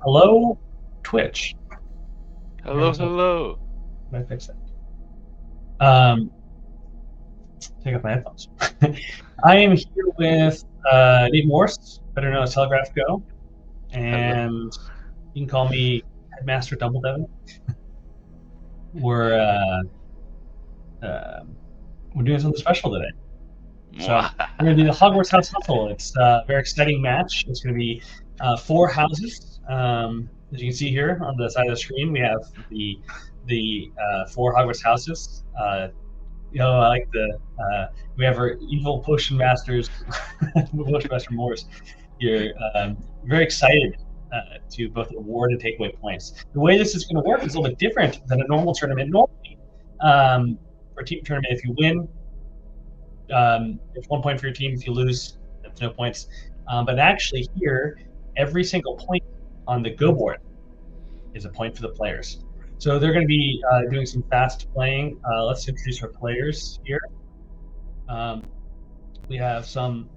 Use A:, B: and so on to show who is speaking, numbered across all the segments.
A: Hello, Twitch.
B: Hello, hello.
A: Let me fix that. Um, take off my headphones. I am here with Nate Morse, better known as Telegraph Go,
B: Hello.
A: and you can call me Headmaster Dumbledore. We're we're doing something special today. So we're going to do the Hogwarts House Hustle. It's a very exciting match. It's going to be 4 houses. As you can see here on the side of the screen, we have the 4 Hogwarts houses. I like the we have our evil potion masters, potion master Morse. You're very excited to both award and take away points. The way this is going to work is a little bit different than a normal tournament. Normally, for a team tournament, if you win, it's 1 point for your team. If you lose, it's no points. But actually, here, every single point on the go board is a point for the players. So they're going to be doing some fast playing. Let's introduce our players here. We have some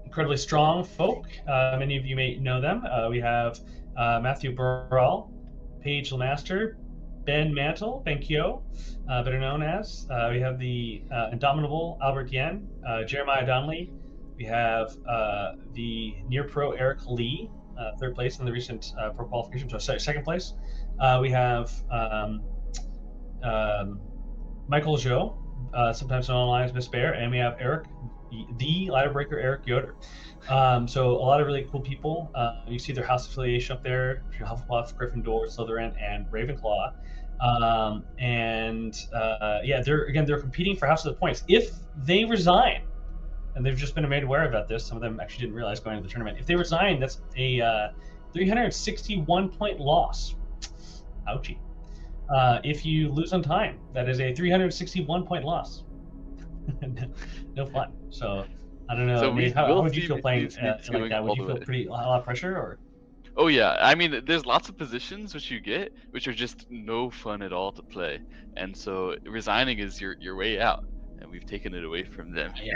A: incredibly strong folk. Many of you may know them. We have Matthew Burrell, Paige Lemaster, Ben Mantle, Ben Kyo, better known as. We have the indomitable Albert Yen, Jeremiah Donnelly. We have the near pro Eric Lee, third place in the recent pro qualification, so second place. We have Michael Joe, sometimes known as Miss Bear, and we have Eric, the ladder breaker, Eric Yoder. So a lot of really cool people. You see their house affiliation up there: Hufflepuff, Gryffindor, Slytherin, and Ravenclaw. They're competing for House of the Points. If they resign, and they've just been made aware about this, some of them actually didn't realize going into the tournament. If they resign, that's a 361 point loss. Ouchie. If you lose on time, that is a 361 point loss. No fun. So I don't know.
B: So
A: Nate, how would you
B: see
A: feel playing
B: these
A: like that? Would
B: all
A: you
B: the
A: feel
B: way.
A: a lot of pressure, or?
B: Oh yeah, I mean, there's lots of positions which you get, which are just no fun at all to play, and so resigning is your way out, and we've taken it away from them.
A: Yeah,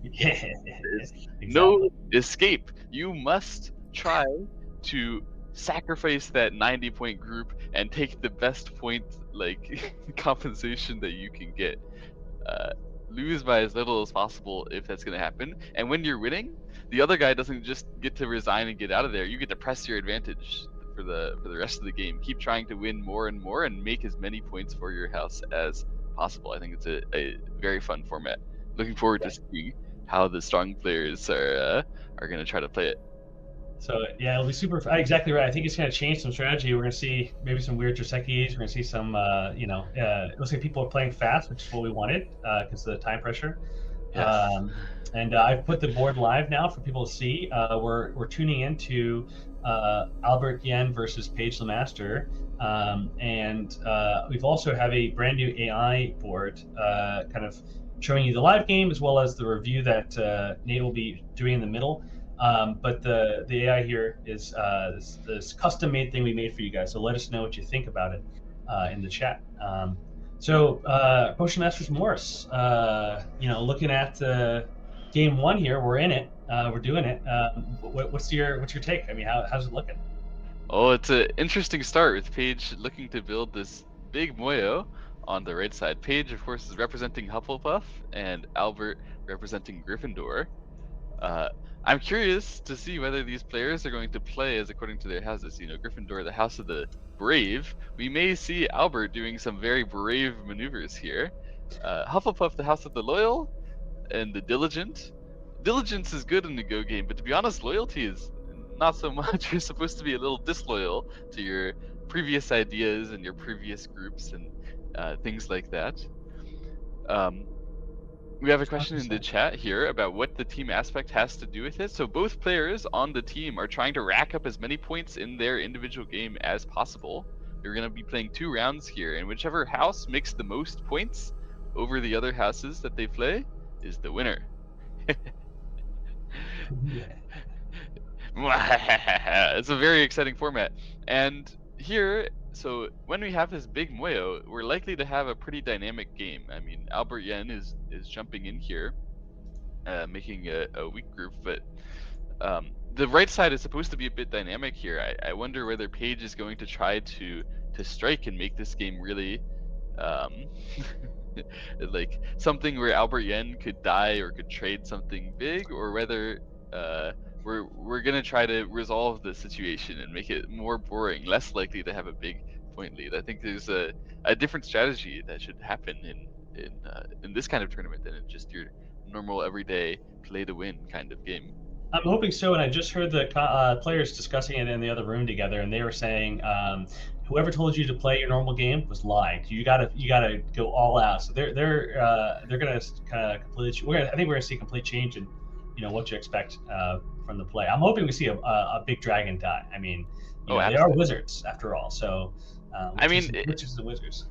B: There's
A: exactly.
B: no escape. You must try to sacrifice that 90-point group and take the best point compensation that you can get. Lose by as little as possible if that's going to happen. And when you're winning, the other guy doesn't just get to resign and get out of there. You get to press your advantage for the rest of the game. Keep trying to win more and more and make as many points for your house as possible. I think it's a very fun format. Looking forward to seeing how the strong players are going to try to play it.
A: So yeah, it'll be super. Exactly right. I think it's going to change some strategy. We're going to see maybe some weird Josekis. We're going to see some, it looks like people are playing fast, which is what we wanted because of the time pressure.
B: Yes.
A: And I've put the board live now for people to see. We're tuning into Albert Yen versus Paige Lemaster, and we've also have a brand new AI board, kind of showing you the live game as well as the review that Nate will be doing in the middle. But the AI here is this custom made thing we made for you guys. So let us know what you think about it in the chat. Potion Masters Morris, looking at game 1 here, we're in it. We're doing it. What's your take? I mean, how's it looking?
B: Oh, it's an interesting start with Paige looking to build this big Moyo on the right side. Paige, of course, is representing Hufflepuff, and Albert representing Gryffindor. I'm curious to see whether these players are going to play as according to their houses. Gryffindor, the house of the brave. We may see Albert doing some very brave maneuvers here. Hufflepuff, the house of the loyal and the diligent. Diligence is good in the Go game, but to be honest, loyalty is not so much. You're supposed to be a little disloyal to your previous ideas and your previous groups and things like that. We have a question in the chat here about what the team aspect has to do with it. So both players on the team are trying to rack up as many points in their individual game as possible. They're going to be playing 2 rounds here, and whichever house makes the most points over the other houses that they play is the winner. It's a very exciting format. And here, so when we have this big Moyo, we're likely to have a pretty dynamic game. I mean, Albert Yen is jumping in here, making a weak group, but the right side is supposed to be a bit dynamic here. I wonder whether Paige is going to try to strike and make this game really um, like something where Albert Yen could die or could trade something big, or whether uh, we're gonna try to resolve the situation and make it more boring, less likely to have a big point lead. I think there's a different strategy that should happen in this kind of tournament than in just your normal everyday play to win kind of game.
A: I'm hoping so, and I just heard the players discussing it in the other room together, and they were saying, whoever told you to play your normal game was lying. You gotta go all out. So they're gonna kind of completely. I think we're gonna see a complete change in, what to expect from the play. I'm hoping we see a big dragon die. I mean,
B: Oh,
A: they are
B: absolutely.
A: wizards after all. So
B: I mean,
A: witches and wizards.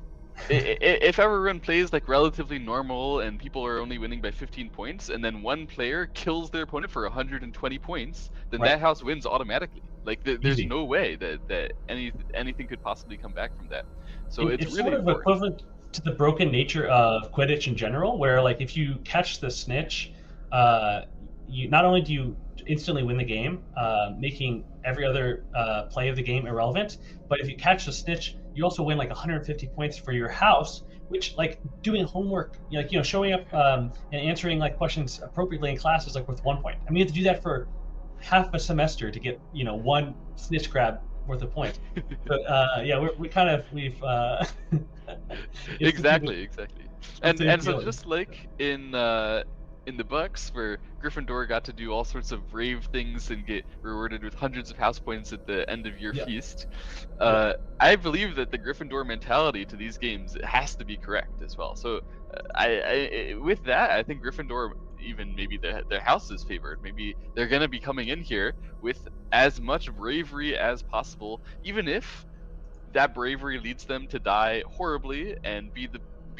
B: if everyone plays like relatively normal and people are only winning by 15 points, and then one player kills their opponent for 120 points, then
A: Right.
B: that house wins automatically. Like there's
A: Easy.
B: no way that anything could possibly come back from that. So it's
A: It's
B: really
A: sort of
B: important.
A: equivalent to the broken nature of Quidditch in general, where like if you catch the snitch, uh, you not only do you instantly win the game, making every other play of the game irrelevant, but if you catch the snitch, you also win like 150 points for your house, which like doing homework, like showing up and answering like questions appropriately in class is like worth 1 point. I mean, you have to do that for half a semester to get one snitch grab worth of points. But yeah, it's
B: Exactly.
A: the same
B: And so
A: feeling.
B: just like in the Bucks, where Gryffindor got to do all sorts of brave things and get rewarded with hundreds of house points at the end of your
A: Yeah,
B: feast,
A: yeah.
B: I believe that the Gryffindor mentality to these games has to be correct as well. So with that, I think Gryffindor, even maybe their house is favored. Maybe they're gonna be coming in here with as much bravery as possible, even if that bravery leads them to die horribly and be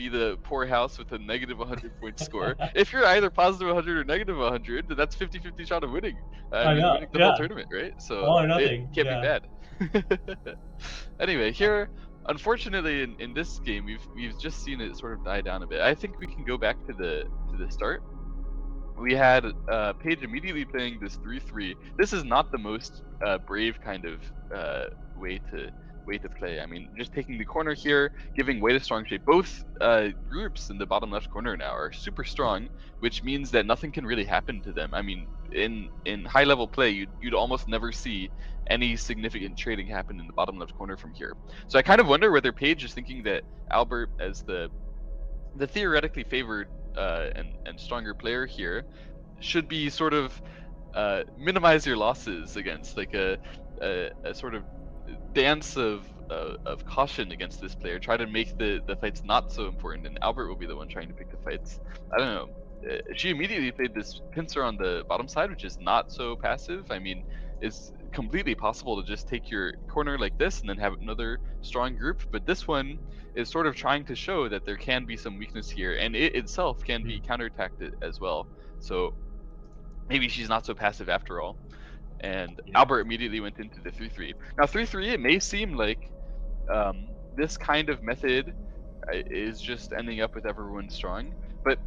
B: the poor house with a negative 100 point score. If you're either positive 100 or negative 100, then that's 50-50 shot of winning. I
A: I
B: mean,
A: know.
B: winning the whole
A: Yeah,
B: tournament, right? So
A: all or
B: it
A: nothing.
B: can't be
A: Yeah.
B: bad. Anyway, here, unfortunately, in this game, we've just seen it sort of die down a bit. I think we can go back to the start. We had Paige immediately playing this 3-3. This is not the most brave kind of way to play. I mean, just taking the corner here, giving way to strong shape. Both groups in the bottom left corner now are super strong, which means that nothing can really happen to them. I mean, in high level play, you'd almost never see any significant trading happen in the bottom left corner from here. So I kind of wonder whether Paige is thinking that Albert, as the theoretically favored and stronger player here, should be sort of minimize your losses against, like a sort of dance of caution against this player. Try to make the fights not so important, and Albert will be the one trying to pick the fights. I don't know. She immediately played this pincer on the bottom side, which is not so passive. I mean, it's completely possible to just take your corner like this and then have another strong group. But this one is sort of trying to show that there can be some weakness here, and it itself can be
A: Mhm.
B: counterattacked as well. So maybe she's not so passive after all. And
A: Yeah.
B: Albert immediately went into the 3-3. Now 3-3, it may seem like this kind of method is just ending up with everyone strong, but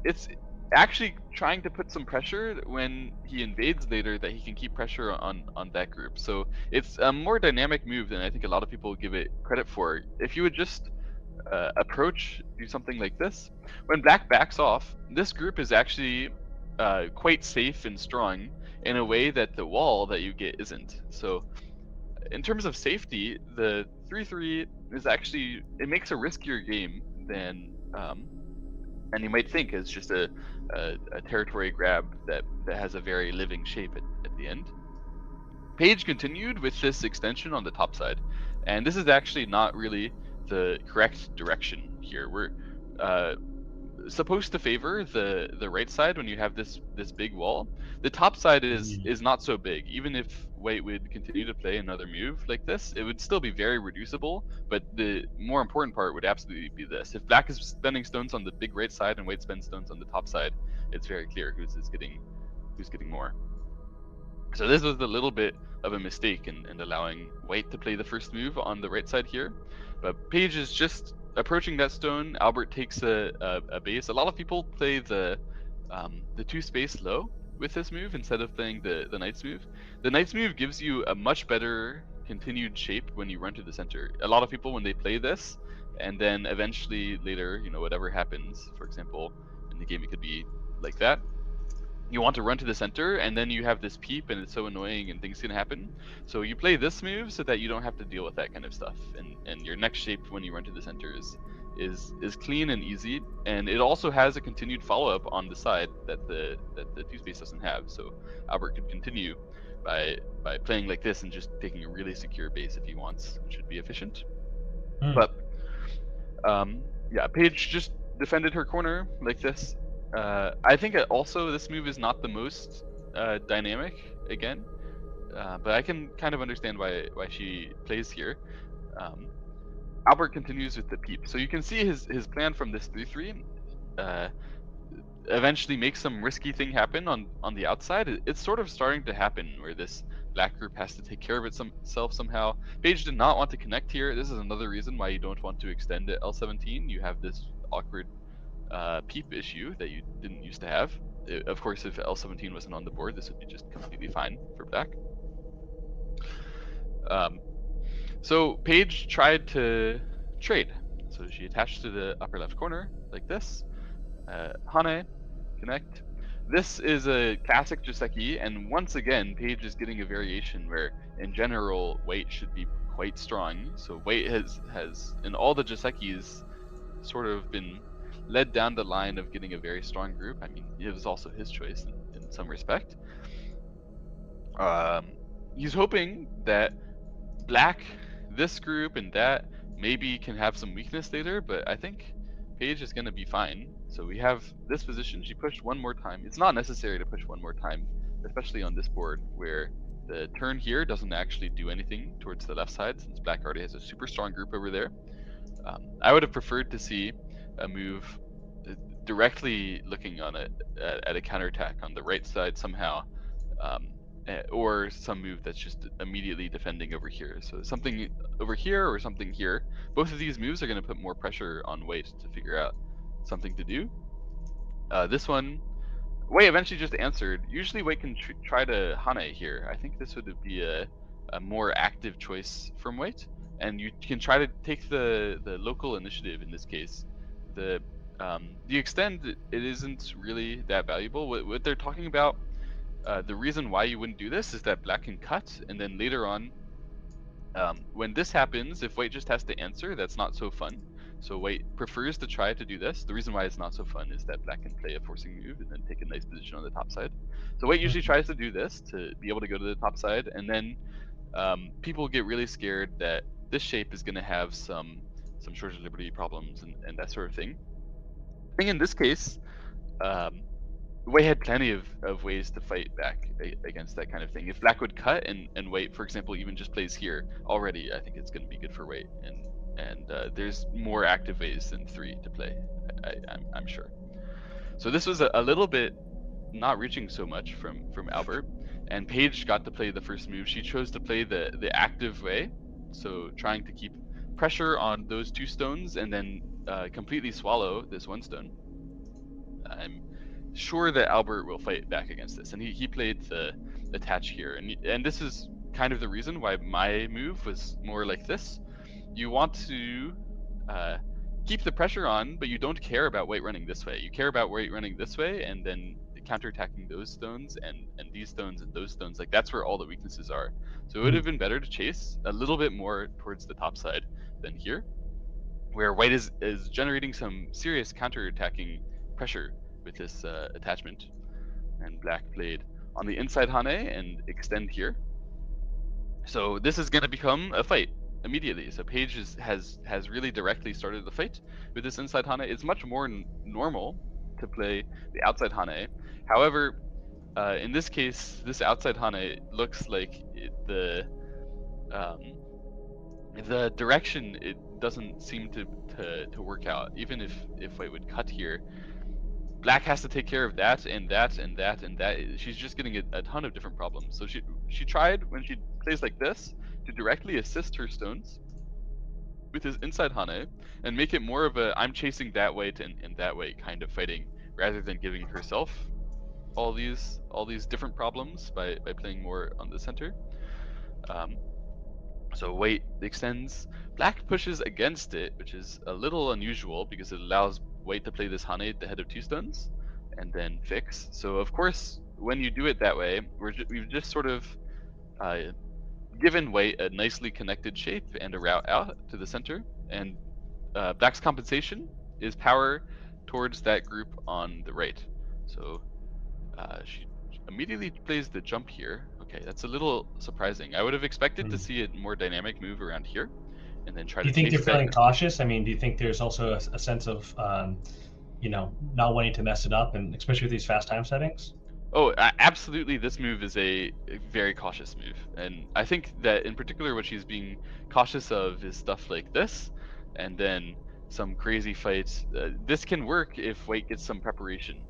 B: it's actually trying to put some pressure when he invades later, that he can keep pressure on that group. So it's a more dynamic move than I think a lot of people give it credit for. If you would just do something like this, when Black backs off, this group is actually quite safe and strong in a way that the wall that you get isn't. So in terms of safety, the 3-3 is actually, it makes a riskier game than and you might think is just a territory grab that has a very living shape at the end. Paige continued with this extension on the top side, and this is actually not really the correct direction here. We're supposed to favor the right side when you have this big wall. The top side
A: Mhm.
B: is not so big. Even if White would continue to play another move like this, it would still be very reducible. But the more important part would absolutely be this: if Black is spending stones on the big right side and White spends stones on the top side, it's very clear who's getting more. So this was a little bit of a mistake in allowing White to play the first move on the right side here. But Paige is just approaching that stone. Albert takes a base. A lot of people play the 2 space low, with this move instead of playing the knight's move. The knight's move gives you a much better continued shape when you run to the center. A lot of people, when they play this, and then eventually later, whatever happens, for example, in the game it could be like that. You want to run to the center, and then you have this peep, and it's so annoying, and things can happen. So you play this move so that you don't have to deal with that kind of stuff, and your next shape when you run to the center is clean and easy, and it also has a continued follow up on the side that the two space doesn't have. So Albert could continue by playing like this and just taking a really secure base if he wants, which would be efficient. But yeah, Paige just defended her corner like this. I think also this move is not the most dynamic again, but I can kind of understand why she plays here. Albert continues with the peep, so you can see his plan from this 3-3. Eventually make some risky thing happen on the outside. It's sort of starting to happen where this black group has to take care of itself somehow. Paige did not want to connect here. This is another reason why you don't want to extend at L17. You have this awkward peep issue that you didn't used to have. Of course, if L17 wasn't on the board, this would be just completely fine for black. So Paige tried to trade. So she attached to the upper left corner like this. Hane, connect. This is a classic Joseki, and once again, Paige is getting a variation where, in general, white should be quite strong. So white has in all the Josekis sort of been led down the line of getting a very strong group. I mean, it was also his choice in some respect. He's hoping that black, this group, and that maybe can have some weakness later, but I think Paige is going to be fine. So we have this position. She pushed one more time. It's not necessary to push one more time, especially on this board where the turn here doesn't actually do anything towards the left side since black already has a super strong group over there. I would have preferred to see a move directly looking on it at a counterattack on the right side somehow, or some move that's just immediately defending over here. So something over here or something here. Both of these moves are going to put more pressure on white to figure out something to do. This one, white eventually just answered. Usually white can try to Hane here. I think this would be a more active choice from white, and you can try to take the local initiative in this case. The extend, it isn't really that valuable. What they're talking about, the reason why you wouldn't do this is that black can cut, and then later on, when this happens, if white just has to answer, that's not so fun. So white prefers to try to do this. The reason why it's not so fun is that black can play a forcing move and then take a nice position on the top side. So white usually tries to do this to be able to go to the top side, and then people get really scared that this shape is going to have some short liberty problems and that sort of thing. I think in this case, white had plenty of ways to fight back against that kind of thing. If black would cut and white, for example, even just plays here, already I think it's going to be good for white. And there's more active ways than 3 to play, I'm sure. So this was a little bit not reaching so much from Albert, and Paige got to play the first move. She chose to play the active way, so trying to keep pressure on those 2 stones and then completely swallow this 1 stone. I'm sure that Albert will fight back against this, and he played the attach here, and this is kind of the reason why my move was more like this. You want to keep the pressure on, but you don't care about white running this way. You care about white running this way, and then counterattacking those stones and these stones and those stones. Like that's where all the weaknesses are. So it would have been better to chase a little bit more towards the top side than here, where white is generating some serious counterattacking pressure with this attachment, and black played on the inside Hane and extend here. So this is going to become a fight immediately. So Paige has really directly started the fight with this inside Hane. It's much more normal to play the outside Hane. However, in this case, this outside Hane looks like the direction, it doesn't seem to work out. Even if white would cut here, black has to take care of that and that and that and that. She's just getting a ton of different problems. So she tried, when she plays like this, to directly assist her stones with his inside Hane and make it more of a I'm chasing that way and that way kind of fighting, rather than giving herself all these different problems by playing more on the center. Um, so white extends. Black pushes against it, which is a little unusual because it allows white to play this Hane at the head of 2 stones and then fix. So of course, when you do it that way, we've just sort of uh, given white a nicely connected shape and a route out to the center. And black's compensation is power towards that group on the right. So she immediately plays the jump here. Okay, that's a little surprising. I would have expected to
A: Hmm.
B: see a more dynamic move around here, and then try
A: Do
B: to
A: you think they're
B: chase that.
A: feeling cautious? I mean, do you think there's also a sense of not wanting to mess it up, and especially with these fast time settings?
B: Oh, absolutely! This move is a very cautious move, and I think that in particular, what she's being cautious of is stuff like this, and then some crazy fights. This can work if White gets some preparation,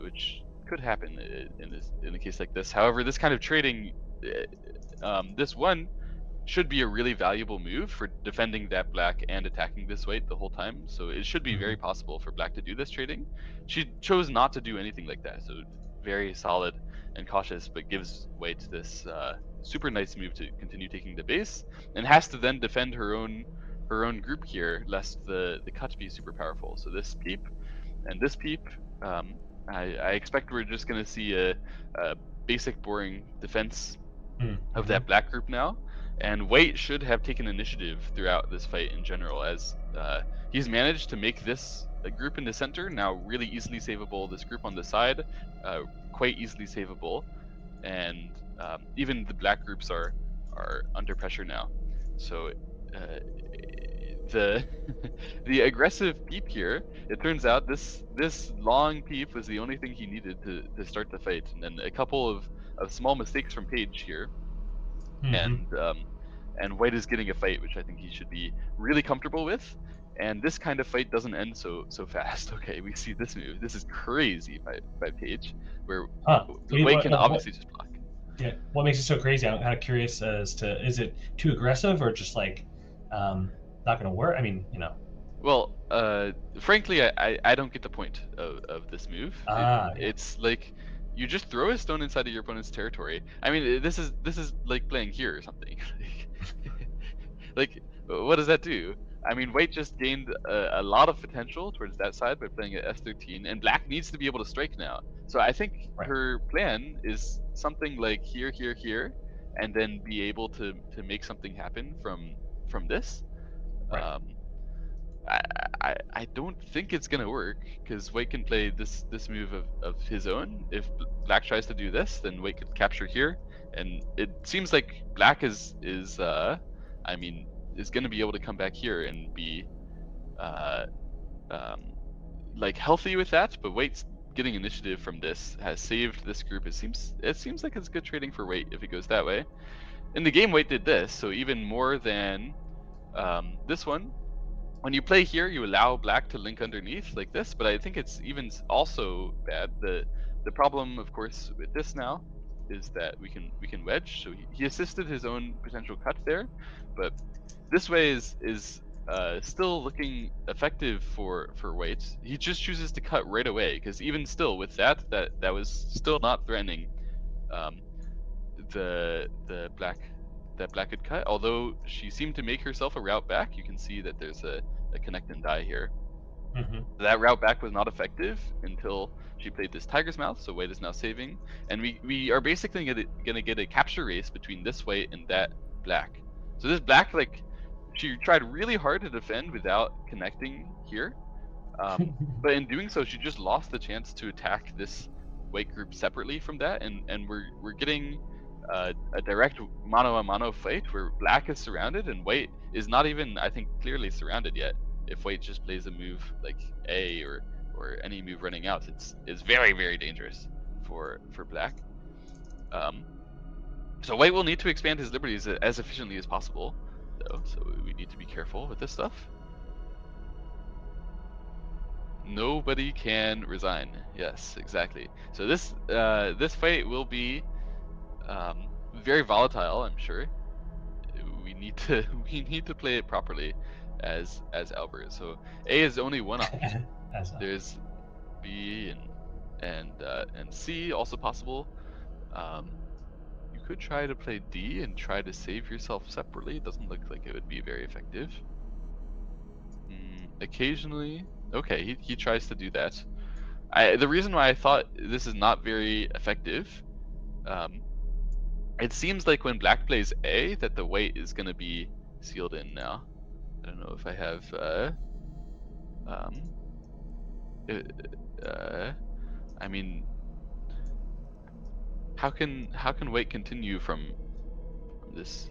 B: which could happen in a case like this. However, this kind of trading, this one should be a really valuable move for defending that black and attacking this white the whole time. So it should be very
A: Hmm.
B: possible for black to do this trading. She chose not to do anything like that. So very solid and cautious, but gives white this super nice move to continue taking the base, and has to then defend her own group here, lest the cut be super powerful. So this peep and this peep, um, I expect we're just going to see a basic boring defense of
A: Mm-hmm.
B: that black group now. And White should have taken initiative throughout this fight in general, as he's managed to make this group in the center now really easily savable. This group on the side, quite easily savable, and even the black groups are under pressure now. So the the aggressive peep here. It turns out this long peep was the only thing he needed to start the fight, and then a couple of small mistakes from Page here,
A: Mm-hmm.
B: and White is getting a fight, which I think he should be really comfortable with. And this kind of fight doesn't end so fast. Okay, we see this move. This is crazy by Page, where
A: Huh.
B: White can obviously just block.
A: Yeah. What makes it so crazy? I'm kind of curious as to, is it too aggressive or just like um, not going to work? I mean,
B: Well, frankly, I don't get the point of this move.
A: Yeah.
B: It's like you just throw a stone inside of your opponent's territory. I mean, this is like playing here or something. Like, what does that do? I mean, White just gained a lot of potential towards that side by playing at S13, and Black needs to be able to strike now. So I think
A: Right.
B: her plan is something like here, here, here, and then be able to make something happen from this.
A: Right.
B: Um, I don't think it's gonna work because White can play this move of his own. If Black tries to do this, then White could capture here, and it seems like Black I mean, is gonna be able to come back here and be uh, um, like healthy with that. But White's getting initiative from this has saved this group. It seems like it's good trading for White if it goes that way. In the game, White did this, so even more than this one. When you play here, you allow black to link underneath like this, but I think it's even also bad. The problem, of course, with this now is that we can wedge. So he assisted his own potential cut there, but this way is still looking effective for White. He just chooses to cut right away because even still with that was still not threatening um, the black that black could cut. Although she seemed to make herself a route back, you can see that there's a connect and die here.
A: Mm-hmm.
B: That route back was not effective until she played this tiger's mouth. So white is now saving, and we are basically gonna get a capture race between this white and that black. So this black, like, she tried really hard to defend without connecting here, but in doing so, she just lost the chance to attack this white group separately from that, and we're getting a direct mano a mano fight where black is surrounded and white is not even, I think, clearly surrounded yet. If white just plays a move like A or any move running out, it's very very dangerous for black. Um, so white will need to expand his liberties as efficiently as possible, though. So we need to be careful with this stuff. Nobody can resign. Yes, exactly. So this fight will be very volatile. I'm sure we need to we need to play it properly as Albert. So A is only one option.
A: As
B: There's B and and C also possible. You could try to play D and try to save yourself separately. It doesn't look like it would be very effective. Occasionally, okay, he tries to do that. The reason why I thought this is not very effective, um, it seems like when black plays A, that the white is going to be sealed in now. I don't know if I have. Um, uh, uh, I mean, how can white continue from this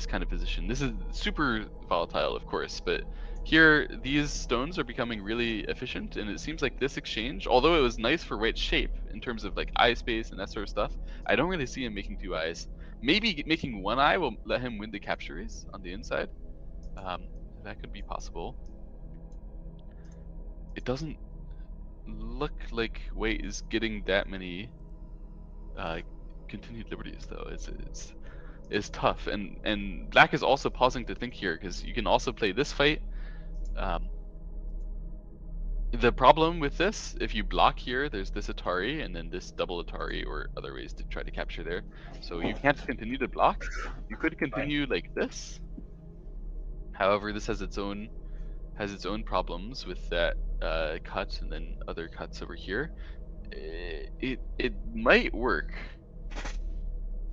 B: kind of position? This is super volatile, of course, but here these stones are becoming really efficient, and it seems like this exchange, although it was nice for white's shape in terms of like eye space and that sort of stuff, I don't really see him making two eyes. Maybe making one eye will let him win the capture race on the inside. Um, that could be possible. It doesn't look like white is getting that many uh, continued liberties, though. It's tough, and black is also pausing to think here because you can also play this fight. Um, the problem with this, if you block here, there's this Atari and then this double Atari or other ways to try to capture there. So you can't continue to block. You could continue like this. However, this has its own problems with that cut and then other cuts over here. It might work.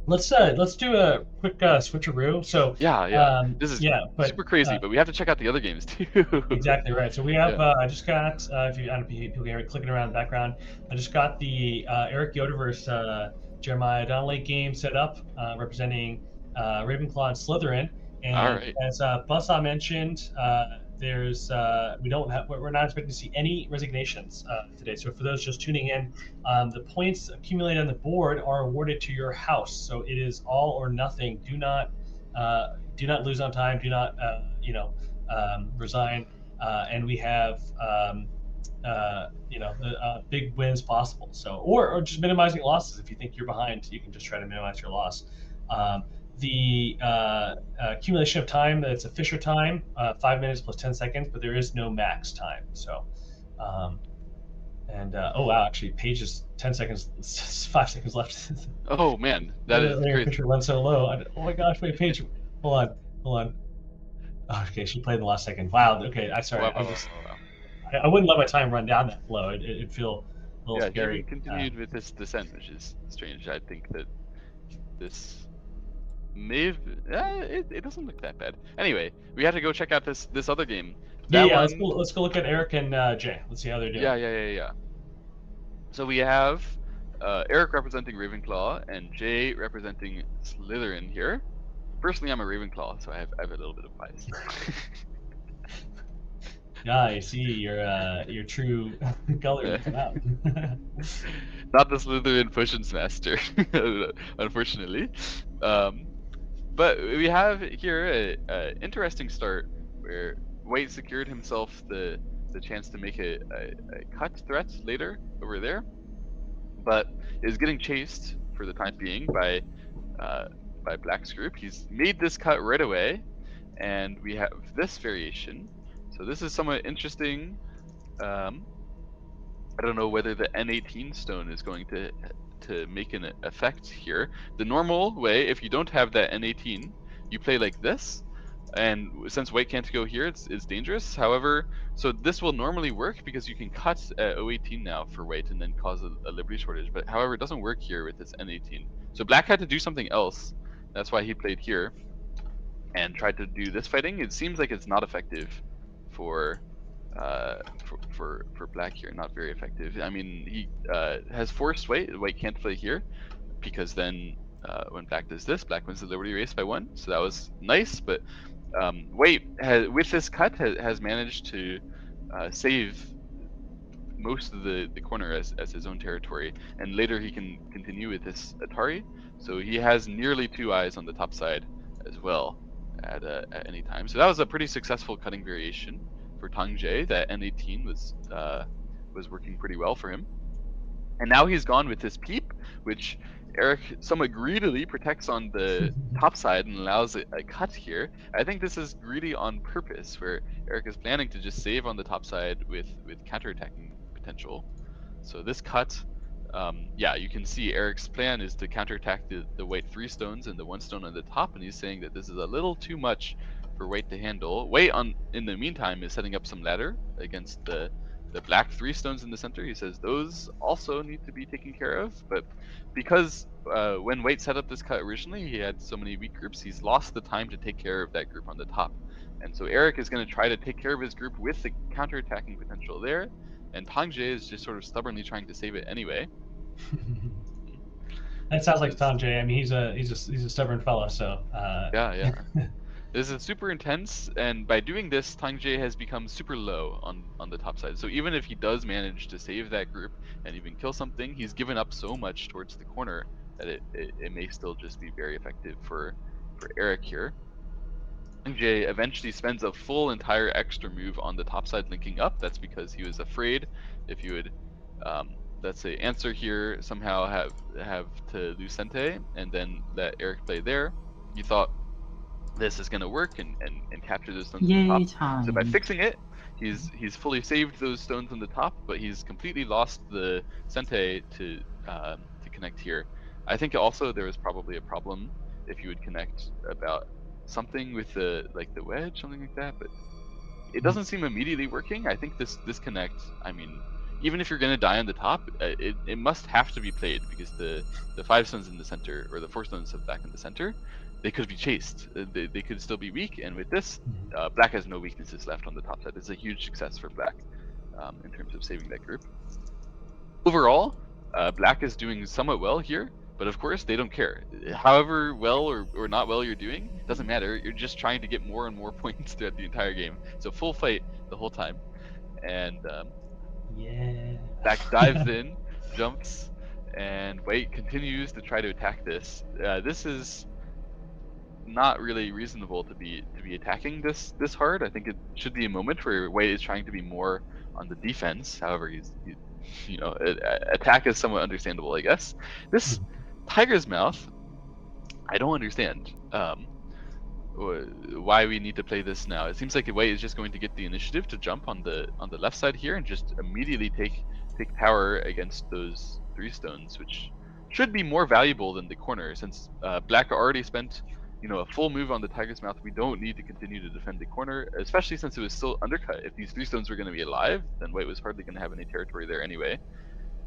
A: Let's do a quick switcheroo. So
B: Yeah. This is
A: yeah, but
B: super crazy, but we have to check out the other games too.
A: exactly right. So we have.
B: Yeah.
A: I just got. If you, I don't know if people can hear it clicking around in the background, I just got the Eric Yoderverse Jeremiah Donnelly game set up, representing Ravenclaw and Slytherin.
B: All
A: And
B: right.
A: as Buzzsaw mentioned, there's we're not expecting to see any resignations today. So for those just tuning in, the points accumulated on the board are awarded to your house. So it is all or nothing. Do not lose on time. Do not resign. And we have big wins possible. So or just minimizing losses. If you think you're behind, you can just try to minimize your loss. The accumulation of time, that's a Fisher time, 5 minutes plus 10 seconds, but there is no max time. So, oh wow, actually, Page is 10 seconds, 5 seconds left.
B: Oh man, that is crazy.
A: Fisher runs so low. Oh my gosh, wait, Page, hold on. Oh, okay, she played in the last second. Wow. Okay, I'm sorry.
B: Wow.
A: I wouldn't let my time run down that low. It'd feel a little scary.
B: He continued with this descent, which is strange. I think that this may have. It doesn't look that bad. Anyway, we had to go check out this other game.
A: Let's go look at Eric and Jay. Let's see how they're doing.
B: Yeah. So we have Eric representing Ravenclaw and Jay representing Slytherin here. Personally, I'm a Ravenclaw, so I have a little bit of bias.
A: Yeah, I see your true color come out.
B: Not the Slytherin Potions Master, unfortunately. But we have here a interesting start where White secured himself the chance to make a cut threat later over there, but is getting chased for the time being by Black's group. He's made this cut right away, and we have this variation. So this is somewhat interesting. I don't know whether the N18 stone is going to make an effect here. The normal way, if you don't have that N18, you play like this, and since white can't go here, it's dangerous. However, so this will normally work because you can cut at 018 now for white and then cause a liberty shortage. But however, it doesn't work here with this N18. So black had to do something else. That's why he played here and tried to do this fighting. It seems like it's not effective for black here. Not very effective. I mean, he has forced white. White can't play here because then when black does this, black wins the liberty race by 1. So that was nice, but white with this cut has managed to save most of the corner as his own territory, and later he can continue with this Atari. So he has nearly 2 eyes on the top side as well at any time. So that was a pretty successful cutting variation for Tang Jie. That N18 was working pretty well for him. And now he's gone with this peep, which Eric somewhat greedily protects on the top side and allows a cut here. I think this is greedy on purpose, where Eric is planning to just save on the top side with counterattacking potential. So this cut, yeah, you can see Eric's plan is to counterattack the white 3 stones and the 1 stone on the top, and he's saying that this is a little too much for white to handle. White, in the meantime, is setting up some ladder against the black 3 stones in the center. He says those also need to be taken care of, but because when white set up this cut originally, he had so many weak groups, he's lost the time to take care of that group on the top. And so Eric is going to try to take care of his group with the counterattacking potential there, and Tang Jie is just sort of stubbornly trying to save it anyway.
A: That sounds like
B: This is
A: Sanjay. I mean, he's a stubborn fellow. So
B: yeah. This is super intense, and by doing this, Tang Jie has become super low on the top side. So even if he does manage to save that group and even kill something, he's given up so much towards the corner that it may still just be very effective for Eric here. Tang Jie eventually spends a full entire extra move on the top side linking up. That's because he was afraid if you would, let's say, answer here, somehow have to lose Sente and then let Eric play there. He thought this is going to work and capture those stones on the
C: Yay
B: top. So by
C: time.
B: fixing it, he's fully saved those stones on the top, but he's completely lost the Sente to connect here. I think also there was probably a problem if you would connect about something with the wedge, something like that, but it doesn't seem immediately working. I think this connect, I mean, even if you're gonna die on the top, it must have to be played because the 5 stones in the center or the 4 stones back in the center, they could be chased. They could still be weak, and with this, black has no weaknesses left on the top side. It's a huge success for black in terms of saving that group. Overall, black is doing somewhat well here, but of course they don't care. However well or not well you're doing, doesn't matter. You're just trying to get more and more points throughout the entire game. So full fight the whole time. And
A: yeah,
B: black dives in, jumps, and white continues to try to attack this. This is not really reasonable to be attacking this hard. I think it should be a moment where white is trying to be more on the defense. However, attack is somewhat understandable, I guess. This tiger's mouth, I don't understand why we need to play this now. It seems like white is just going to get the initiative to jump on the left side here and just immediately take power against those 3 stones, which should be more valuable than the corner, since black already spent a full move on the tiger's mouth. We don't need to continue to defend the corner, especially since it was still undercut. If these 3 stones were going to be alive, then white was hardly going to have any territory there anyway.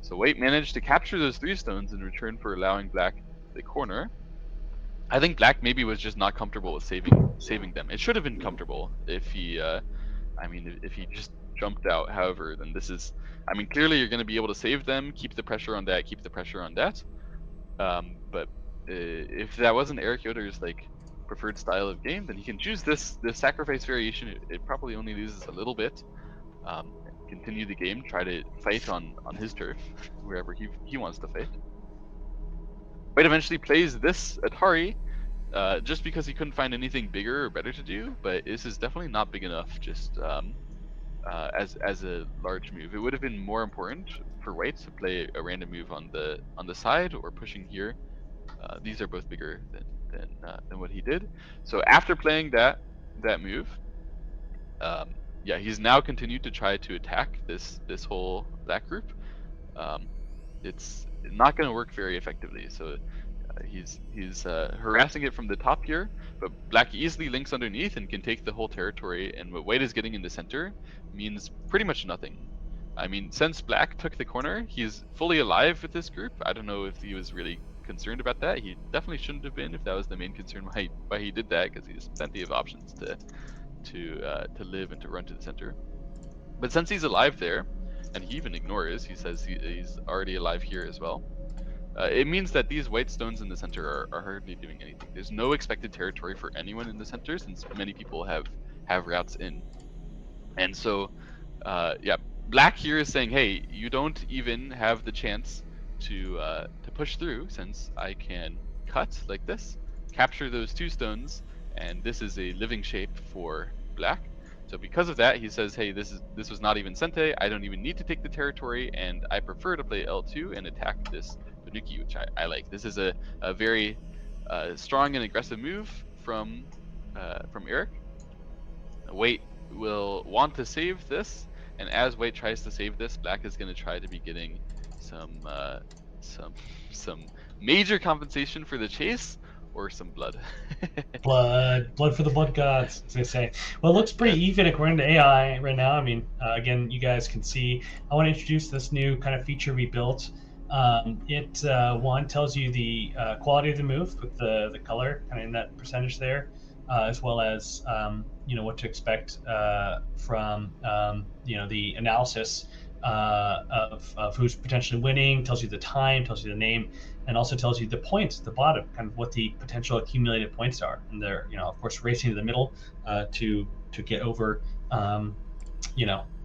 B: So white managed to capture those 3 stones in return for allowing black the corner. I think black maybe was just not comfortable with saving them. It should have been comfortable if he, if he just jumped out. However, then this is, clearly you're going to be able to save them, keep the pressure on that, keep the pressure on that. But if that wasn't Eric Yoder's preferred style of game, then he can choose this sacrifice variation. It probably only loses a little bit. Continue the game, try to fight on his turf, wherever he wants to fight. White eventually plays this Atari, just because he couldn't find anything bigger or better to do, but this is definitely not big enough just as a large move. It would have been more important for white to play a random move on the side or pushing here. These are both bigger than what he did. So after playing that move, yeah, he's now continued to try to attack this whole black group. It's not going to work very effectively. So he's harassing it from the top here, but black easily links underneath and can take the whole territory. And what white is getting in the center means pretty much nothing. Since black took the corner, he's fully alive with this group. I don't know if he was really concerned about that. He definitely shouldn't have been if that was the main concern why he did that, because he has plenty of options to live and to run to the center. But since he's alive there, and he even ignores, he says he's already alive here as well. It means that these white stones in the center are hardly doing anything. There's no expected territory for anyone in the center, since many people have routes in. And so, yeah, black here is saying, hey, you don't even have the chance to push through, since I can cut like this, capture those 2 stones, and this is a living shape for black. So because of that, he says, hey, this was not even Sente. I don't even need to take the territory, and I prefer to play L2 and attack this Tanuki, which I like. This is a very strong and aggressive move from Eric. White will want to save this, and as white tries to save this, black is going to try to be getting some some some major compensation for the chase, or some blood.
A: Blood for the blood gods, as they say. Well, it looks pretty
B: Yes.
A: even according to AI right now. I mean, again, you guys can see. I want to introduce this new kind of feature we built. It one tells you the quality of the move with the color kind of in that percentage there, as well as what to expect from the analysis of who's potentially winning. Tells you the time, tells you the name, and also tells you the points at the bottom, kind of what the potential accumulated points are. And they're, of course, racing to the middle to get over, um,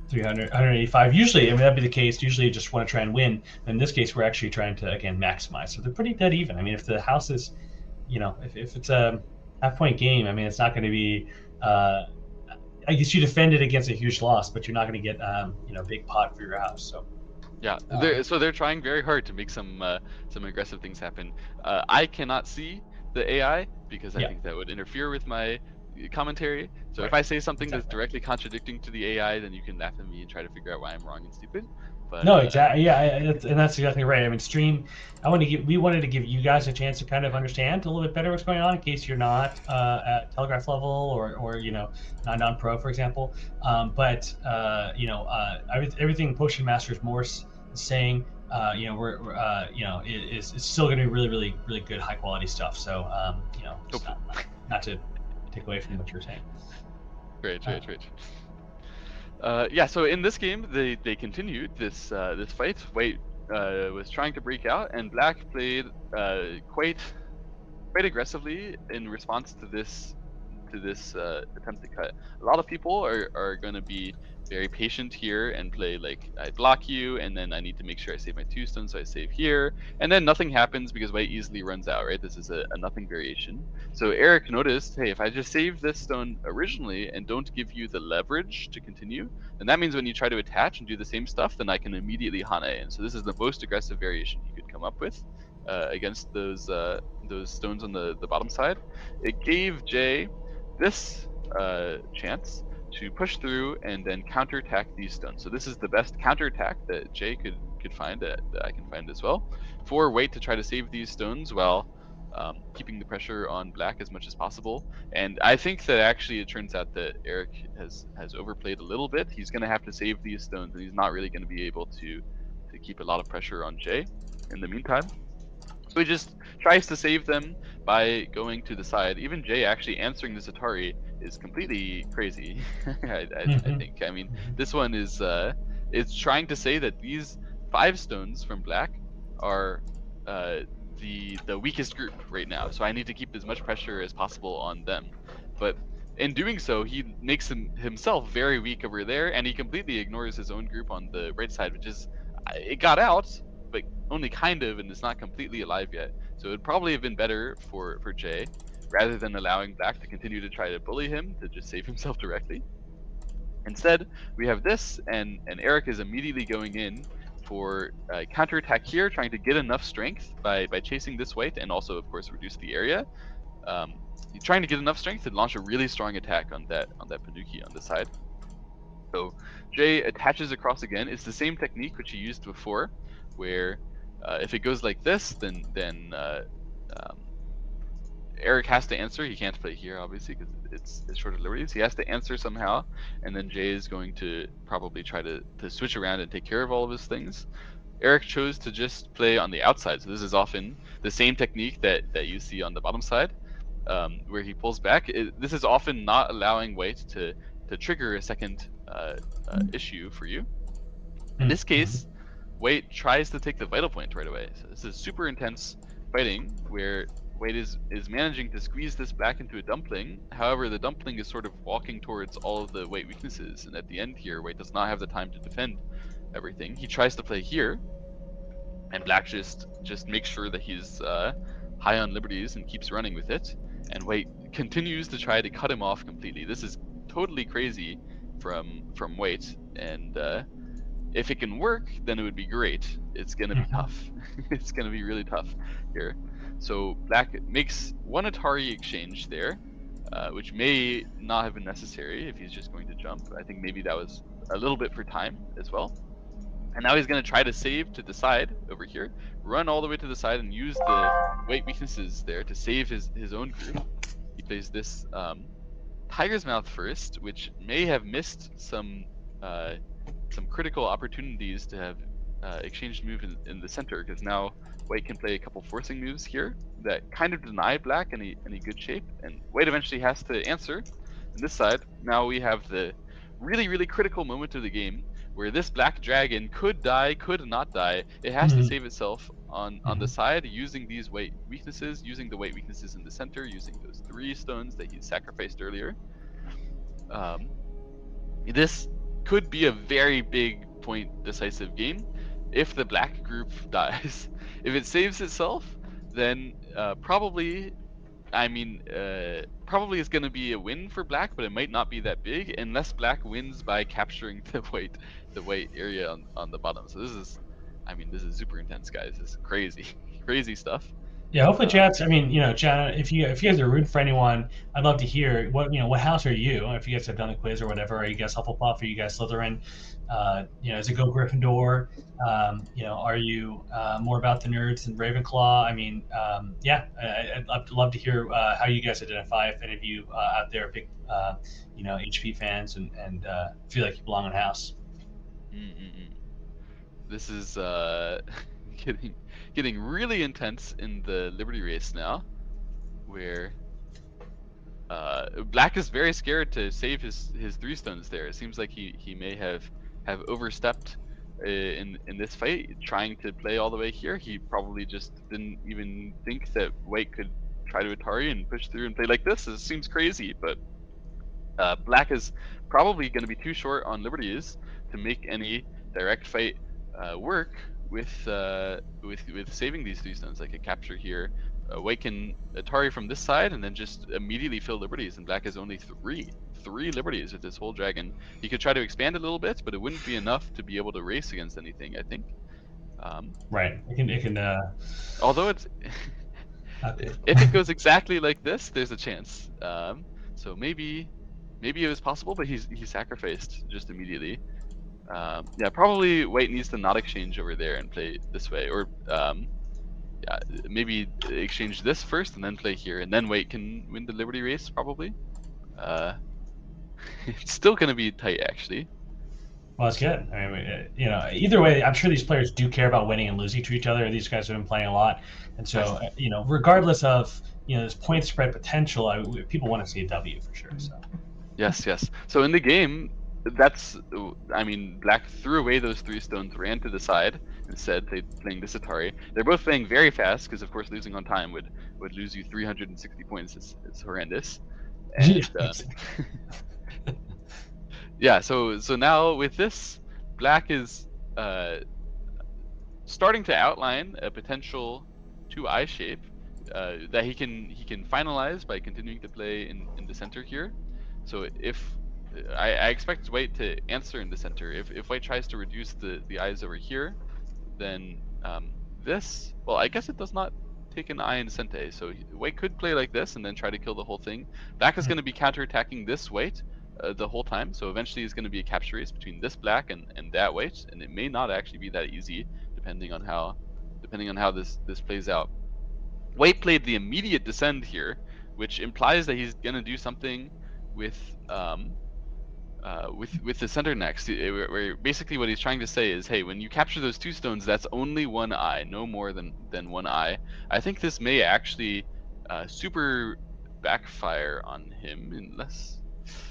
A: 300, 185. Usually, I mean, that'd be the case. Usually, you just want to try and win. In this case, we're actually trying to, again, maximize. So they're pretty dead even. I mean, if the house is, if it's a half-point game, I mean, it's not going to be. I guess you defend it against a huge loss, but you're not going to get, a big pot for your house. So
B: Yeah,
A: um,
B: they're trying very hard to make some aggressive things happen. I cannot see the AI because I
A: yeah,
B: think that would interfere with my commentary. So if
A: right,
B: I say something that's
A: exactly.
B: directly contradicting to the AI, then you can laugh at me and try to figure out why I'm wrong and stupid. But
A: No, exactly. Yeah, and that's exactly right. I mean, stream. We wanted to give you guys a chance to kind of understand a little bit better what's going on in case you're not at Telegraph level or not non-pro, for example. But everything Potion Masters Morse is saying, we're is still going to be really, really, really good, high quality stuff. So just
B: hopefully,
A: not to take away from what you're saying.
B: great,
A: Uh,
B: great, great. Yeah, so in this game, they continued this fight. White was trying to break out, and Black played quite aggressively in response to this attempt to cut. A lot of people are going to be very patient here and play like I block you, and then I need to make sure I save my 2 stones, so I save here, and then nothing happens because white easily runs out. Right, this is a nothing variation. So Eric noticed, hey, if I just save this stone originally and don't give you the leverage to continue, then that means when you try to attach and do the same stuff, then I can immediately Hane. And so this is the most aggressive variation he could come up with against those stones on the bottom side. It gave Jay this chance to push through and then counterattack these stones. So this is the best counterattack that Jay could find, that I can find as well, for White to try to save these stones while keeping the pressure on Black as much as possible. And I think that actually it turns out that Eric has overplayed a little bit. He's going to have to save these stones, and he's not really going to be able to keep a lot of pressure on Jay in the meantime. So he just tries to save them by going to the side. Even Jay actually answering this Atari is completely crazy. I
A: mhm,
B: think. I mean,
A: mhm,
B: this one is it's trying to say that these 5 stones from Black are uh, the weakest group right now. So I need to keep as much pressure as possible on them. But in doing so, he makes himself very weak over there, and he completely ignores his own group on the right side, which is it got out, but only kind of, and it's not completely alive yet. So it'd probably have been better for Jay, rather than allowing Black to continue to try to bully him, to just save himself directly. Instead, we have this, and Eric is immediately going in for counterattack here, trying to get enough strength by chasing this white, and also, of course, reduce the area. He's trying to get enough strength to launch a really strong attack on that Panuki on the side. So Jay attaches across again. It's the same technique which he used before, where if it goes like this, then um, Eric has to answer. He can't play here, obviously, because it's short of liberties. He has to answer somehow, and then Jay is going to probably try to switch around and take care of all of his things. Eric chose to just play on the outside, so this is often the same technique that you see on the bottom side, where he pulls back. This is often not allowing White to trigger a second issue for you. In this
A: mhm,
B: case, Wade tries to take the vital point right away. So this is super intense fighting where Wade is managing to squeeze this back into a dumpling. However, the dumpling is sort of walking towards all of the Wade weaknesses, and at the end here, Wade does not have the time to defend everything. He tries to play here, and Black just makes sure that he's high on liberties and keeps running with it. And Wade continues to try to cut him off completely. This is totally crazy from Wade, and if it can work, then it would be great. It's gonna be
A: mhm.
B: tough. It's gonna be really tough here. So Black makes one Atari exchange there, which may not have been necessary if he's just going to jump. I think maybe that was a little bit for time as well. And now he's going to try to save to the side over here, run all the way to the side, and use the white weaknesses there to save his own group. He plays this Tiger's Mouth first, which may have missed some critical opportunities to have exchanged move in the center, because now white can play a couple forcing moves here that kind of deny black any good shape, and white eventually has to answer. And this side, now we have the really critical moment of the game where this black dragon could die, could not die. It has to
A: Mhm.
B: save itself on the
A: Mhm.
B: side using these white weaknesses, using the white weaknesses in the center, using those 3 stones that he sacrificed earlier. This could be a very big point decisive game if the black group dies. If it saves itself, then probably, probably is going to be a win for black, but it might not be that big unless black wins by capturing the white area on the bottom. So this is super intense, guys. This is crazy, crazy stuff.
A: Yeah, hopefully,
B: Um,
A: Chad's. I mean, Chad, if you guys are rooting for anyone, I'd love to hear what house are you? If you guys have done a quiz or whatever, are you guys Hufflepuff? Are you guys Slytherin? Is it go Gryffindor? Are you more about the nerds than Ravenclaw? I mean, yeah, I'd love to hear how you guys identify. If any of you out there are big, HP fans and feel like you belong in a house.
B: mm, mm, mm. This is getting getting really intense in the Liberty race now, where Black is very scared to save his 3 stones there. It seems like he may have overstepped in this fight, trying to play all the way here. He probably just didn't even think that white could try to Atari and push through and play like this. It seems crazy, but black is probably going to be too short on liberties to make any direct fight work with saving these 3 stones, like a capture here. White can Atari from this side and then just immediately fill liberties, and black has only three liberties with this whole dragon. He could try to expand a little bit, but it wouldn't be enough to be able to race against anything, I think.
A: Right. It can.
B: Although it's
A: Okay.
B: if it goes exactly like this, there's a chance. So maybe it was possible, but he sacrificed just immediately. Yeah, probably white needs to not exchange over there and play this way, or yeah, maybe exchange this first and then play here, and then white can win the Liberty race probably. Uh, it's still gonna be tight actually.
A: Well, it's good. I mean, either way, I'm sure these players do care about winning and losing to each other. These guys have been playing a lot, and so
B: Yes.
A: regardless of this point spread potential, people want to see a W for sure. So
B: Yes. So in the game, black threw away those 3 stones, ran to the side, instead playing this Atari. They're both playing very fast, because of course losing on time would lose you 360 points. It's horrendous.
A: yeah,
B: And yeah, so now with this, black is starting to outline a potential 2-eye shape that he can finalize by continuing to play in the center here. So if I expect white to answer in the center. If white tries to reduce the eyes over here, then this, well, I guess it does not take an eye in cente, so white could play like this and then try to kill the whole thing. Black is going to be counterattacking this white the whole time, so eventually it's going to be a capture race between this black and that white, and it may not actually be that easy depending on how this plays out. White played the immediate descend here, which implies that he's going to do something with the center next, where basically what he's trying to say is, hey, when you capture those 2 stones, that's only 1 eye, no more than 1 eye. I think this may actually super backfire on him unless.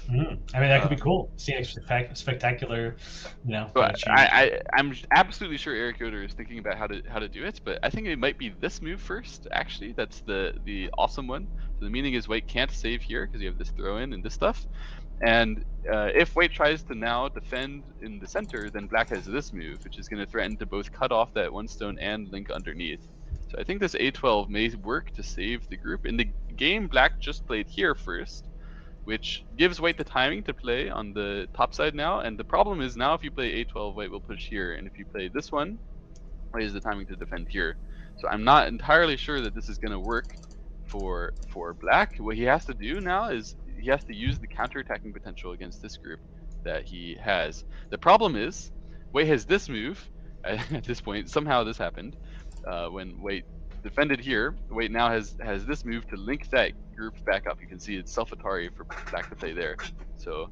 A: I mean, that could be
B: Um,
A: cool. See a spectacular,
B: so
A: change.
B: I'm absolutely sure Eric Yoder is thinking about how to do it, but I think it might be this move first. Actually, that's the awesome one. So the meaning is white can't save here because you have this throw in and this stuff. And if white tries to now defend in the center, then black has this move, which is going to threaten to both cut off that 1 stone and link underneath. So I think this A12 may work to save the group. In the game, black just played here first, which gives white the timing to play on the top side now. And the problem is now if you play A12, white will push here. And if you play this one, white has the timing to defend here. So I'm not entirely sure that this is going to work for black. What he has to do now is he has to use the counterattacking potential against this group that he has. The problem is white has this move, at this point. Somehow this happened. When Wait defended here, Wait now has this move to link that group back up. You can see it's self Atari for Black to play there. So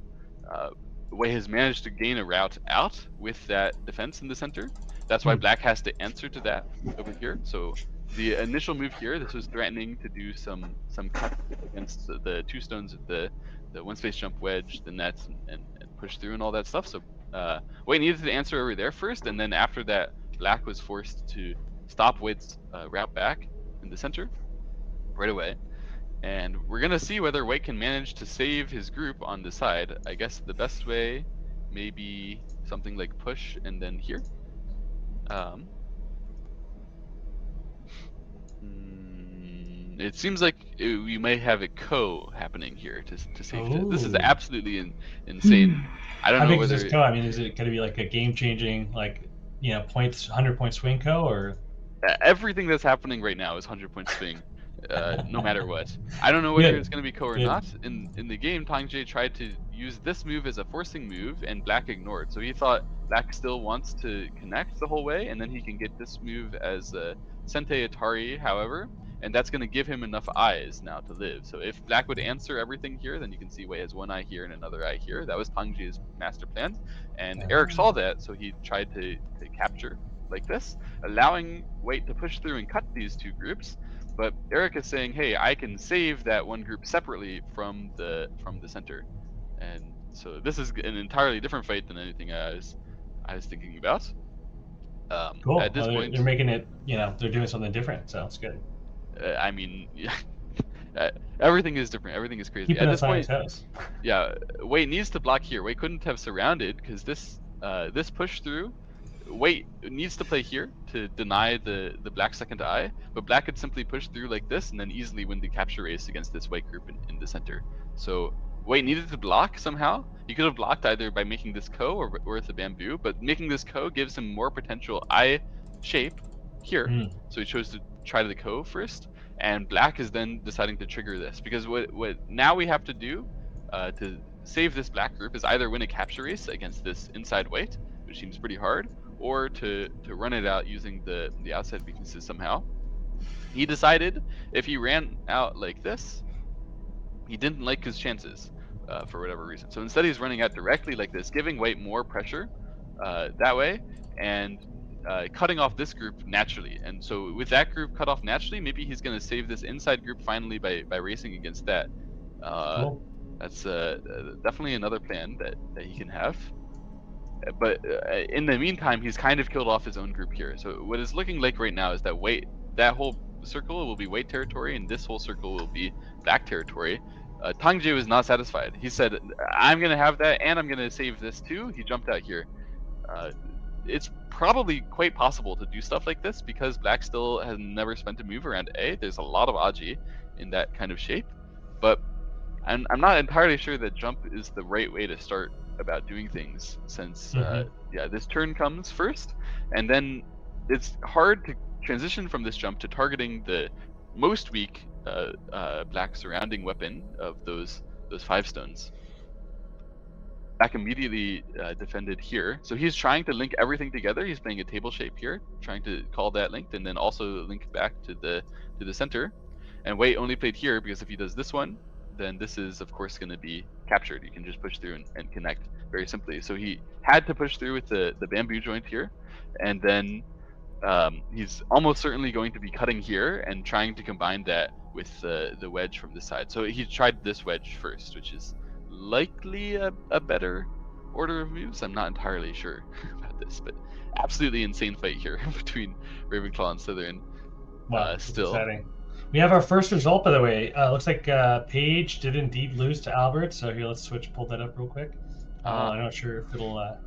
B: uh, Wei has managed to gain a route out with that defense in the center. That's why
A: Hmm.
B: Black has to answer to that over here. So the initial move here, this was threatening to do some cuts against the two stones of the one space jump wedge, the nets, and push through and all that stuff. So Wei needed to answer over there first, and then after that, Black was forced to stop Wade's route back in the center right away. And we're going to see whether Wade can manage to save his group on the side. I guess the best way may be something like push and then here. It seems like we may have a co happening here to save it. This is
A: Oh.
B: absolutely insane. I don't
A: How
B: know
A: big is this
B: whether
A: co? I mean, is it going to be like a game-changing, like, points, 100-point swing co, or?
B: everything that's happening right now is 100-point swing, no matter what. I don't know whether it's
A: Good.
B: going to be co or
A: Good.
B: not. In the game, Tang Jie tried to use this move as a forcing move, and Black ignored. So he thought Black still wants to connect the whole way, and then he can get this move as a Sente Atari, however, and that's going to give him enough eyes now to live. So if Black would answer everything here, then you can see Wei has one eye here and another eye here. That was Tang Jie's master plan, and Eric saw that, so he tried to capture like this, allowing Wait to push through and cut these two groups. But Eric is saying, "Hey, I can save that one group separately from the center," and so this is an entirely different fight than anything I was thinking about.
A: Cool.
B: At this
A: Well,
B: point,
A: they're making it. They're doing something different, so it's good.
B: I mean, everything is different. Everything is crazy.
A: Keeping
B: At
A: us
B: this
A: on our
B: point,
A: toes.
B: yeah, Wei needs to block here. Wei couldn't have surrounded because this push through. Wait needs to play here to deny the Black second eye, but Black could simply push through like this and then easily win the capture race against this White group in the center. So Wait needed to block somehow. He could have blocked either by making this ko or with the bamboo, but making this ko gives him more potential eye shape here.
A: Mm.
B: So he chose to try the ko first, and Black is then deciding to trigger this because what now we have to do to save this Black group is either win a capture race against this inside White, which seems pretty hard, or to run it out using the outside weaknesses somehow. He decided if he ran out like this, he didn't like his chances for whatever reason. So instead, he's running out directly like this, giving White more pressure that way, and cutting off this group naturally. And so with that group cut off naturally, maybe he's going to save this inside group finally by racing against that.
A: Cool.
B: That's definitely another plan that he can have. But in the meantime, he's kind of killed off his own group here. So what it's looking like right now is that that whole circle will be Wait territory, and this whole circle will be Black territory. Tang Jie was not satisfied. He said, "I'm gonna have that, and I'm gonna save this too." He jumped out here. It's probably quite possible to do stuff like this because Black still has never spent a move around A. There's a lot of Aji in that kind of shape, but I'm not entirely sure that jump is the right way to start about doing things since this turn comes first, and then it's hard to transition from this jump to targeting the most weak Black surrounding weapon of those 5 stones. Black immediately defended here, so he's trying to link everything together. He's playing a table shape here, trying to call that linked, and then also link back to the center. And Wei only played here because if he does this one, then this is of course going to be captured. You can just push through and connect very simply. So he had to push through with the bamboo joint here, and then he's almost certainly going to be cutting here and trying to combine that with the wedge from this side. So he tried this wedge first, which is likely a better order of moves. I'm not entirely sure about this, but absolutely insane fight here between Ravenclaw and Slytherin.
A: Wow,
B: Still.
A: exciting. We have our first result, by the way. Looks like Paige did indeed lose to Albert. So here, let's pull that up real quick. I'm not sure if it'll.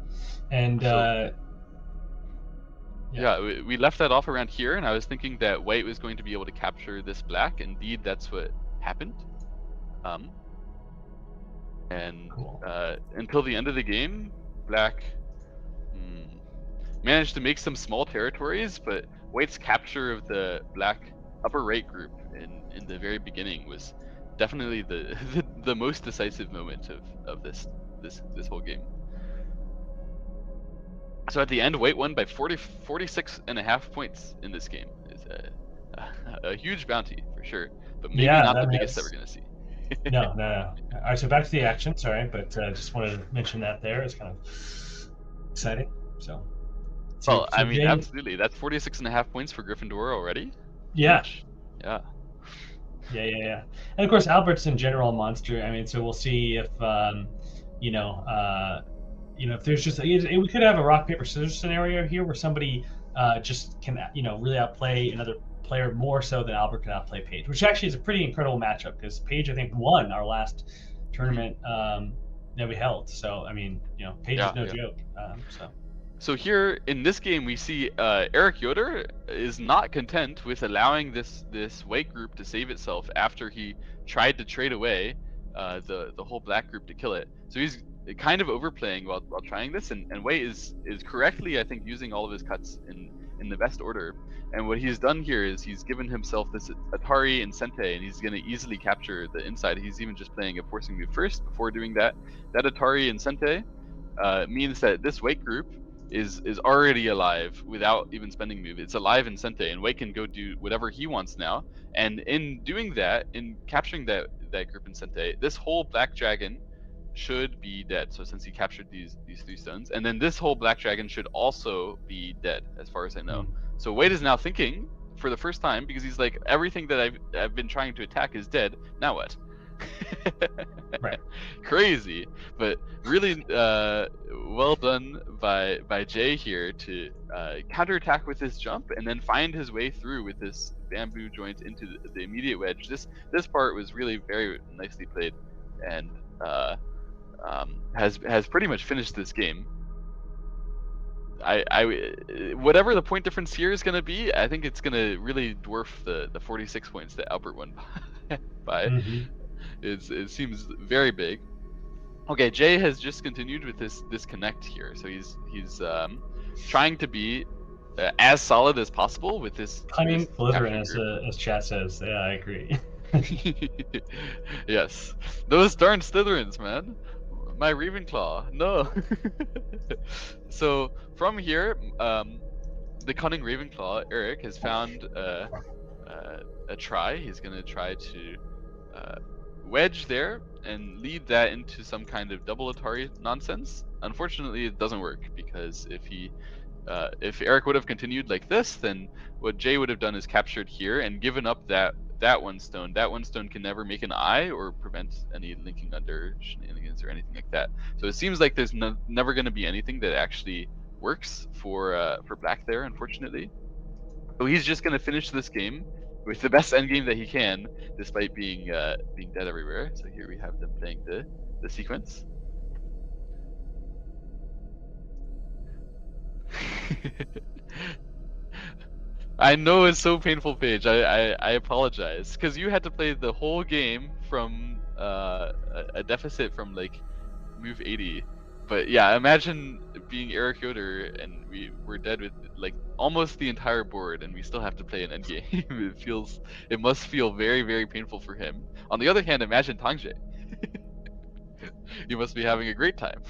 B: Yeah, we left that off around here, and I was thinking that White was going to be able to capture this Black. Indeed, that's what happened. And
A: cool.
B: Until the end of the game, Black managed to make some small territories, but White's capture of the Black upper right group in the very beginning was definitely the most decisive moment of this whole game. So at the end, White won by 46.5 points in this game. It's a huge bounty for sure, but maybe
A: Yeah,
B: not
A: I
B: the
A: mean,
B: biggest that we're gonna see.
A: no, no, no. All right, so back to the action. Sorry, but just wanted to mention that there. It's kind of exciting. So,
B: Well, I mean,
A: Jay,
B: absolutely. That's 46.5 points for Gryffindor already.
A: yeah,
B: Huge. Yeah.
A: yeah. And of course, Albert's in general a monster. I mean, so we'll see if you know, if there's just we could have a rock paper scissors scenario here where somebody just can really outplay another player more so than Albert can outplay Paige, which actually is a pretty incredible matchup because Paige I think won our last tournament that we held. So I mean, Paige is no
B: Yeah.
A: joke.
B: So here in this game, we see Eric Yoder is not content with allowing this white group to save itself after he tried to trade away the whole black group to kill it. So he's kind of overplaying while trying this, and white is correctly, I think, using all of his cuts in the best order. And what he's done here is he's given himself this Atari and Sente, and he's going to easily capture the inside. He's even just playing a forcing move first before doing that. That Atari and Sente means that this white group is already alive without even spending move. It's alive in Sente, and Wei can go do whatever he wants now. And in doing that, in capturing that group in Sente, this whole black dragon should be dead. So since he captured these 3 stones, and then this whole black dragon should also be dead, as far as I know. So Wade is now thinking for the first time, because he's like, everything that I've been trying to attack is dead. Now what?
A: Right.
B: Crazy, but really well done by Jay here to counterattack with his jump and then find his way through with this bamboo joint into the immediate wedge. This part was really very nicely played, and has pretty much finished this game. Whatever the point difference here is going to be, I think it's going to really dwarf the 46 points that Albert won by. It seems very big. Okay, Jay has just continued with this connect here, so he's trying to be as solid as possible with this
A: Cunning Slytherin,
B: group.
A: as chat says. Yeah, I agree.
B: Yes, those darn Slytherins, man. My Ravenclaw, no. So from here, the cunning Ravenclaw, Eric, has found a try. He's gonna try to wedge there and lead that into some kind of double Atari nonsense. Unfortunately, it doesn't work, because if Eric would have continued like this, then what Jay would have done is captured here and given up that one stone. That one stone can never make an eye or prevent any linking under shenanigans or anything like that. So it seems like there's never going to be anything that actually works for black there, unfortunately. So he's just going to finish this game with the best endgame that he can, despite being dead everywhere. So here we have them playing the sequence. I know it's so painful, Paige. I apologize, because you had to play the whole game from a deficit from like move 80. But yeah, imagine being Eric Yoder and we're dead with like almost the entire board, and we still have to play an endgame. It must feel very, very painful for him. On the other hand, imagine Tangje. You must be having a great time.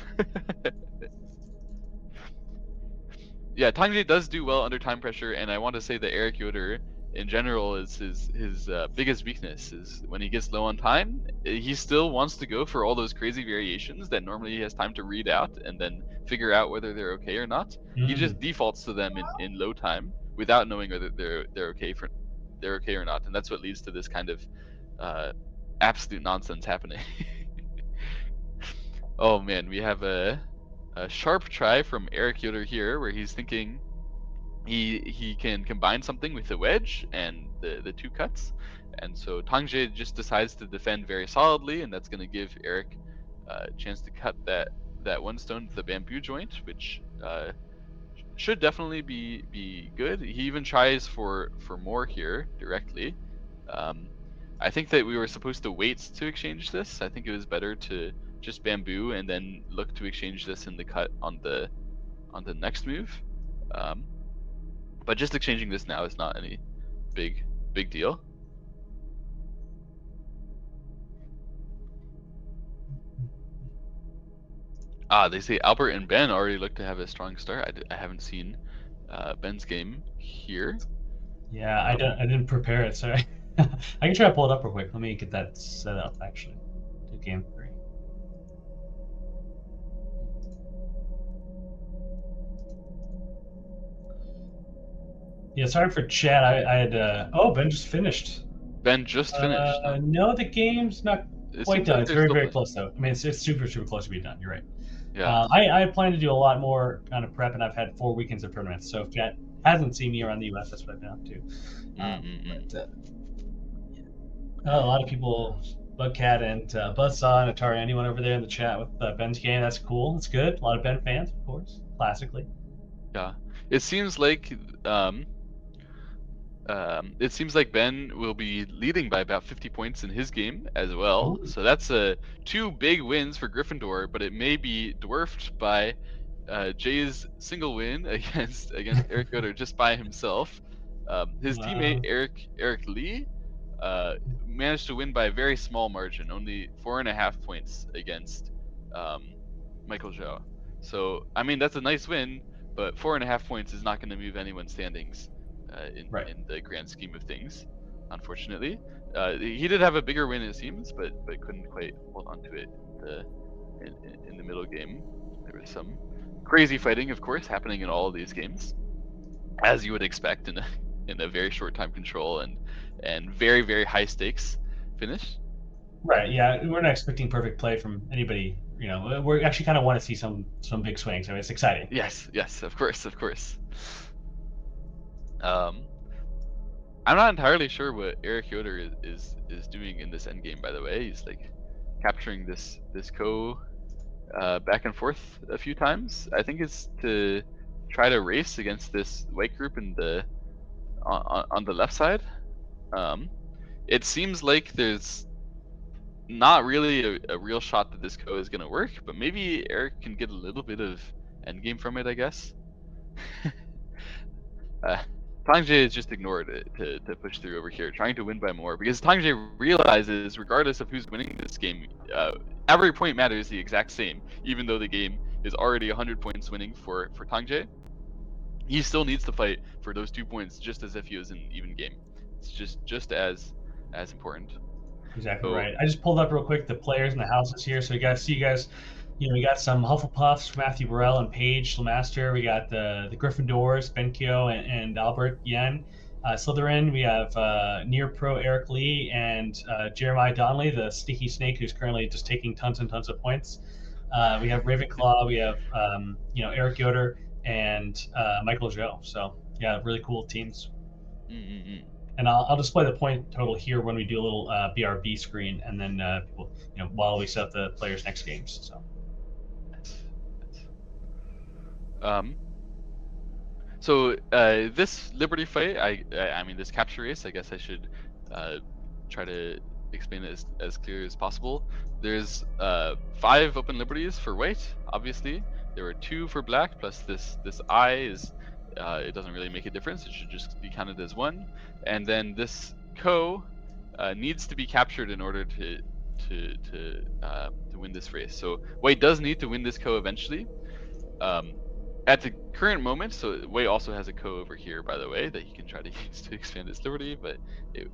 B: Yeah, Tangje does do well under time pressure, and I want to say that Eric Yoder, in general, is his biggest weakness is when he gets low on time. He still wants to go for all those crazy variations that normally he has time to read out and then figure out whether they're okay or not. He just defaults to them in low time without knowing whether they're okay or not, and that's what leads to this kind of absolute nonsense happening. Oh man, we have a sharp try from Eric Yoder here, where he's thinking he can combine something with the wedge and the 2 cuts, and so Tangje just decides to defend very solidly, and that's going to give Eric a chance to cut that 1 stone with the bamboo joint, which should definitely be good. He even tries for more here directly. I think that we were supposed to wait to exchange this. I think it was better to just bamboo and then look to exchange this in the cut on the next move. But just exchanging this now is not any big deal. They say Albert and Ben already look to have a strong start. I haven't seen Ben's game here.
A: Yeah, I didn't prepare it, so I can try to pull it up real quick. Let me get that set up actually. To game 3. Yeah, sorry for chat. I had oh, Ben just finished.
B: Ben just finished. No?
A: No, the game's not
B: It
A: quite
B: seems
A: done.
B: like
A: It's
B: they're
A: very
B: still
A: very
B: playing.
A: close though. I mean, it's super super close to be done. You're right.
B: Yeah.
A: I plan to do a lot more kind of prep, and I've had 4 weekends of tournaments. So if chat hasn't seen me around the U.S., that's what I've been up to. But a lot of people, Bugcat and Buzzsaw and Atari, anyone over there in the chat with Ben's game, that's cool. It's good. A lot of Ben fans, of course, classically.
B: Yeah. It seems like Ben will be leading by about 50 points in his game as well.
A: Ooh.
B: So that's 2 big wins for Gryffindor, but it may be dwarfed by Jay's single win against Eric Yoder just by himself. His teammate Eric Lee managed to win by a very small margin, only 4.5 points against Michael Zhao. So I mean that's a nice win, but 4.5 points is not going to move anyone's standings
A: Right.
B: in the grand scheme of things. Unfortunately, he did have a bigger win it seems, but couldn't quite hold on to it in the middle game. There was some crazy fighting, of course, happening in all of these games, as you would expect in a very short time control and very very high stakes finish.
A: Right. Yeah, we're not expecting perfect play from anybody. You know, we actually kind of want to see some big swings. So it's exciting.
B: Yes, of course. I'm not entirely sure what Eric Yoder is doing in this endgame. By the way, he's like capturing this co back and forth a few times. I think it's to try to race against this white group in the on the left side. It seems like there's not really a real shot that this co is going to work, but maybe Eric can get a little bit of endgame from it, I guess. Tangjae is just ignored it to push through over here, trying to win by more, because Tangjae realizes, regardless of who's winning this game, every point matters the exact same, even though the game is already 100 points winning for Tangjae. He still needs to fight for those 2 points just as if he was in an even game. It's just as important.
A: Exactly
B: So
A: right. I just pulled up real quick the players and the houses here, so you guys we got some Hufflepuffs, Matthew Burrell and Paige Lemaster. We got the Gryffindors, Benkyo and Albert Yen. Slytherin, we have near pro Eric Lee and Jeremiah Donnelly, the sticky snake who's currently just taking tons and tons of points. We have Ravenclaw, we have Eric Yoder and Michael Zhou. So yeah, really cool teams. And I'll display the point total here when we do a little BRB screen, and then people, while we set up the players' next games. So.
B: So this Liberty fight, I mean this capture race, I guess I should try to explain it as clear as possible. There's 5 open liberties for white, obviously. There were 2 for black, plus this I is it doesn't really make a difference. It should just be counted as 1. And then this co needs to be captured in order to win this race. So white does need to win this co eventually. At the current moment, so Wei also has a co over here, by the way, that he can try to use to expand his liberty, but it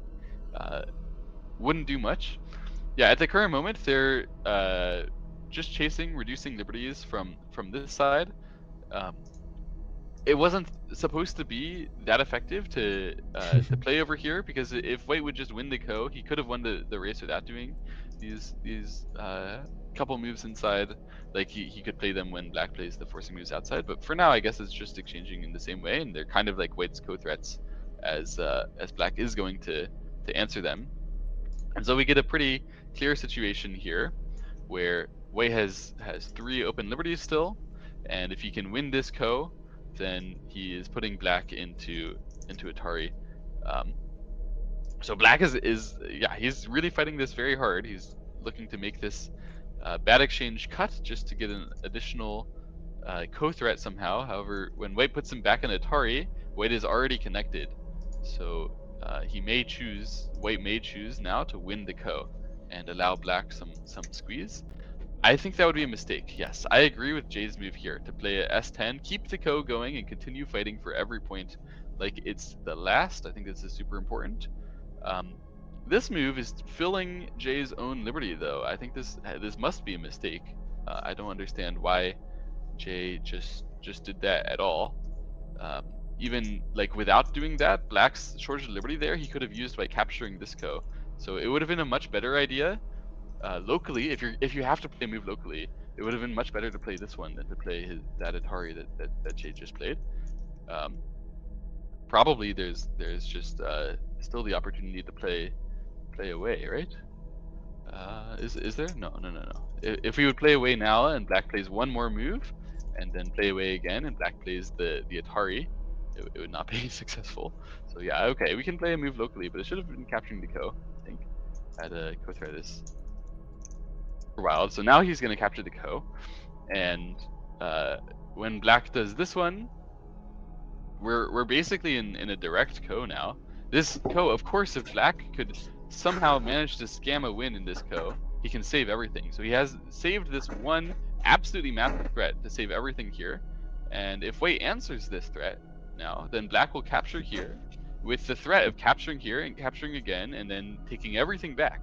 B: wouldn't do much. Yeah, at the current moment, they're just chasing, reducing liberties from this side. It wasn't supposed to be that effective to play over here, because if White would just win the co, he could have won the race without doing these couple moves inside. Like he could play them when Black plays the forcing moves outside. But for now, I guess it's just exchanging in the same way, and they're kind of like White's co-threats as Black is going to answer them. And so we get a pretty clear situation here, where Wei has 3 open liberties still, and if he can win this co, then he is putting Black into Atari. So Black is he's really fighting this very hard. He's looking to make this bad exchange cut just to get an additional co-threat somehow. However, when White puts him back in Atari, White is already connected, so White may choose now to win the co and allow Black some squeeze. I think that would be a mistake. Yes, I agree with Jay's move here to play a S10, keep the ko going, and continue fighting for every point like it's the last. I think this is super important. Um, this move is filling Jay's own liberty, though. I think this must be a mistake. I don't understand why Jay just did that at all. Even like without doing that, Black's shortage of liberty there, he could have used by capturing this ko. So it would have been a much better idea locally. If you have to play a move locally, it would have been much better to play this one than to play that Atari that Jay just played. Probably there's just still the opportunity to play away, right? Is there? No. If we would play away now and Black plays one more move, and then play away again and Black plays the Atari, it would not be successful. So yeah, okay, we can play a move locally, but it should have been capturing the ko. I think at ko threat is wild. So now he's gonna capture the ko, and when Black does this one, we're basically in a direct ko now. This ko, of course, if Black could somehow manage to scam a win in this ko, he can save everything. So he has saved this one absolutely massive threat to save everything here. And if Wei answers this threat now, then Black will capture here with the threat of capturing here and capturing again and then taking everything back,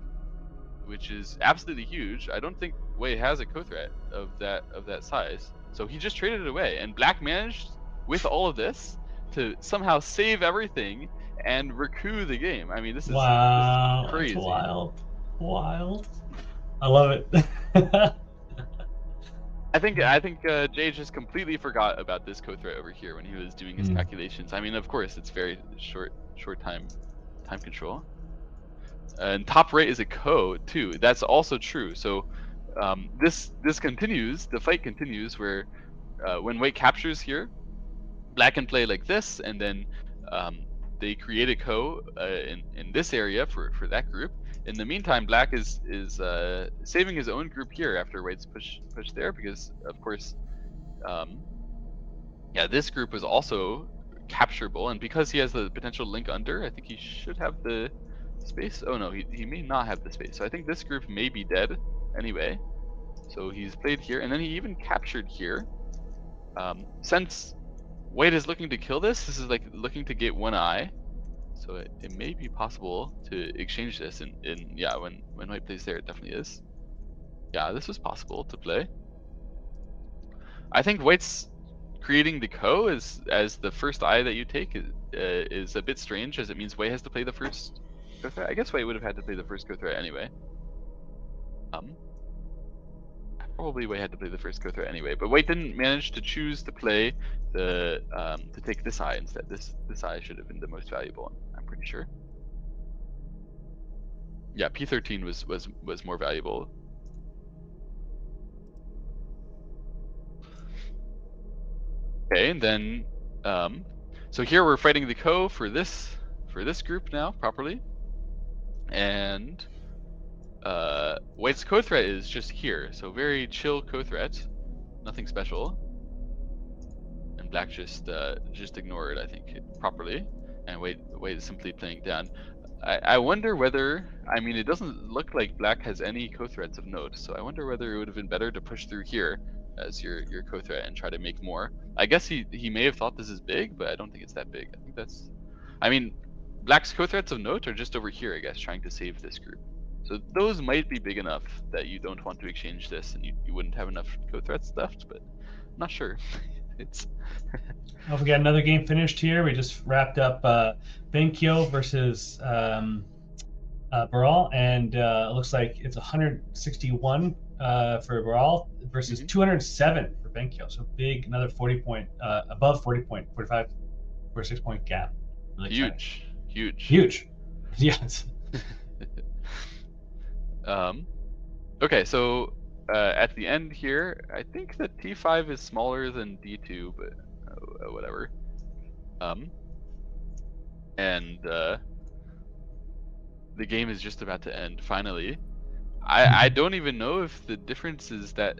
B: which is absolutely huge. I don't think Wei has a co-threat of that size. So he just traded it away, and Black managed with all of this to somehow save everything and recoup the game. I mean, this is crazy.
A: That's wild. I love it.
B: I think Jay just completely forgot about this co-threat over here when he was doing his calculations. I mean, of course, it's very short time control. And top right is a ko too. That's also true. So this continues. The fight continues where when White captures here, Black can play like this, and then they create a ko in this area for that group. In the meantime, Black is saving his own group here after White's push there, because of course, yeah, this group is also capturable, and because he has the potential link under, I think he should have the space. Oh no, he may not have the space. So I think this group may be dead anyway. So he's played here, and then he even captured here. Since White is looking to kill this is like looking to get one eye. So it may be possible to exchange this, and yeah, when White plays there, it definitely is. Yeah, this was possible to play. I think White's creating the ko as the first eye that you take is a bit strange, as it means White has to play the first ko threat. I guess White would have had to play the first ko threat anyway. Probably White had to play the first ko threat anyway, but White didn't manage to choose to play the to take this eye instead. This eye should have been the most valuable, I'm pretty sure. Yeah, P13 was more valuable. Okay, and then so here we're fighting the ko for this group now properly, and White's ko threat is just here, so very chill ko threat, nothing special, and Black just ignored, I think, properly, and White is simply playing down. I wonder whether, I mean, it doesn't look like Black has any ko threats of note, so I wonder whether it would have been better to push through here as your ko threat and try to make more. I guess he may have thought this is big, but I don't think it's that big. I think that's, I mean, Black's ko threats of note are just over here, I guess, trying to save this group. So those might be big enough that you don't want to exchange this, and you wouldn't have enough ko threats left, but I'm not sure. It's
A: well, we got another game finished here. We just wrapped up Benkyo versus Baral, and it looks like it's 161 for Baral versus 207 for Benkyo. So big, another 40 point, above 40 point, 45, 46 point gap.
B: Really huge.
A: Yes.
B: Okay, so at the end here, I think that T5 is smaller than D2, but whatever. And the game is just about to end, finally. I don't even know if the difference is that,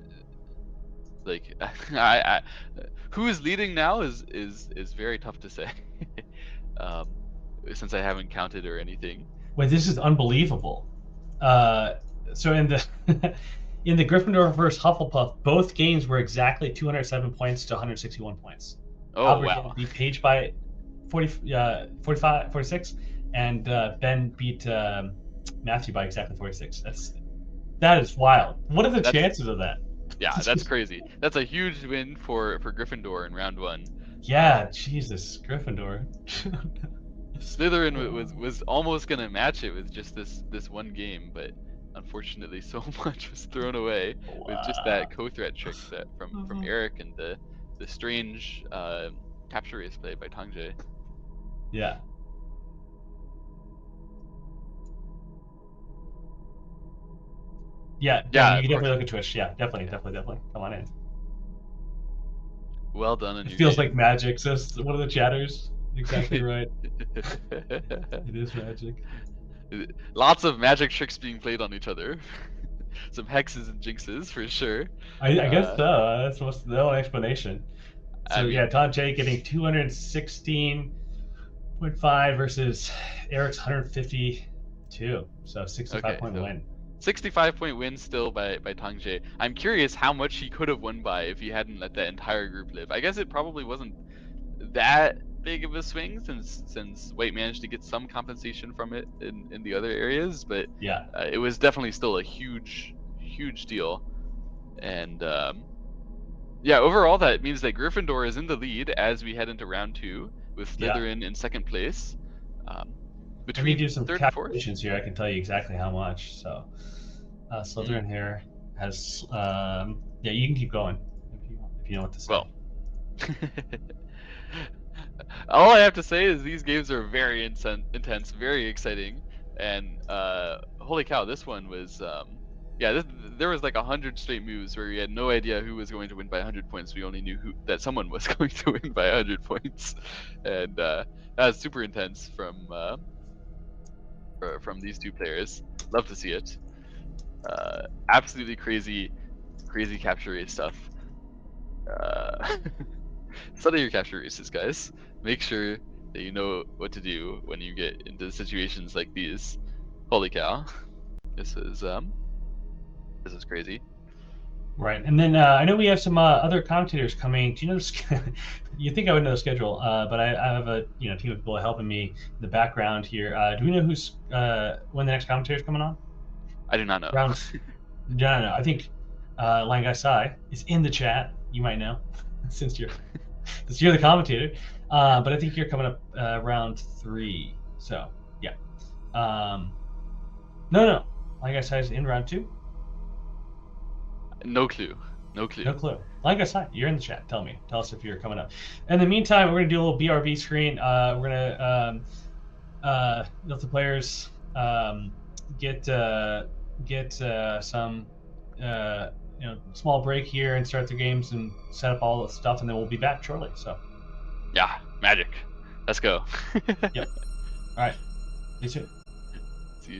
B: like, who is leading now is very tough to say. Since I haven't counted or anything.
A: Wait, this is unbelievable. So in the in the Gryffindor versus Hufflepuff, both games were exactly 207 points to 161 points.
B: Oh,
A: Albert
B: wow.
A: beat Paige by 45, 46, and Ben beat Matthew by exactly 46. That is wild. What are the chances of that?
B: Yeah, that's crazy. That's a huge win for Gryffindor in round 1.
A: Yeah, Jesus, Gryffindor.
B: Slytherin was almost gonna match it with just this one game, but unfortunately, so much was thrown away with just that co-threat trick that from Eric and the strange capture race play by Tangjae.
A: Yeah. Yeah,
B: Yeah,
A: you can definitely look at Twitch. Yeah, definitely. Come on in.
B: Well done on
A: It
B: your
A: feels
B: game.
A: like magic, says one of the chatters. Exactly right. It is magic.
B: Lots of magic tricks being played on each other. Some hexes and jinxes for sure.
A: I guess so. That's the only explanation. So yeah, Tangjae getting 216.5 versus Eric's 152. So 65-point win.
B: 65-point win still by Tangjae. I'm curious how much he could have won by if he hadn't let that entire group live. I guess it probably wasn't that big of a swing since White managed to get some compensation from it in the other areas, but
A: yeah,
B: it was definitely still a huge deal. And yeah, overall that means that Gryffindor is in the lead as we head into round 2 with Slytherin in second place. Between
A: do some
B: third and fourth
A: here, I can tell you exactly how much. So Slytherin here has yeah, you can keep going if you know what to say.
B: Well, all I have to say is these games are very intense, very exciting, and holy cow, this one was yeah, there was like 100 straight moves where we had no idea who was going to win by 100 points. We only knew that someone was going to win by 100 points, and that was super intense from these two players. Love to see it. Absolutely crazy capture race stuff. Study your capture races, guys. Make sure that you know what to do when you get into situations like these. Holy cow, this is crazy.
A: Right, and then I know we have some other commentators coming. Do you know? You think I would know the schedule, but I have a team of people helping me in the background here. Do we know who's when the next commentator is coming on?
B: I do not know.
A: Rounds. No. I think Line Guy Sai is in the chat. You might know since you're the commentator. But I think you're coming up round 3. So yeah. No. Line Guy Sai is in round 2.
B: No clue.
A: Line Guy Sai, you're in the chat. Tell us if you're coming up. In the meantime, we're gonna do a little BRB screen. We're gonna let the players get some small break here and start their games and set up all the stuff, and then we'll be back shortly. So
B: yeah, magic. Let's go.
A: Yep. All right. See you soon.
B: See you.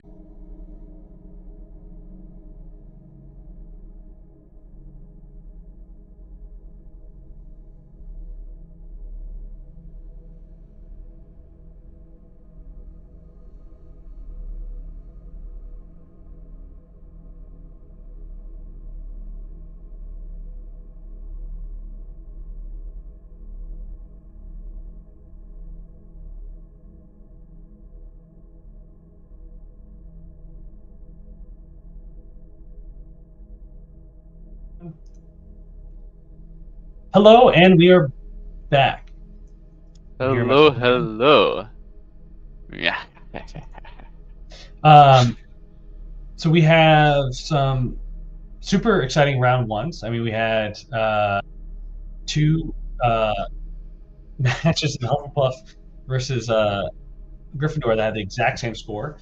A: Hello, and we are back.
B: Hello. Yeah.
A: So we have some super exciting round ones. I mean, we had 2 matches in Hufflepuff versus Gryffindor that had the exact same score.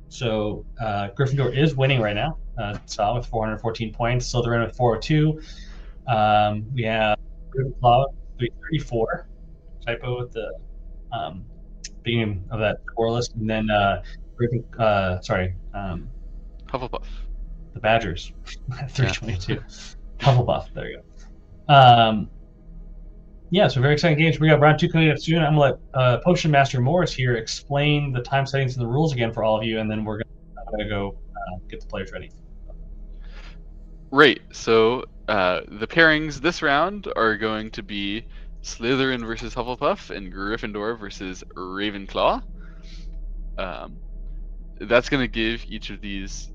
A: So Gryffindor is winning right now. Saw with 414 points. Slytherin with 402. We have Ravenclaw 334. Typo with the beginning of that score list, and then
B: Hufflepuff.
A: The Badgers 322. Hufflepuff. There you go. Yeah, so very exciting games. We got round 2 coming up soon. I'm gonna let Potion Master Morris here explain the time settings and the rules again for all of you, and then we're gonna go get the players ready.
B: Right. So the pairings this round are going to be Slytherin versus Hufflepuff and Gryffindor versus Ravenclaw. That's going to give each of these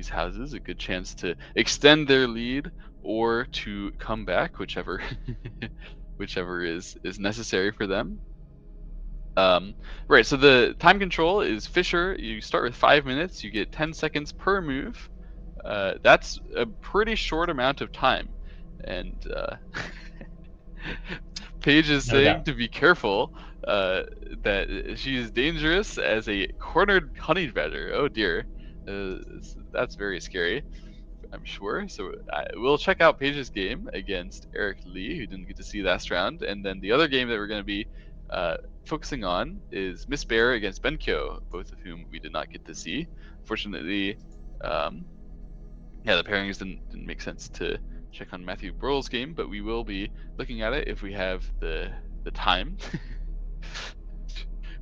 B: houses a good chance to extend their lead or to come back, whichever whichever is necessary for them. Right. So the time control is Fisher. You start with 5 minutes. You get 10 seconds per move. That's a pretty short amount of time, and Paige is
A: No
B: saying
A: doubt.
B: to be careful. That she is dangerous as a cornered honey badger. Oh dear, that's very scary, I'm sure. So we'll check out Paige's game against Eric Lee, who didn't get to see last round, and then the other game that we're going to be focusing on is Miss Bear against Benkyo, both of whom we did not get to see. Fortunately, yeah, the pairings didn't make sense to check on Matthew Burrell's game, but we will be looking at it if we have the time.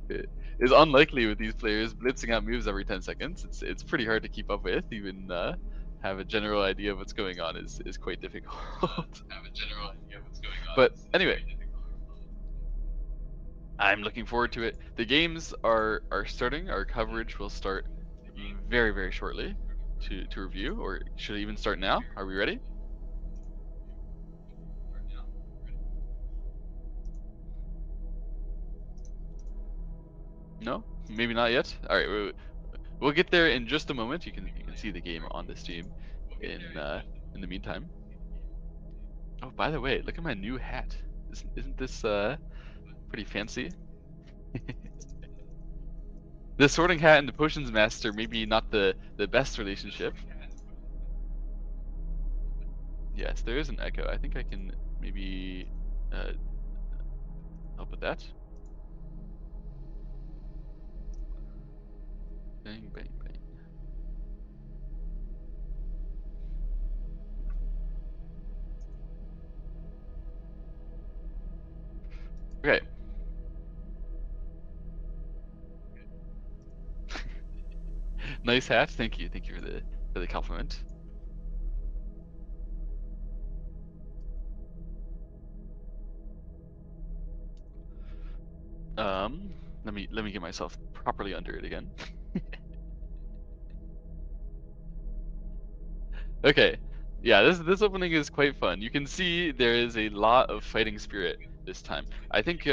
B: It is unlikely with these players blitzing out moves every 10 seconds. It's pretty hard to keep up with. Even have a general idea of what's going on is quite difficult. But anyway, I'm looking forward to it. The games are starting. Our coverage will start very, very shortly to review, or should it even start now? Are we ready? No, maybe not yet. All right, we'll get there in just a moment. You can see the game on the stream in the meantime. Oh, by the way, look at my new hat. Isn't this pretty fancy? The Sorting Hat and the Potions Master maybe not the best relationship. Yes, there is an echo. I think I can maybe help with that. Bang, bang, bang. Okay. Nice hat. Thank you. Thank you for the compliment. Let me get myself properly under it again. Okay. Yeah, this opening is quite fun. You can see there is a lot of fighting spirit this time. I think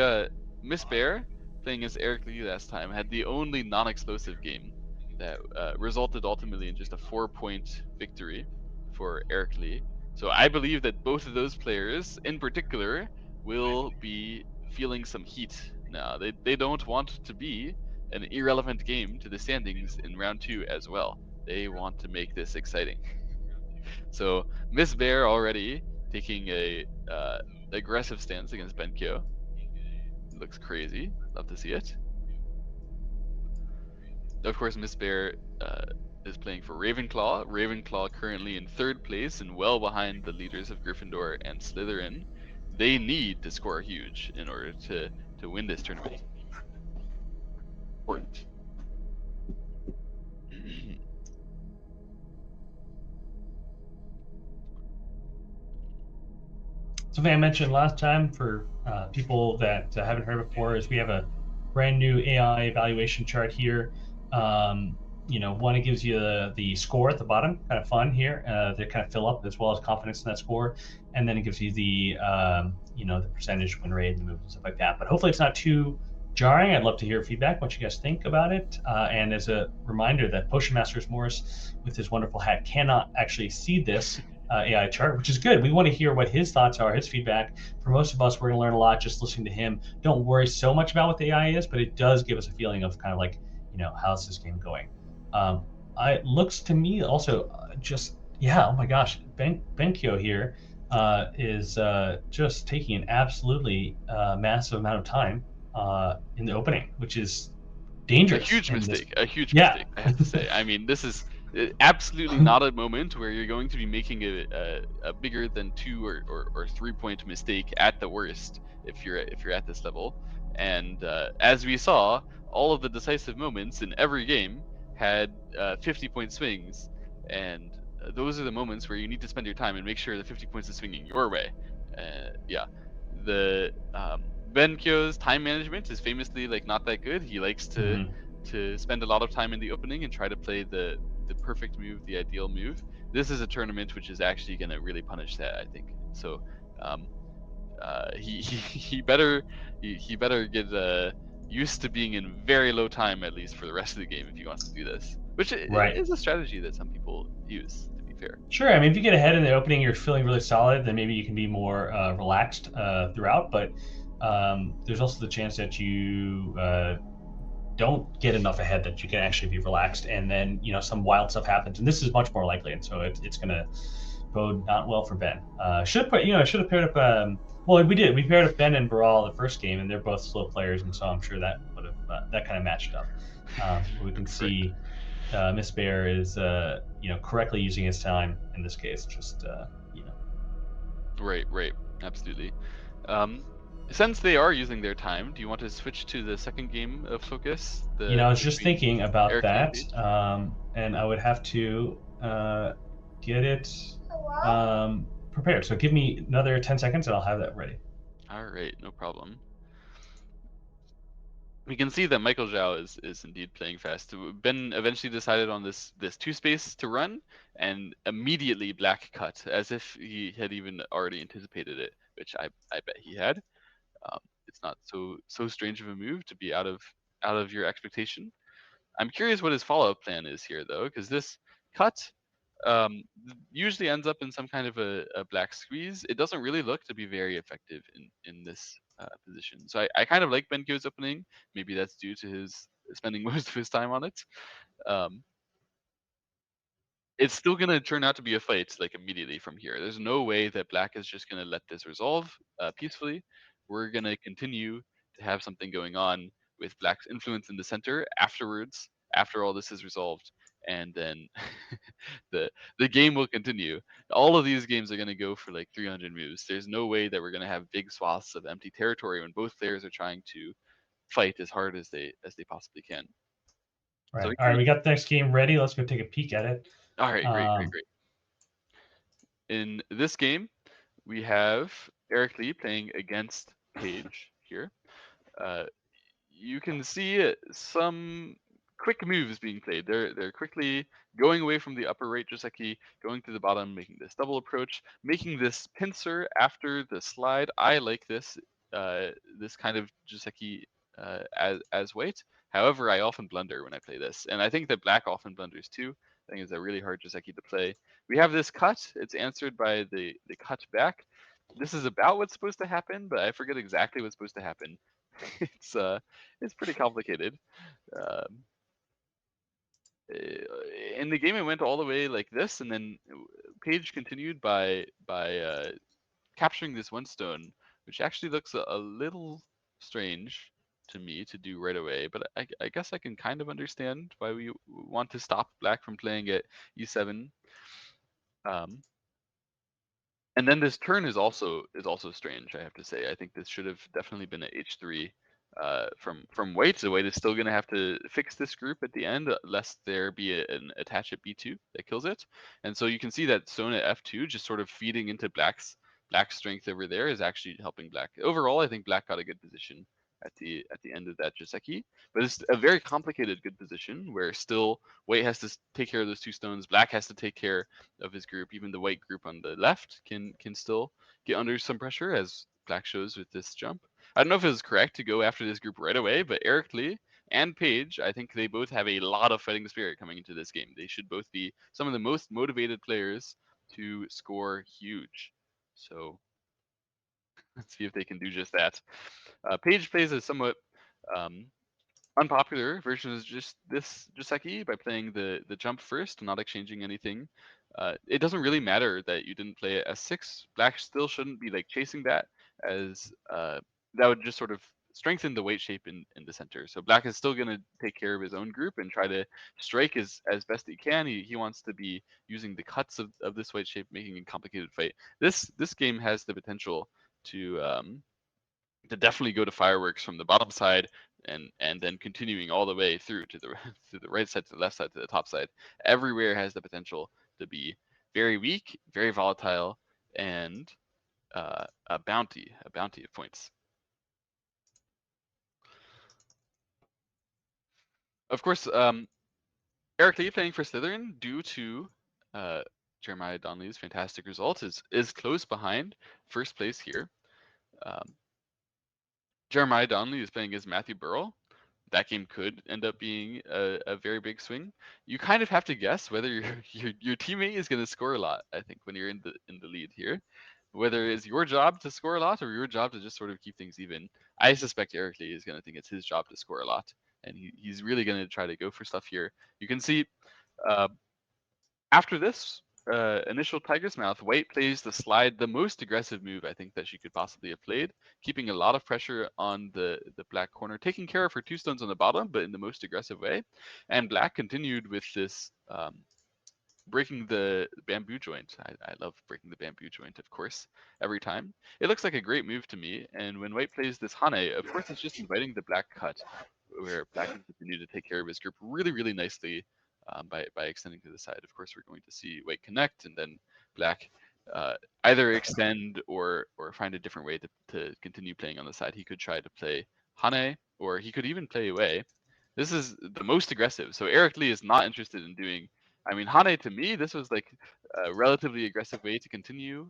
B: Miss Bear, playing as Eric Lee last time, had the only non-explosive game that resulted ultimately in just a 4-point victory for Eric Lee. So I believe that both of those players, in particular, will be feeling some heat now. They don't want to be an irrelevant game to the standings in round 2 as well. They want to make this exciting. So Miss Bear already taking a aggressive stance against Benkyo. Looks crazy. Love to see it. Of course, Miss Bear is playing for Ravenclaw. Ravenclaw currently in 3rd place and well behind the leaders of Gryffindor and Slytherin. They need to score huge in order to win this tournament. Important.
A: Something I mentioned last time for people that haven't heard before is we have a brand new AI evaluation chart here. One, it gives you the score at the bottom, kind of fun here. They kind of fill up as well as confidence in that score, and then it gives you the the percentage win rate and the moves and stuff like that. But hopefully, it's not too jarring. I'd love to hear feedback, what you guys think about it. And as a reminder that Potion Masters Morris, with his wonderful hat, cannot actually see this AI chart, which is good. We want to hear what his thoughts are, his feedback. For most of us, we're going to learn a lot just listening to him. Don't worry so much about what the AI is, but it does give us a feeling of kind of like, how's this game going? It looks to me also oh my gosh, Benkyo here is just taking an absolutely massive amount of time in the opening, which is dangerous.
B: A huge mistake, I have to say. I mean, this is absolutely not a moment where you're going to be making a bigger than 2 or 3-point mistake at the worst if you're at this level. And as we saw, all of the decisive moments in every game had 50-point swings, and those are the moments where you need to spend your time and make sure the 50 points is swinging your way. Yeah, the Benkyo's time management is famously like not that good. He likes to spend a lot of time in the opening and try to play the perfect move, the ideal move. This is a tournament which is actually going to really punish that, I think. So um, he better he better get used to being in very low time at least for the rest of the game if he wants to do this, which
A: Right.
B: is a strategy that some people use. To be fair,
A: Sure. I mean, if you get ahead in the opening, you're feeling really solid, then maybe you can be more relaxed throughout. But there's also the chance that you don't get enough ahead that you can actually be relaxed, and then some wild stuff happens, and this is much more likely, and so it's going to bode not well for Ben. Should have paired up. Well, we did. We paired up Ben and Baral the first game, and they're both slow players, and so I'm sure that would have that kind of matched up. We can see Miss Bear is correctly using his time in this case. Just
B: right, absolutely. Since they are using their time, do you want to switch to the second game of focus?
A: I was just
B: Between
A: thinking about
B: Eric and
A: that,
B: Paige?
A: and I would have to get it prepared. So give me another 10 seconds, and I'll have that ready.
B: All right, no problem. We can see that Michael Zhao is indeed playing fast. Ben eventually decided on this two space to run, and immediately black cut, as if he had even already anticipated it, which I bet he had. It's not so strange of a move to be out of your expectation. I'm curious what his follow up plan is here, though, because this cut usually ends up in some kind of a black squeeze. It doesn't really look to be very effective in this position. So I kind of like Benkyo's opening. Maybe that's due to his spending most of his time on it. Um, it's still gonna turn out to be a fight like immediately from here. There's no way that black is just gonna let this resolve peacefully. We're gonna continue to have something going on with black's influence in the center afterwards, after all this is resolved, and then the the game will continue. All of these games are gonna go for like 300 moves. There's no way that we're gonna have big swaths of empty territory when both players are trying to fight as hard as they possibly can. So
A: Right. All right.
B: here,
A: We got the next game ready. Let's go take a peek at it.
B: all right, great.
A: Um,
B: In this game, we have Eric Lee playing against Paige here. Uh, you can see some quick moves being played. They're quickly going away from the upper right Joseki, going to the bottom, making this double approach, making this pincer after the slide. I like this kind of Joseki as weight. However, I often blunder when I play this, and I think that black often blunders too. I think it's a really hard Joseki to play. We have this cut. It's answered by the cut back. This is about what's supposed to happen, but I forget exactly what's supposed to happen. it's uh it's pretty complicated. Um, in the game, it went all the way like this, and then Page continued by capturing this one stone, which actually looks a little strange to me to do right away. But I guess I can kind of understand why we want to stop Black from playing at e7. Um, And then this turn is also strange. I have to say. I think this should have definitely been at h3 from white. So white is still going to have to fix this group at the end, lest there be an attach at b2 that kills it. And so you can see that stone at f2 just sort of feeding into black's strength over there is actually helping black. Overall, I think black got a good position at the end of that Joseki, but it's a very complicated good position where still white has to take care of those two stones, black has to take care of his group. Even the white group on the left can still get under some pressure, as black shows with this jump. I don't know if it was correct to go after this group right away, but Eric Lee and Paige, I think they both have a lot of fighting spirit coming into this game. They should both be some of the most motivated players to score huge. So let's see if they can do just that. Paige plays a somewhat um, unpopular version is just this Joseki by playing the jump first, not exchanging anything. It doesn't really matter that you didn't play it S6. Black still shouldn't be like chasing that, as that would just sort of strengthen the weight shape in the center. So black is still going to take care of his own group and try to strike as best he can. He wants to be using the cuts of this weight shape, making a complicated fight. This game has the potential to definitely go to fireworks from the bottom side and then continuing all the way through to the to the right side, to the left side, to the top side. Everywhere has the potential to be very weak, very volatile, and a bounty of points. Of course, Eric Lee playing for Slytherin, due to uh, Jeremiah Donnelly's fantastic result, is close behind first place here. Um, Jeremiah Donnelly is playing against Matthew Burrell. That game could end up being a very big swing. You kind of have to guess whether your teammate is going to score a lot. I think when you're in the lead here, whether it's your job to score a lot or your job to just sort of keep things even. I suspect Eric Lee is going to think it's his job to score a lot, and he's really going to try to go for stuff here. You can see uh, after this initial Tiger's Mouth, White plays the most aggressive move I think that she could possibly have played, keeping a lot of pressure on the black corner, taking care of her 2 stones on the bottom, but in the most aggressive way. And black continued with this breaking the bamboo joint. I love breaking the bamboo joint, of course, every time. It looks like a great move to me, and when White plays this Hane, of course it's just inviting the black cut, where black can continue to take care of his group really, really nicely by extending to the side. Of course, we're going to see White connect, and then black either extend or find a different way to continue playing on the side. He could try to play Hane, or he could even play away. This is the most aggressive, so Eric Lee is not interested in doing. I mean, Hane, to me, this was like a relatively aggressive way to continue.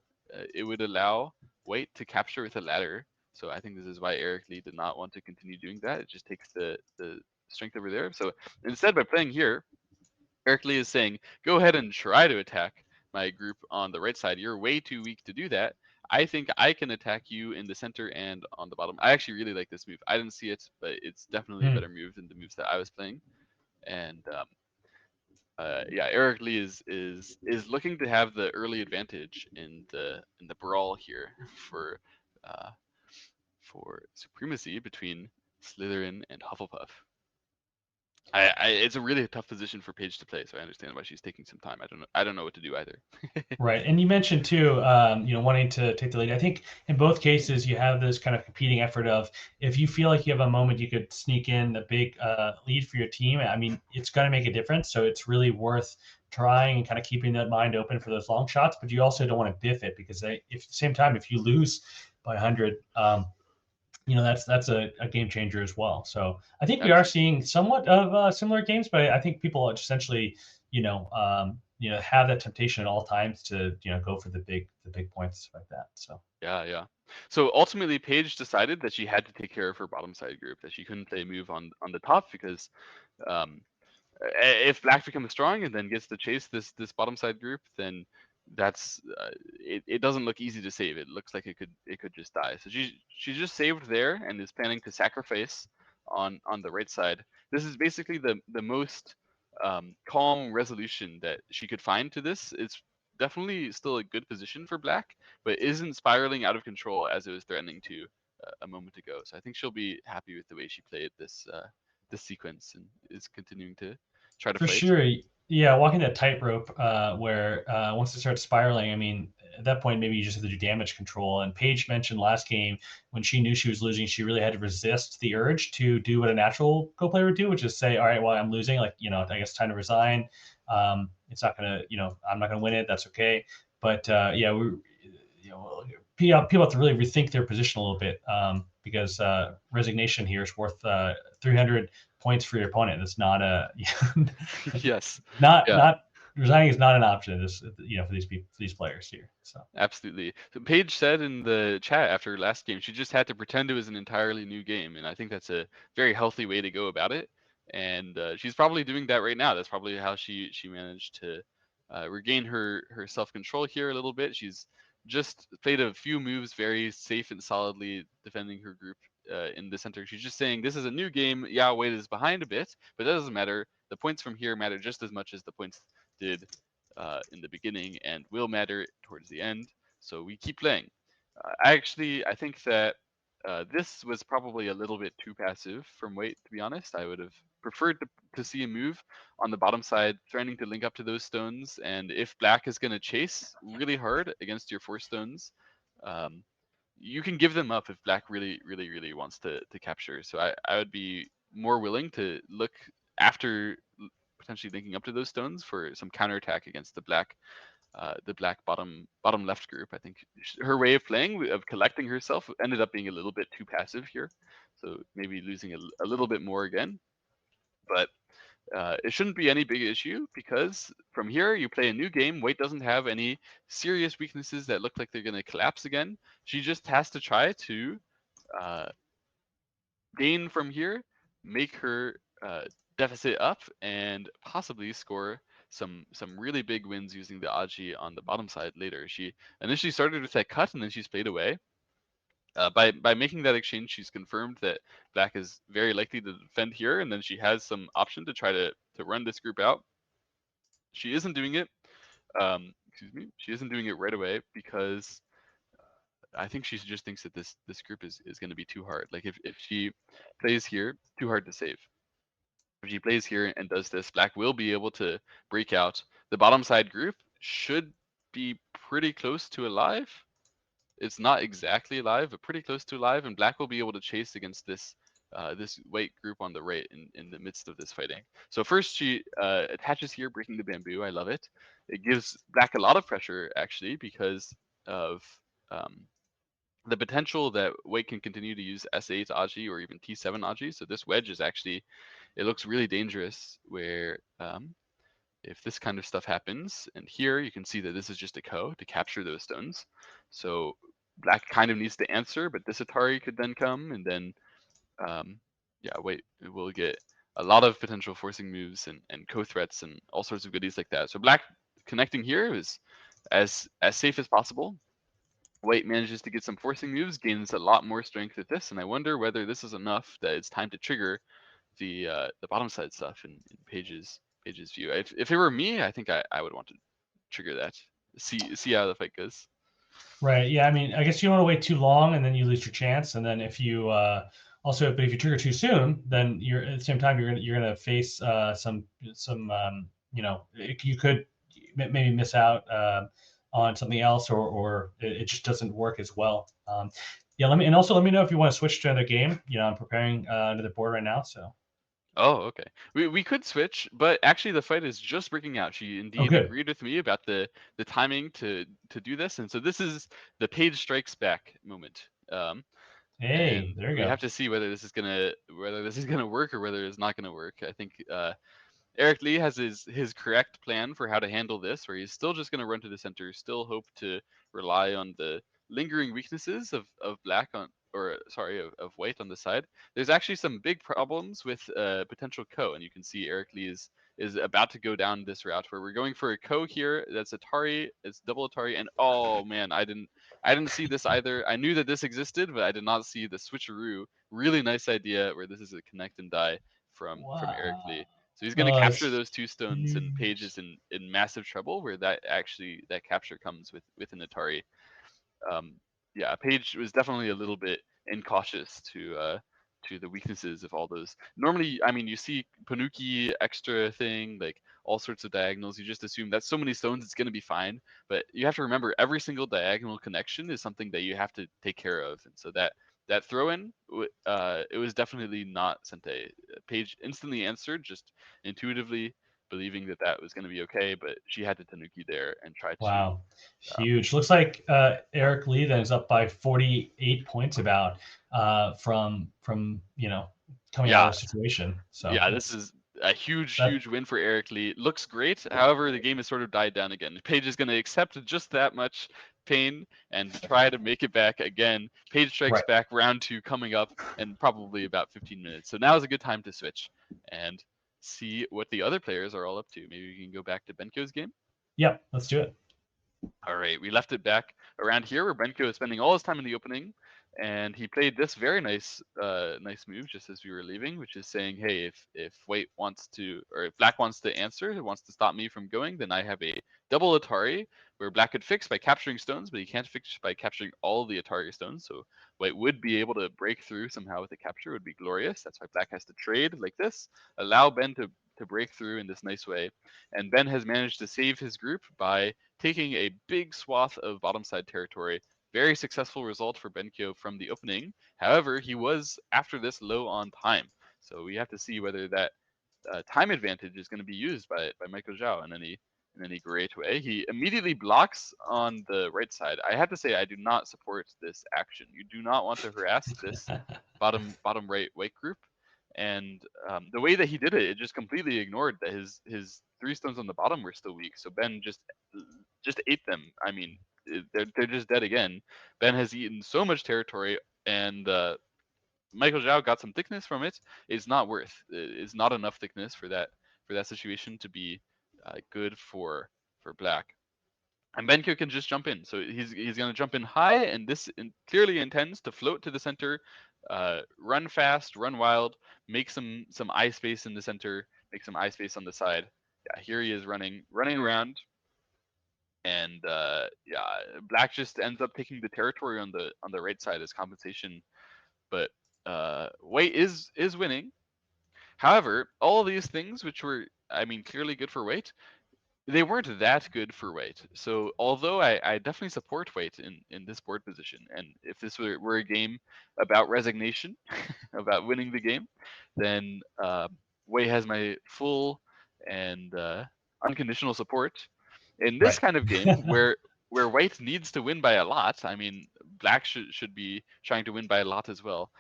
B: It would allow White to capture with a ladder. So I think this is why Eric Lee did not want to continue doing that. It just takes the strength over there. So instead, by playing here, Eric Lee is saying, go ahead and try to attack my group on the right side. You're way too weak to do that. I think I can attack you in the center and on the bottom. I actually really like this move. I didn't see it, but it's definitely a better move than the moves that I was playing. And yeah, Eric Lee is looking to have the early advantage in the brawl here uh, for supremacy between Slytherin and Hufflepuff. It's a really tough position for Paige to play, so I understand why she's taking some time. I don't know what to do either.
A: Right, and you mentioned too, wanting to take the lead. I think in both cases you have this kind of competing effort of if you feel like you have a moment you could sneak in the big lead for your team. I mean, it's going to make a difference, so it's really worth trying and kind of keeping that mind open for those long shots. But you also don't want to biff it because if at the same time if you lose by 100, that's a game changer as well. So I think we are seeing somewhat of similar games, but I think people essentially, have that temptation at all times to go for the big points like that. So
B: Yeah. So ultimately, Paige decided that she had to take care of her bottom side group, that she couldn't play a move on the top because um, if black becomes strong and then gets to chase this bottom side group, then that's it doesn't look easy to save. It looks like it could just die. So she just saved there and is planning to sacrifice on the right side. This is basically the most calm resolution that she could find to this. It's definitely still a good position for black, but isn't spiraling out of control as it was threatening to a moment ago. So I think she'll be happy with the way she played this sequence and is continuing to try to
A: for
B: play it.
A: sure, yeah, walking that tightrope where once it starts spiraling, I mean, at that point maybe you just have to do damage control. And Paige mentioned last game when she knew she was losing, she really had to resist the urge to do what a natural Go player would do, which is say, all right, well, I'm losing, like I guess time to resign. It's not gonna, I'm not gonna win it. That's okay. But yeah, people have to really rethink their position a little bit because resignation here is worth 300 points for your opponent. It's not a
B: Yes.
A: not resigning is not an option. Just for these people, for these players here. So
B: Absolutely. So Paige said in the chat after last game, she just had to pretend it was an entirely new game, and I think that's a very healthy way to go about it. And she's probably doing that right now. That's probably how she managed to regain her self control here a little bit. She's just played a few moves very safe and solidly defending her group in the center. She's just saying this is a new game. Yeah, Wade is behind a bit, but that doesn't matter. The points from here matter just as much as the points did in the beginning and will matter towards the end. So we keep playing. I think that this was probably a little bit too passive from Wait, to be honest. I would have preferred to see a move on the bottom side, threatening to link up to those stones. And if black is going to chase really hard against your 4 stones, um, you can give them up if black really, really, really wants to capture. So I would be more willing to look after potentially linking up to those stones for some counterattack against the black the black bottom left group. I think her way of playing, of collecting herself, ended up being a little bit too passive here, so maybe losing a little bit more again. But it shouldn't be any big issue, because from here you play a new game. White doesn't have any serious weaknesses that look like they're going to collapse again. She just has to try to uh, gain from here, make her deficit up, and possibly score some really big wins using the Aji on the bottom side later. She initially started with that cut, and then she's played away. By making that exchange, she's confirmed that black is very likely to defend here, and then she has some option to try to run this group out. She isn't doing it. Excuse me. She isn't doing it right away because I think she just thinks that this group is going to be too hard. Like if she plays here, too hard to save. If she plays here and does this, black will be able to break out. The bottom side group should be pretty close to alive. It's not exactly alive, but pretty close to alive, and black will be able to chase against this this white group on the right in the midst of this fighting. So first she attaches here, breaking the bamboo. I love it. It gives black a lot of pressure, actually, because of the potential that white can continue to use S8 Aji or even T7 Aji. So this wedge is actually, it looks really dangerous, where if this kind of stuff happens, and here you can see that this is just a ko to capture those stones. So black kind of needs to answer, but this Atari could then come, and then yeah, white will get a lot of potential forcing moves and ko threats and all sorts of goodies like that. So black connecting here is as safe as possible. White manages to get some forcing moves, gains a lot more strength with this, and I wonder whether this is enough that it's time to trigger the bottom side stuff in Page's view. If it were me, I think I would want to trigger that. See how the fight goes.
A: Right. Yeah. I mean, I guess you don't want to wait too long, and then you lose your chance. And then if you also, but if you trigger too soon, then you're at the same time you're gonna face some you could maybe miss out on something else, or it just doesn't work as well. Yeah. Let me know if you want to switch to another game. I'm preparing another board right now. So.
B: Oh, okay. We could switch, but actually the fight is just breaking out. She
A: Oh,
B: indeed
A: good.
B: agreed with me about the timing to do this, and so this is the Page strikes back moment.
A: Hey,
B: And
A: there you
B: we
A: go.
B: have to see whether this is gonna work or whether it's not gonna work. I think Eric Lee has his correct plan for how to handle this, where he's still just going to run to the center, still hope to rely on the lingering weaknesses of black on, or sorry, of white on the side. There's actually some big problems with potential ko, and you can see Eric Lee is about to go down this route where we're going for a ko here. That's Atari, it's double Atari, and oh man, I didn't see this either. I knew that this existed, but I did not see the switcheroo. Really nice idea where this is a connect and die from Eric
A: Wow.
B: Lee. So he's going to
A: Oh,
B: capture
A: it's
B: those two stones, and Page
A: huge.
B: is in massive trouble where that capture comes with an Atari. Um, yeah, Page was definitely a little bit incautious to the weaknesses of all those. Normally, I mean, you see Panuki extra thing, like all sorts of diagonals. You just assume that's so many stones, it's going to be fine. But you have to remember every single diagonal connection is something that you have to take care of, and so that throw in, it was definitely not Sente. Page instantly answered, just intuitively believing that that was going to be okay, but she had to Tanuki there and try to.
A: Wow,
B: Um,
A: huge. Looks like Eric Lee then is up by 48 points about from coming out of
B: yeah,
A: the situation. So
B: yeah, this is a huge,
A: that
B: huge win for Eric Lee. Looks great. However, the game has sort of died down again. Page is going to accept just that much pain and try to make it back again. Page strikes
A: right.
B: back, round two coming up in probably about 15 minutes. So now is a good time to switch and see what the other players are all up to. Maybe we can go back to Benko's game.
A: Yep, let's do it.
B: All right, we left it back around here where Benko is spending all his time in the opening, and he played this very nice move just as we were leaving, which is saying, hey, if white wants to, or if black wants to answer, wants to stop me from going, then I have a double Atari where black could fix by capturing stones, but he can't fix by capturing all the Atari stones. So white would be able to break through somehow with a capture, would be glorious. That's why black has to trade like this, allow Ben to break through in this nice way, and Ben has managed to save his group by taking a big swath of bottom side territory. Very successful result for Benkyo from the opening. However, he was after this low on time, so we have to see whether that time advantage is going to be used by Michael Zhao in in any great way. He immediately blocks on the right side. I have to say, I do not support this action. You do not want to harass this bottom right white group. And the way that he did it, it just completely ignored that his 3 stones on the bottom were still weak. So Ben just ate them. I mean, they're just dead again. Ben has eaten so much territory, and Michael Zhao got some thickness from it. It's not worth. It's not enough thickness for that situation to be good for black. And Benko can just jump in. So he's going to jump in high, and this clearly intends to float to the center, run fast, run wild, make some eye space in the center, make some eye space on the side. Yeah, here he is running around, and yeah, black just ends up taking the territory on the right side as compensation. But white is winning. However, all these things, which were, I mean, clearly good for white, they weren't that good for white. So although I definitely support white in this board position, and if this were a game about resignation, about winning the game, then white has my full and unconditional support. In this
A: Right.
B: kind of game, where white needs to win by a lot, I mean, black should be trying to win by a lot as well.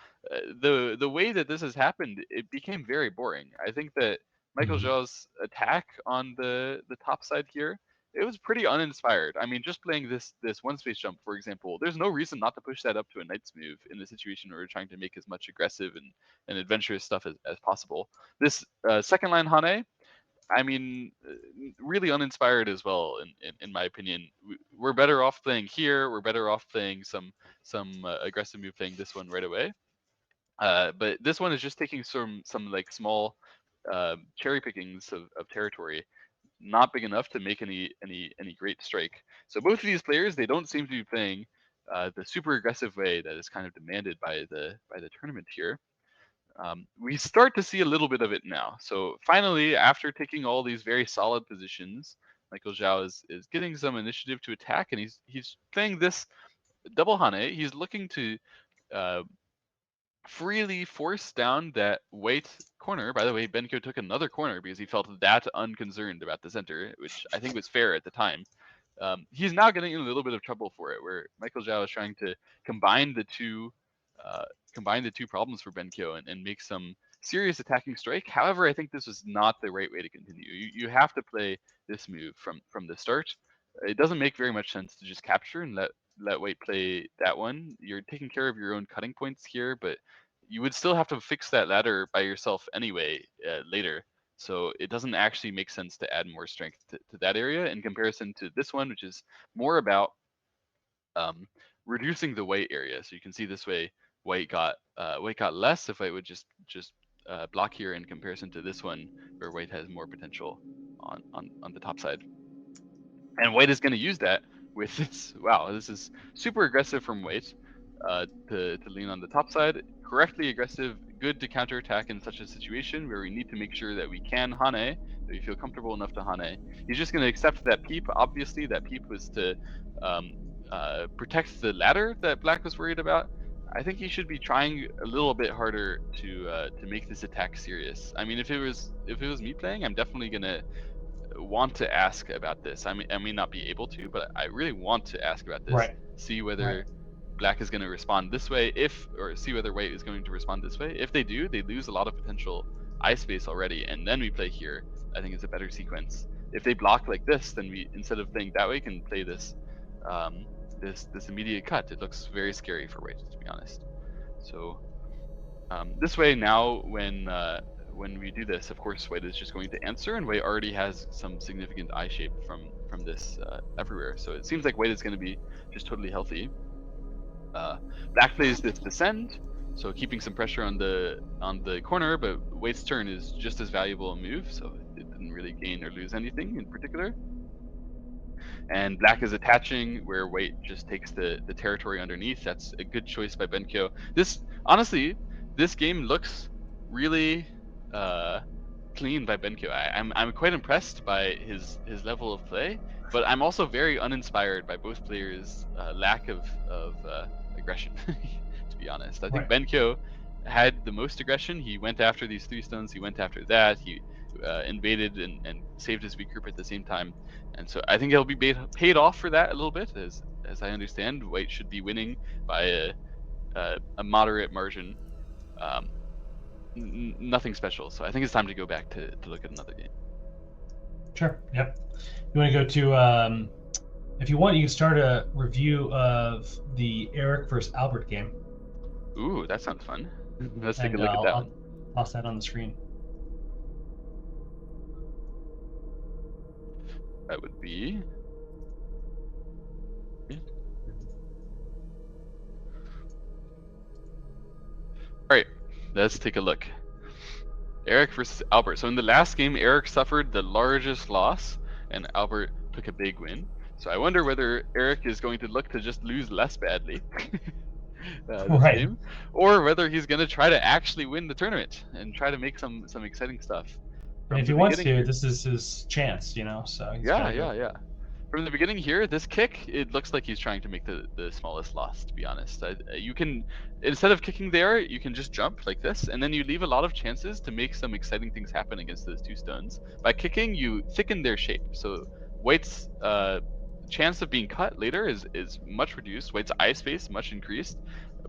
B: The way that this has happened, it became very boring. I think that Michael
A: Mhm.
B: Zhou's attack on the top side here, it was pretty uninspired. I mean, just playing this one space jump, for example, there's no reason not to push that up to a knight's move in the situation where we're trying to make as much aggressive and adventurous stuff as possible. This second line Hane, I mean, really uninspired as well, in my opinion. We're better off playing here. We're better off playing some aggressive move, playing this one right away. But this one is just taking some like small cherry pickings of territory, not big enough to make any great strike. So both of these players, they don't seem to be playing the super aggressive way that is kind of demanded by the tournament here. We start to see a little bit of it now. So finally, after taking all these very solid positions, Michael Zhao is getting some initiative to attack, and he's playing this double Hane. He's looking to uh, freely force down that white corner. By the way, Benko took another corner because he felt that unconcerned about the center, which I think was fair at the time. He's now getting in a little bit of trouble for it, where Michael Zhao is trying to combine the two problems for Benkyo and make some serious attacking strike. However, I think this was not the right way to continue. You have to play this move from the start. It doesn't make very much sense to just capture and let white play that one. You're taking care of your own cutting points here, but you would still have to fix that ladder by yourself anyway later. So it doesn't actually make sense to add more strength to that area in comparison to this one, which is more about reducing the white area. So you can see this way, white got less if white would just block here in comparison to this one, where white has more potential on the top side. And white is going to use that with its, wow, this is super aggressive from white to lean on the top side. Correctly aggressive, good to counterattack in such a situation where we need to make sure that we can Hane, that we feel comfortable enough to Hane. He's just going to accept that peep. Obviously, that peep was to protect the ladder that black was worried about. I think he should be trying a little bit harder to make this attack serious. I mean, if it was me playing, I'm definitely gonna want to ask about this. I may not be able to, but I really want to ask about this.
A: Right.
B: See
A: Right.
B: whether black is going to respond this way, or see whether white is going to respond this way. If they do, they lose a lot of potential eye space already, and then we play here. I think it's a better sequence. If they block like this, then we, instead of playing that way, can play this this immediate cut. It looks very scary for white, to be honest. So this way now, when we do this, of course, white is just going to answer, and white already has some significant eye shape from this everywhere. So it seems like white is going to be just totally healthy. Black plays this descend, so keeping some pressure on the corner, but white's turn is just as valuable a move, so it didn't really gain or lose anything in particular. And black is attaching where white just takes the territory underneath. That's a good choice by Benkyo. This, honestly, this game looks really clean by Benkyo. I'm quite impressed by his level of play, but I'm also very uninspired by both players' lack of aggression. To be honest, I think
A: Right.
B: Benkyo had the most aggression. He went after these 3 stones. He went after that. He invaded and saved his weak group at the same time, and so I think he'll be paid off for that a little bit. As I understand, White should be winning by a moderate margin. Um, Nothing special, so I think it's time to go back to look at another game.
A: Sure. Yep. You want to go to? If you want, you can start a review of the Eric versus Albert game.
B: Ooh, that sounds fun. Let's take a
A: And
B: look at that
A: I'll
B: one.
A: toss that on the screen.
B: That would be. All right, let's take a look. Eric versus Albert. So in the last game, Eric suffered the largest loss, and Albert took a big win. So I wonder whether Eric is going to look to just lose less badly this
A: Right.
B: game, or whether he's going to try to actually win the tournament and try to make some exciting stuff.
A: And if he wants to, this is his chance, you know. So he's
B: yeah. From the beginning here, this kick, it looks like he's trying to make the smallest loss, to be honest. You can, instead of kicking there, you can just jump like this, and then you leave a lot of chances to make some exciting things happen against those two stones. By kicking, you thicken their shape. So White's chance of being cut later is much reduced. White's eye space much increased.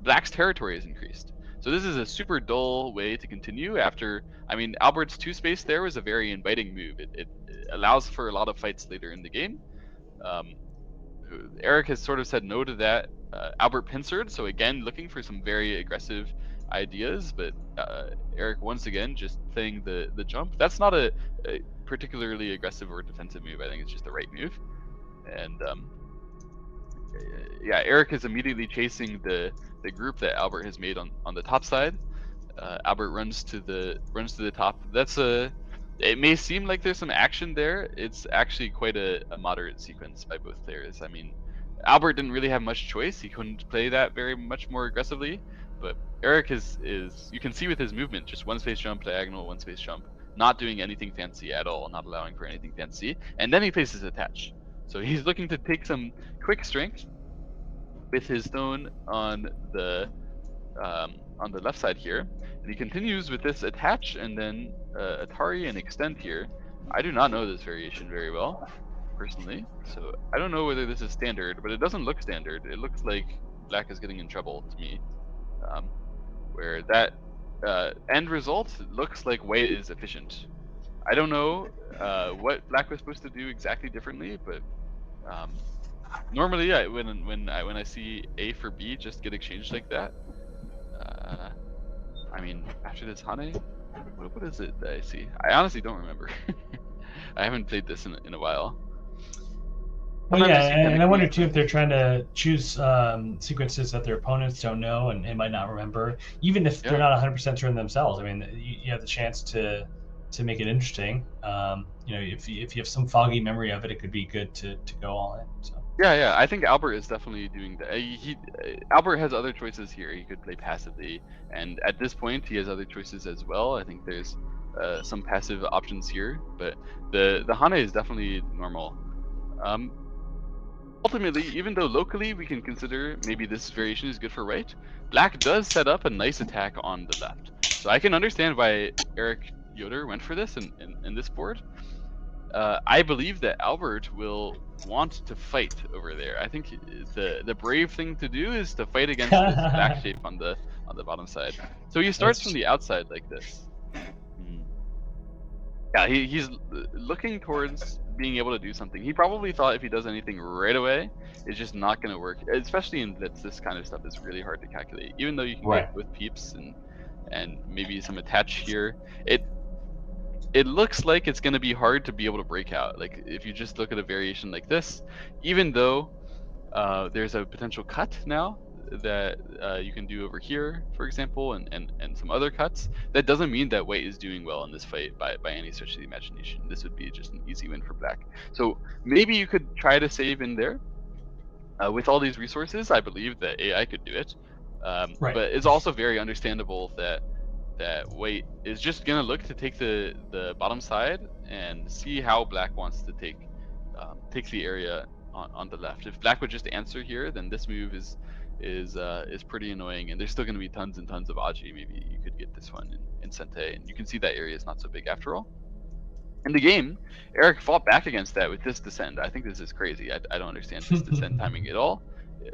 B: Black's territory is increased. So this is a super dull way to continue after, I mean, Albert's 2 space there was a very inviting move. It allows for a lot of fights later in the game. Eric has sort of said no to that. Albert pincered, so again looking for some very aggressive ideas, but Eric once again just playing the jump. That's not a particularly aggressive or defensive move. I think it's just the right move. And yeah, Eric is immediately chasing the group that Albert has made on the top side. Albert runs to the top. That's a. It may seem like there's some action there. It's actually quite a moderate sequence by both players. I mean, Albert didn't really have much choice. He couldn't play that very much more aggressively. But Eric is you can see with his movement, just 1 space jump, diagonal, 1 space jump, not doing anything fancy at all, not allowing for anything fancy. And then he places attach. So he's looking to take some quick strength with his stone on the left side here, and he continues with this attach and then Atari and extend here. I do not know this variation very well, personally, so I don't know whether this is standard, but it doesn't look standard. It looks like Black is getting in trouble to me, where that end result looks like White is efficient. I don't know what Black was supposed to do exactly differently, but normally when I see A for B just get exchanged like that, I mean, after this Hane, what is it that I see? I honestly don't remember. I haven't played this in a while.
A: Well, yeah, and I wonder too if they're trying to choose sequences that their opponents don't know and might not remember, even if they're not 100% certain themselves. I mean, you have the chance to make it interesting. You know, if you have some foggy memory of it, it could be good to go all in. So.
B: Yeah. I think Albert is definitely doing that. Albert has other choices here. He could play passively, and at this point, he has other choices as well. I think there's some passive options here, but the Hane is definitely normal. Ultimately, even though locally we can consider maybe this variation is good for White, Black does set up a nice attack on the left. So I can understand why Eric Yoder went for this in this board. I believe that Albert will want to fight over there. I think the brave thing to do is to fight against this back shape on the bottom side. So he starts from the outside like this. Yeah, he's looking towards being able to do something. He probably thought if he does anything right away, it's just not going to work. Especially in blitz, this kind of stuff is really hard to calculate. Even though you can get with peeps and maybe some attach here, it looks like it's going to be hard to be able to break out. Like if you just look at a variation like this, even though there's a potential cut now that you can do over here, for example, and some other cuts, that doesn't mean that White is doing well in this fight by any stretch of the imagination. This would be just an easy win for Black. So maybe you could try to save in there. With all these resources, I believe that AI could do it. But it's also very understandable that White is just gonna look to take the bottom side and see how Black wants to take the area on the left. If Black would just answer here, then this move is pretty annoying, and there's still going to be tons and tons of Aji. Maybe you could get this one in Sente, and you can see that area is not so big after all. In the game, Eric fought back against that with this descent. I think this is crazy. I don't understand this descent timing at all.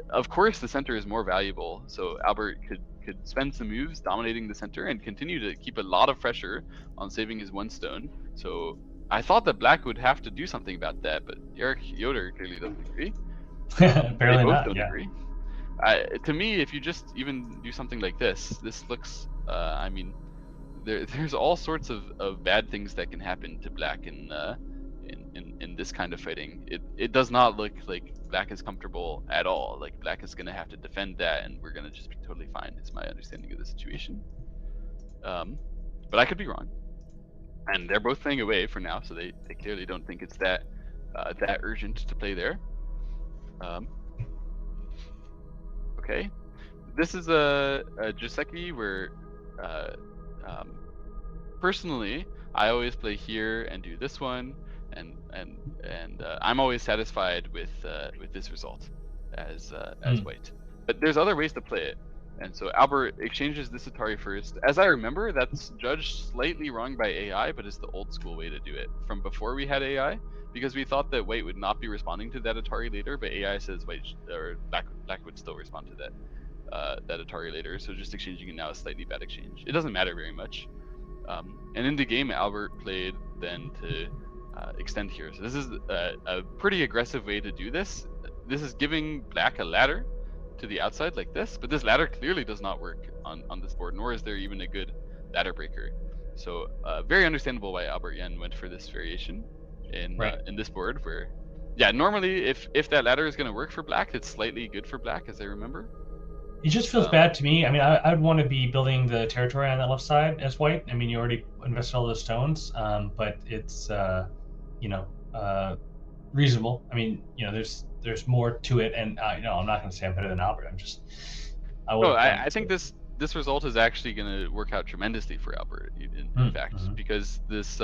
B: Of course, the center is more valuable, so Albert could spend some moves dominating the center and continue to keep a lot of pressure on saving his one stone. So I thought that Black would have to do something about that, but Eric Yoder clearly doesn't agree. They
A: Apparently
B: both
A: not.
B: don't
A: Yeah.
B: agree. To me, if you just even do something like this looks. I mean, there's all sorts of bad things that can happen to Black in this kind of fighting. It does not look like Black is comfortable at all. Like Black is gonna have to defend that, and we're gonna just be totally fine. Is my understanding of the situation. But I could be wrong. And they're both playing away for now, so they clearly don't think it's that urgent to play there. Okay, this is a Joseki where personally, I always play here and do this one, and I'm always satisfied with this result as white. But there's other ways to play it, and so Albert exchanges this Atari first. As I remember, that's judged slightly wrong by AI, but it's the old school way to do it from before we had AI, because we thought that white would not be responding to that Atari later, but AI says white or black would still respond to that Atari later. So just exchanging it now is slightly bad exchange. It doesn't matter very much. And in the game, Albert played then to extend here. So this is a pretty aggressive way to do this. This is giving Black a ladder to the outside like this, but this ladder clearly does not work on this board, nor is there even a good ladder breaker. So very understandable why Albert Yen went for this variation in this board, where normally if that ladder is going to work for Black, it's slightly good for Black, as I remember.
A: It just feels bad to me. I mean, I would want to be building the territory on that left side as white. I mean, you already invested all those stones, but it's reasonable. I mean, there's more to it, and I'm not going to say I'm better than Albert.
B: I think this result is actually going to work out tremendously for Albert, in fact, because this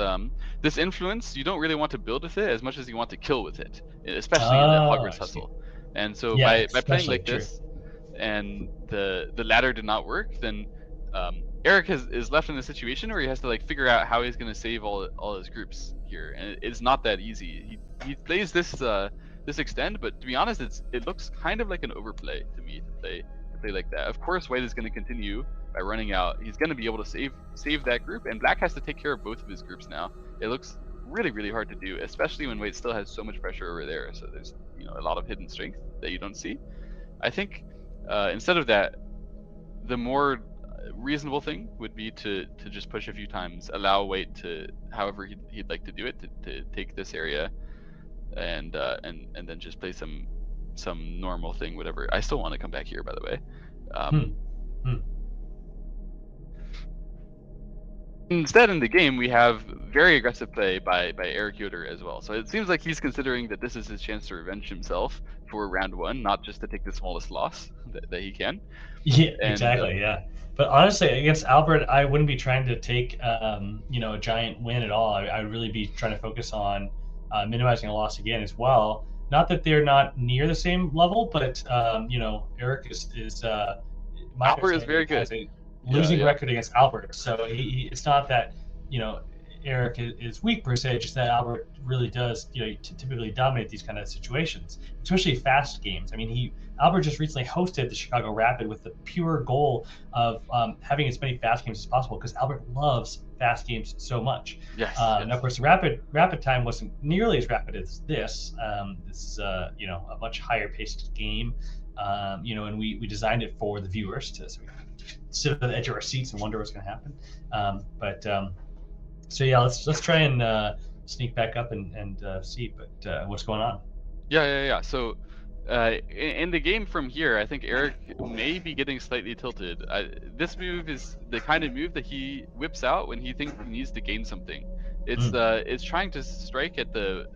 B: influence, you don't really want to build with it as much as you want to kill with it, especially in the Hogwarts hustle. And so by playing like this, and the ladder did not work, then Eric is left in a situation where he has to figure out how he's going to save all his groups here, and it's not that easy. He plays this extend, but to be honest, it looks kind of like an overplay to me to play like that. Of course, white is going to continue by running out. He's going to be able to save that group, and Black has to take care of both of his groups now. It looks really, really hard to do, especially when white still has so much pressure over there. So there's a lot of hidden strength that you don't see. I think instead of that, the more reasonable thing would be to just push a few times, allow white to however he'd like to do it, to take this area, and then just play some normal thing, whatever. I still want to come back here, by the way. Instead, in the game, we have very aggressive play by Eric Yoder as well. So it seems like he's considering that this is his chance to revenge himself for round one, not just to take the smallest loss that he can.
A: Yeah, exactly. Yeah. But honestly, against Albert, I wouldn't be trying to take a giant win at all. I'd really be trying to focus on minimizing a loss again as well. Not that they're not near the same level, but Eric is
B: Albert is very good.
A: Losing record against Albert, so it's not that Eric is weak per se, just that Albert really does typically dominate these kind of situations, especially fast games. I mean, Albert just recently hosted the Chicago Rapid with the pure goal of having as many fast games as possible, because Albert loves fast games so much.
B: Yes.
A: And of course, rapid time wasn't nearly as rapid as this. This is a much higher paced game, and we designed it for the viewers so we sit at the edge of our seats and wonder what's going to happen. So yeah, let's try and sneak back up and see what's going on.
B: Yeah. So in the game from here, I think Eric may be getting slightly tilted. This move is the kind of move that he whips out when he thinks he needs to gain something. It's trying to strike at the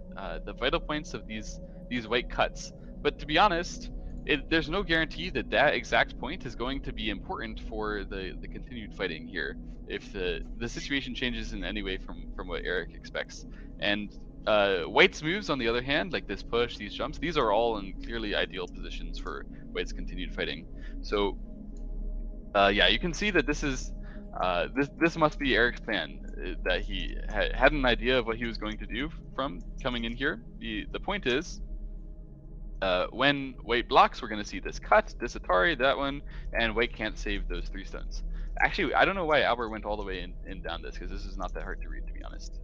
B: vital points of these white cuts. But to be honest, there's no guarantee that exact point is going to be important for the continued fighting here, if the situation changes in any way from what Eric expects. And white's moves, on the other hand, like this push, these jumps, these are all in clearly ideal positions for white's continued fighting. So you can see that this is this must be Eric's plan. that he had an idea of what he was going to do from coming in here. The point is, when White blocks, we're going to see this cut, this Atari, that one, and White can't save those 3 stones. Actually, I don't know why Albert went all the way in down this, because this is not that hard to read, to be honest.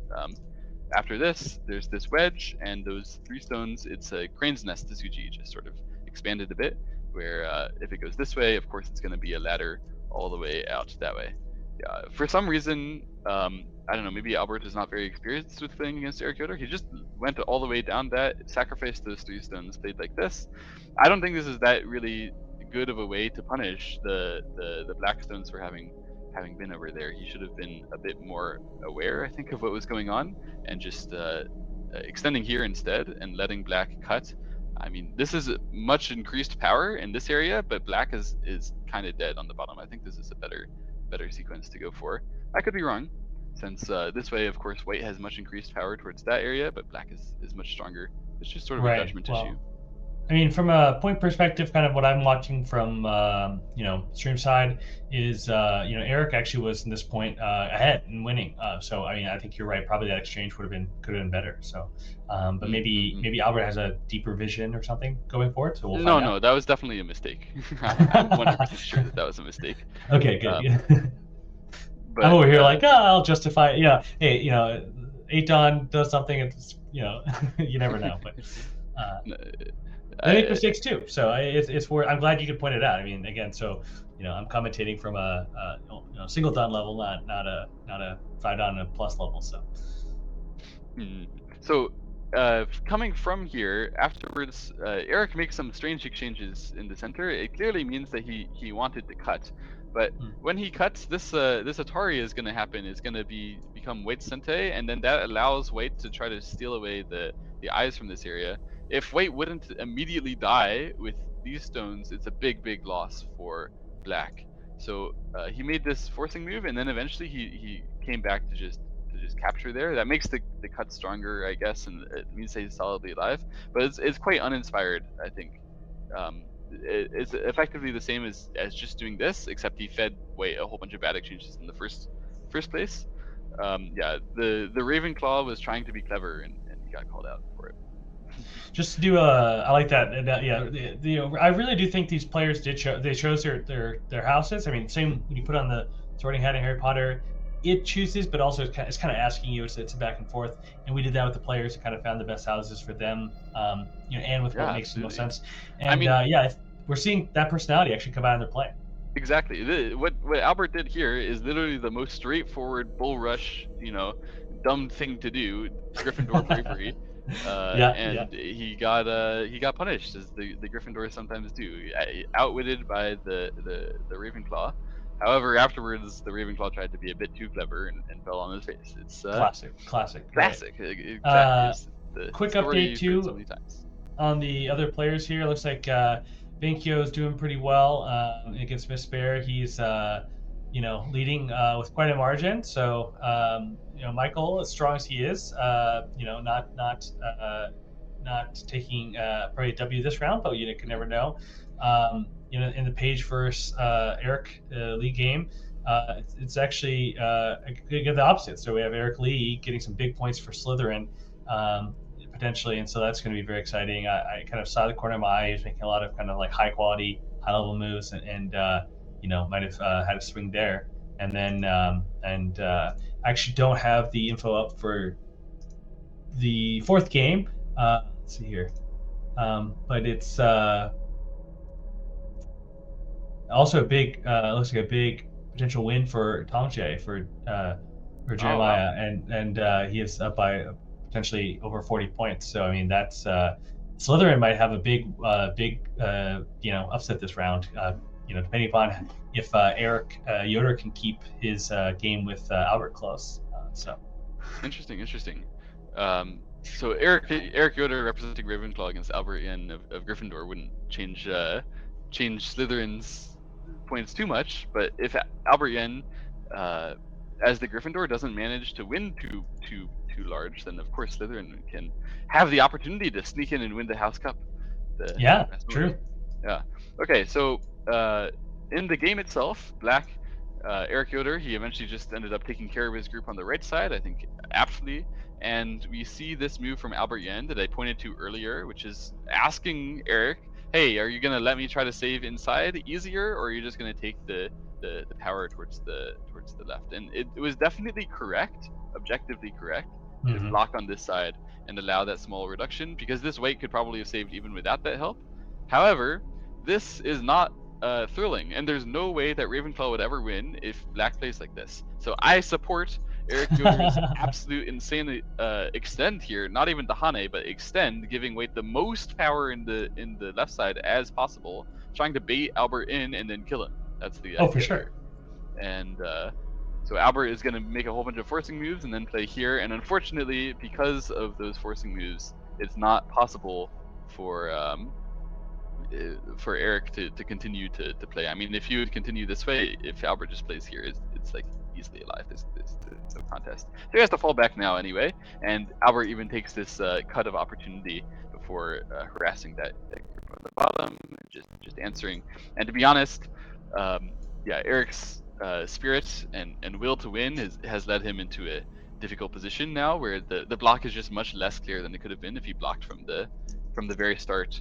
B: After this, there's this wedge, and those 3 stones, it's a crane's nest Tsuji, just sort of expanded a bit, where if it goes this way, of course it's going to be a ladder all the way out that way. For some reason, I don't know, maybe Albert is not very experienced with playing against Eric Yoder. He just went all the way down that, sacrificed those 3 stones, played like this. I don't think this is that really good of a way to punish the black stones for having been over there. He should have been a bit more aware, I think, of what was going on, and just extending here instead and letting black cut. I mean, this is much increased power in this area, but black is kind of dead on the bottom. I think this is a better sequence to go for. I could be wrong, since this way, of course, white has much increased power towards that area, but black is much stronger. It's just sort of a judgment issue.
A: I mean, from a point perspective, kind of what I'm watching from stream side is Eric actually was in this point ahead and winning. So I mean, I think you're right. Probably that exchange could have been better. So, but maybe Albert has a deeper vision or something going forward. So we'll find out.
B: No, that was definitely a mistake. I'm 100% sure that was a mistake.
A: Okay, good. But I'm over here like, I'll justify it. Yeah, hey, Aton does something. It's you never know, but. They make mistakes too, so it's worth. I'm glad you could point it out. I mean, again, so I'm commentating from a single dan level, not a 5 dan and plus level. So,
B: so coming from here afterwards, Eric makes some strange exchanges in the center. It clearly means that he wanted to cut, but when he cuts, this Atari is going to happen. It's going to become White's Sente, and then that allows White to try to steal away the eyes from this area. If White wouldn't immediately die with these stones, it's a big loss for black. So he made this forcing move, and then eventually he came back to just capture there. That makes the cut stronger, I guess, and it means that he's solidly alive. But it's quite uninspired, I think. It's effectively the same as just doing this, except he fed White a whole bunch of bad exchanges in the first place. The Ravenclaw was trying to be clever, and he got called out for it.
A: Just to do I like that. I really do think these players chose their houses. I mean, same when you put on the Sorting Hat in Harry Potter, it chooses, but also it's kind of asking you. It's a back and forth, and we did that with the players. Kind of found the best houses for them, and with what makes the most sense. And I mean, we're seeing that personality actually come out in their play.
B: Exactly. What Albert did here is literally the most straightforward bull rush, dumb thing to do. Gryffindor bravery. He got punished, as the Gryffindors sometimes do, outwitted by the Ravenclaw. However, afterwards the Ravenclaw tried to be a bit too clever and fell on his face. It's
A: classic.
B: Right. Exactly.
A: Quick update too so on the other players here. Looks like Benkyo is doing pretty well against Miss Bear. He's leading with quite a margin. So Michael, as strong as he is, not taking probably a W this round, but you can never know. In the Page versus Eric Lee game, it's actually the opposite. So we have Eric Lee getting some big points for Slytherin potentially, and so that's going to be very exciting. I kind of saw the corner of my eye. He was making a lot of kind of like high quality, high level moves, and might have had a swing there. And then I actually don't have the info up for the fourth game. Let's see here, but it's also a big. Looks like a big potential win for Tongjae for Jeremiah, and he is up by potentially over 40 points. So I mean that's Slytherin might have a big upset this round. Depending upon if Eric Yoder can keep his game with Albert close.
B: Interesting. So Eric Yoder representing Ravenclaw against Albert Yen of Gryffindor wouldn't change Slytherin's points too much, but if Albert Yen as the Gryffindor doesn't manage to win too large, then of course Slytherin can have the opportunity to sneak in and win the House Cup.
A: True.
B: Yeah. Okay, so in the game itself, Black Eric Yoder, he eventually just ended up taking care of his group on the right side, I think aptly. And we see this move from Albert Yen that I pointed to earlier, which is asking Eric, hey, are you going to let me try to save inside easier, or are you just going to take the power towards the left? And it was definitely correct, objectively correct, to
A: Mm-hmm.
B: block on this side and allow that small reduction, because this weight could probably have saved even without that help. However, this is not thrilling, and there's no way that Ravenclaw would ever win if Black plays like this. So I support Eric Yoder's absolute insane extend here. Not even the Hane, but extend, giving Wade the most power in the left side as possible, trying to bait Albert in and then kill him. That's the
A: Oh, for
B: idea
A: sure.
B: here. And so Albert is going to make a whole bunch of forcing moves and then play here. And unfortunately, because of those forcing moves, it's not possible for Eric to continue to play. I mean, if he would continue this way, if Albert just plays here, it's like easily alive. There's no contest. So he has to fall back now anyway, and Albert even takes this cut of opportunity before harassing that group on the bottom, and just answering. And to be honest, yeah, Eric's spirit and will to win has led him into a difficult position now, where the block is just much less clear than it could have been if he blocked from the very start.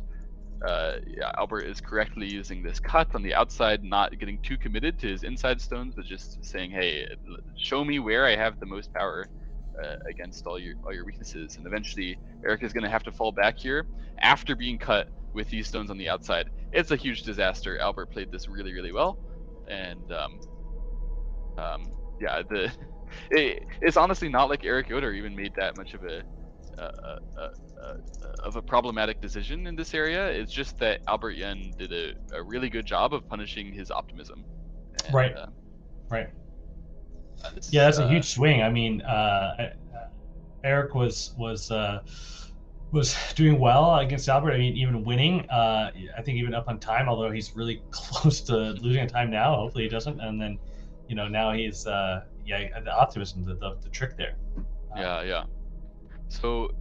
B: Yeah, Albert is correctly using this cut on the outside, not getting too committed to his inside stones, but just saying, "Hey, show me where I have the most power against all your weaknesses." And eventually, Eric is going to have to fall back here after being cut with these stones on the outside. It's a huge disaster. Albert played this really, really well, and yeah, it's honestly not like Eric Yoder even made that much of a problematic decision in this area. It's just that Albert Yen did a really good job of punishing his optimism. And,
A: Right. Right.
B: this,
A: Yeah, that's a huge swing. I mean, Eric was doing well against Albert. I mean, even winning. I think even up on time, although he's really close to losing a time now. Hopefully he doesn't. And then, now he's yeah, the optimism, the trick there.
B: Yeah. So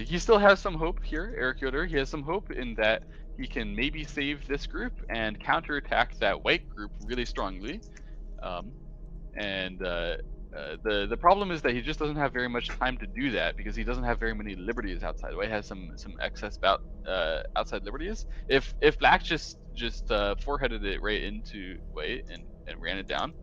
B: he still has some hope here, Eric Yoder. He has some hope in that he can maybe save this group and counterattack that white group really strongly. And the problem is that he just doesn't have very much time to do that, because he doesn't have very many liberties outside. White has some excess outside liberties. If Black just foreheaded it right into White and ran it down,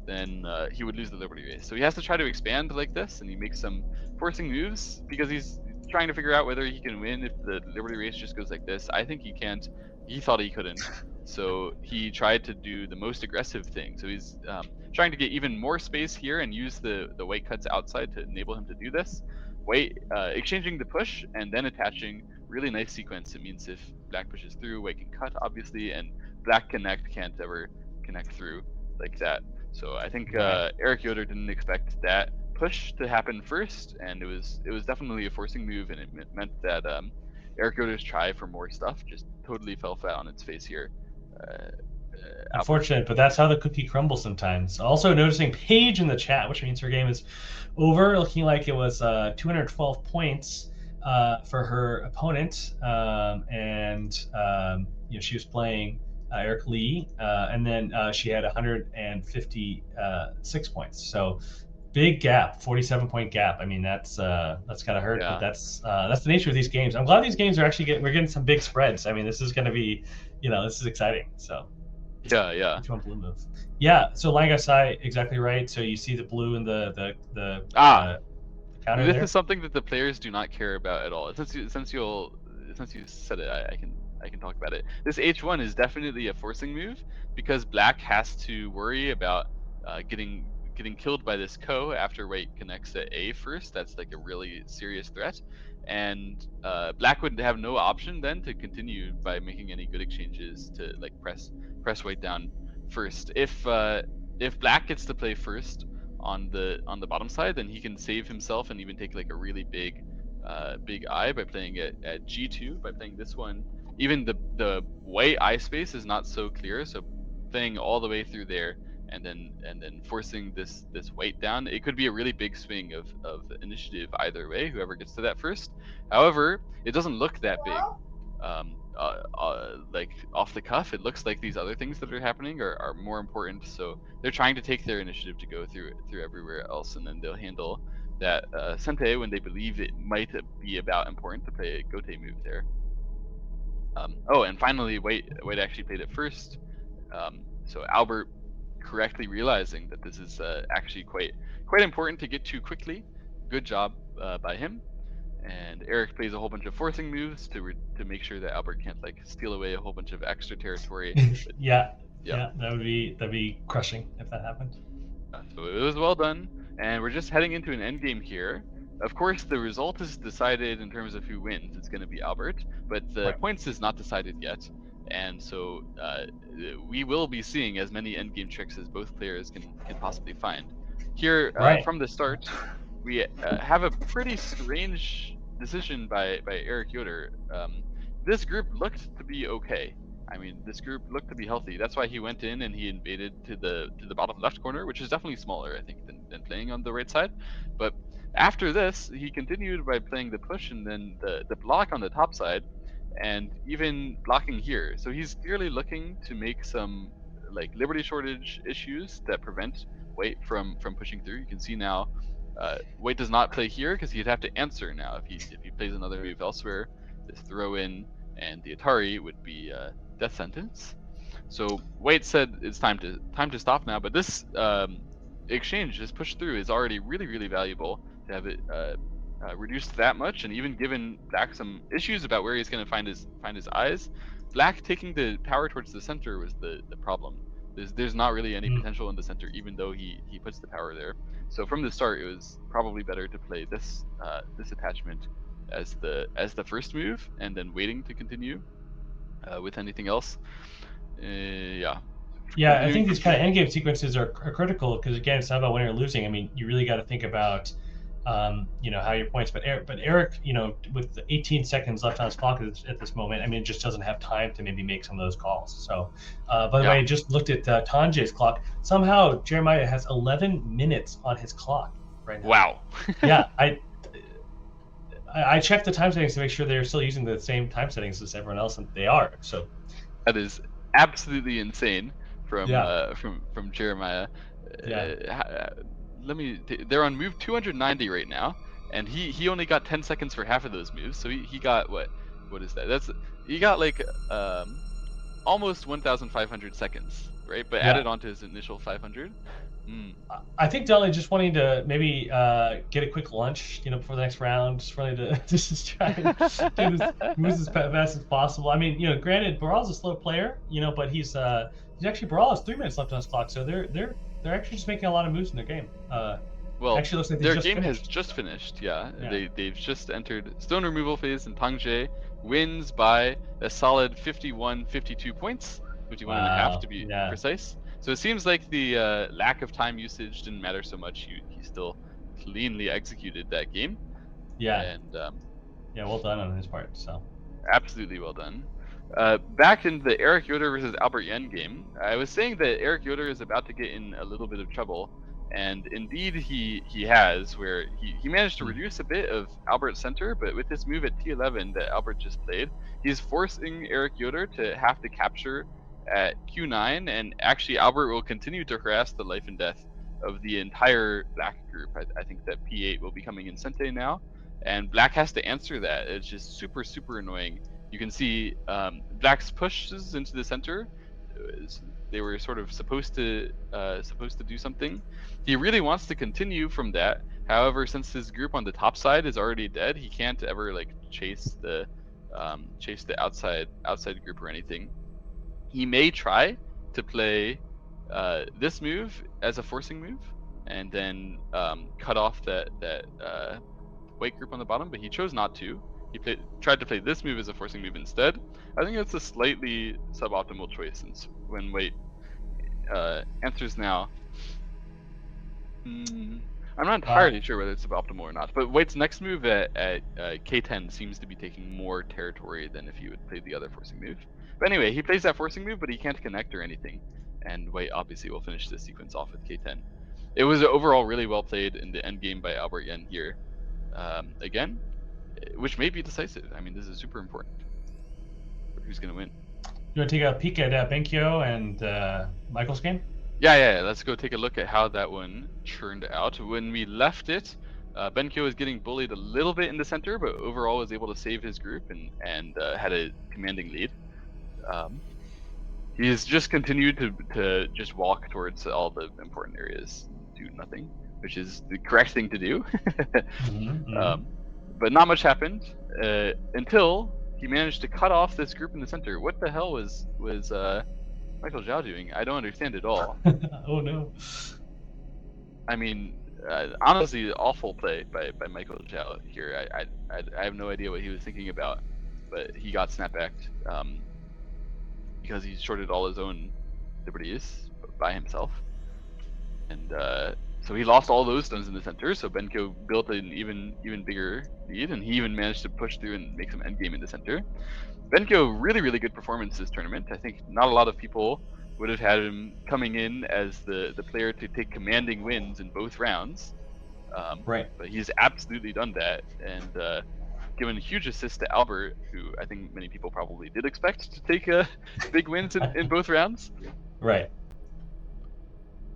B: then he would lose the liberty race. So he has to try to expand like this, and he makes some forcing moves because he's trying to figure out whether he can win if the liberty race just goes like this. I think he can't. He thought he couldn't. So he tried to do the most aggressive thing. So he's trying to get even more space here and use the white cuts outside to enable him to do this. White exchanging the push and then attaching, really nice sequence. It means if Black pushes through, White can cut, obviously, and Black can't ever connect through like that. So I think Eric Yoder didn't expect that push to happen first, and it was definitely a forcing move, and it meant that Eric Yoder's try for more stuff just totally fell flat on its face here.
A: Unfortunate, but that's how the cookie crumbles sometimes. Also noticing Paige in the chat, which means her game is over, looking like it was 212 points for her opponent, and she was playing Eric Lee, and then she had 156 points. So big gap, 47-point gap. I mean, that's gotta hurt, but that's the nature of these games. I'm glad these games are actually we're getting some big spreads. I mean, this is gonna be, this is exciting. So.
B: Yeah.
A: Which one blue move? Yeah. So Langasai, exactly right. So you see the blue and the counter
B: this
A: there.
B: is something that the players do not care about at all. Since you said it, I can talk about it. This H1 is definitely a forcing move, because Black has to worry about getting killed by this Ko after White connects at A first. That's like a really serious threat, and Black would have no option then to continue by making any good exchanges to like press White down first. If Black gets to play first on the bottom side, then he can save himself and even take like a really big eye by playing it at G2. By playing this one, even the white eye space is not so clear, so playing all the way through there and then forcing this white down, it could be a really big swing of initiative either way, whoever gets to that first. However, it doesn't look that big. like off the cuff, it looks like these other things that are happening are more important. So they're trying to take their initiative to go through everywhere else, and then they'll handle that Sente when they believe it might be about important to play a Gote move there. Oh, and finally, Wade actually played it first. So Albert correctly realizing that this is actually quite important to get to quickly. Good job by him. And Eric plays a whole bunch of forcing moves to make sure that Albert can't like steal away a whole bunch of extra territory. But,
A: yeah,
B: yeah,
A: that'd be crushing if that happened.
B: so it was well done, and we're just heading into an end game here. Of course, the result is decided in terms of who wins. It's going to be Albert, but the
A: Right.
B: points is not decided yet, and so we will be seeing as many end game tricks as both players can possibly find. Here,
A: Right.
B: from the start, we have a pretty strange decision by Eric Yoder. This group looked to be okay. I mean, this group looked to be healthy. That's why he went in and he invaded to the bottom left corner, which is definitely smaller, I think, than playing on the right side. But after this, he continued by playing the push and then the block on the top side, and even blocking here. So he's clearly looking to make some like liberty shortage issues that prevent Wait from pushing through. You can see now, Wait does not play here because he'd have to answer now if he plays another move elsewhere. This throw in and the Atari would be death sentence. So Wade said it's time to stop now. But this exchange, this push through, is already really valuable to have it reduced that much, and even given Black some issues about where he's going to find his eyes. Black taking the power towards the center was the problem. There's not really any potential in the center, even though he puts the power there. So from the start, it was probably better to play this this attachment as the first move, and then waiting to continue with anything else. Yeah.
A: Yeah, I
B: Continuing
A: think
B: from
A: these kind
B: here.
A: of end game sequences are critical because again, it's not about winning or losing. I mean, you really got to think about, how your points. But Eric, with 18 seconds left on his clock at this moment, I mean, just doesn't have time to maybe make some of those calls. So, by the way, I just looked at Tanjay's clock. Somehow Jeremiah has 11 minutes on his clock right now.
B: Wow.
A: Yeah, I checked the time settings to make sure they're still using the same time settings as everyone else, and they are. So
B: that is absolutely insane from
A: yeah.
B: from Jeremiah.
A: Yeah.
B: They're on move 290 right now, and he only got 10 seconds for half of those moves. So he got what is that? He got like almost 1,500 seconds, right? But added on to his initial 500.
A: I think Donnelly just wanting to maybe get a quick lunch, before the next round, just wanting to just try and do this moves as fast as possible. I mean, granted, Baral's a slow player, but he's actually Baral has 3 minutes left on his clock, so they're actually just making a lot of moves in their game.
B: Well,
A: actually looks like
B: their game has just finished. Yeah, they've just entered stone removal phase, and Tangjay wins by a solid 51-52 points, 51 and a half to be precise. So it seems like the lack of time usage didn't matter so much. He still cleanly executed that game.
A: Yeah.
B: And
A: well done on his part. So
B: absolutely well done. Back in the Eric Yoder versus Albert Yen game, I was saying that Eric Yoder is about to get in a little bit of trouble, and indeed he has, where he managed to reduce a bit of Albert's center, but with this move at T11 that Albert just played, he's forcing Eric Yoder to have to capture at Q9, and actually Albert will continue to harass the life and death of the entire Black group. I think that P8 will be coming in Sente now, and Black has to answer that. It's just super annoying. You can see Black's pushes into the center. They were sort of supposed to do something. He really wants to continue from that. However, since his group on the top side is already dead, he can't ever like chase the outside group or anything. He may try to play this move as a forcing move, and then cut off that white group on the bottom, but he chose not to. He tried to play this move as a forcing move instead. I think that's a slightly suboptimal choice, since when Wait answers now, I'm not entirely sure whether it's suboptimal or not. But Wait's next move at K10 seems to be taking more territory than if he would play the other forcing move. But anyway, he plays that forcing move, but he can't connect or anything. And Wait obviously will finish this sequence off with K10. It was overall really well played in the end game by Albert Yen here. Again, which may be decisive. I mean, this is super important. who's going to win.
A: You want to take a peek at Benkyo and Michael's game?
B: Yeah. Let's go take a look at how that one turned out. When we left it, Benkyo was getting bullied a little bit in the center, but overall was able to save his group and had a commanding lead. He has just continued to just walk towards all the important areas, do nothing, which is the correct thing to do. But not much happened until he managed to cut off this group in the center. What the hell was Michael Zhao doing? I don't understand at all.
A: Oh no!
B: I mean, honestly, awful play by Michael Zhao here. I have no idea what he was thinking about, but he got snapbacked because he shorted all his own liberties by himself, and so he lost all those stuns in the center. So Benkyo built an even bigger lead, and he even managed to push through and make some endgame in the center. Benkyo, really good performance this tournament. I think not a lot of people would have had him coming in as the player to take commanding wins in both rounds.
A: Right.
B: But he's absolutely done that, and given a huge assist to Albert, who I think many people probably did expect to take big wins in both rounds.
A: Right.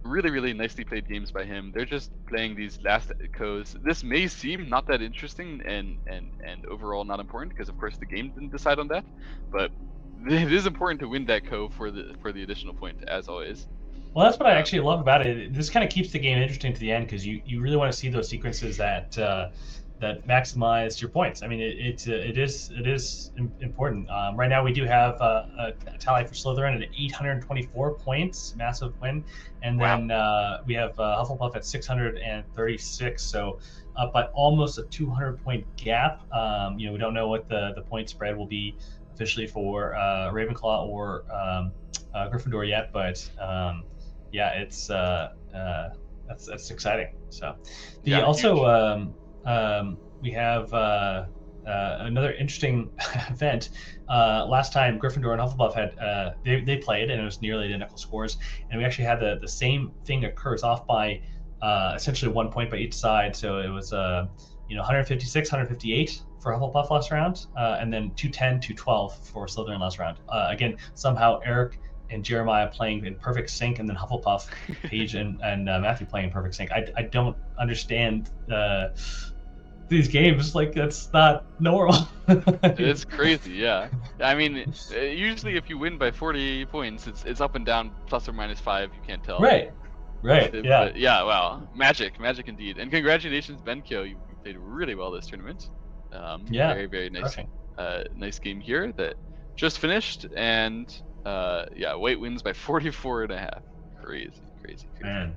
B: Really nicely played games by him. They're just playing these last echoes. This may seem not that interesting and overall not important because of course the game didn't decide on that, but it is important to win that co for the additional point as always.
A: Well, that's what I actually love about it. This kind of keeps the game interesting to the end because you really want to see those sequences that that maximize your points. I mean, it is important. Right now, we do have a tally for Slytherin at 824 points, massive win, and then we have Hufflepuff at 636, so up by almost a 200-point gap. We don't know what the point spread will be officially for Ravenclaw or Gryffindor yet, but it's that's exciting. So we have another interesting event. Last time Gryffindor and Hufflepuff had they played, and it was nearly identical scores. And we actually had the same thing occurs off by essentially 1 point by each side. So it was 156, 158 for Hufflepuff last round, and then 210, 212 for Slytherin last round. Again, somehow Eric and Jeremiah playing in perfect sync, and then Hufflepuff, Paige and Matthew playing in perfect sync. I don't understand these games. Like, that's not normal.
B: It's crazy, yeah. I mean, usually if you win by 40 points, it's up and down, plus or minus 5. You can't tell.
A: Right. Yeah.
B: But yeah. Wow. Magic indeed. And congratulations, Benkyo. You played really well this tournament. Very nice. Nice game here that just finished, and White wins by 44.5. Crazy.
A: Man,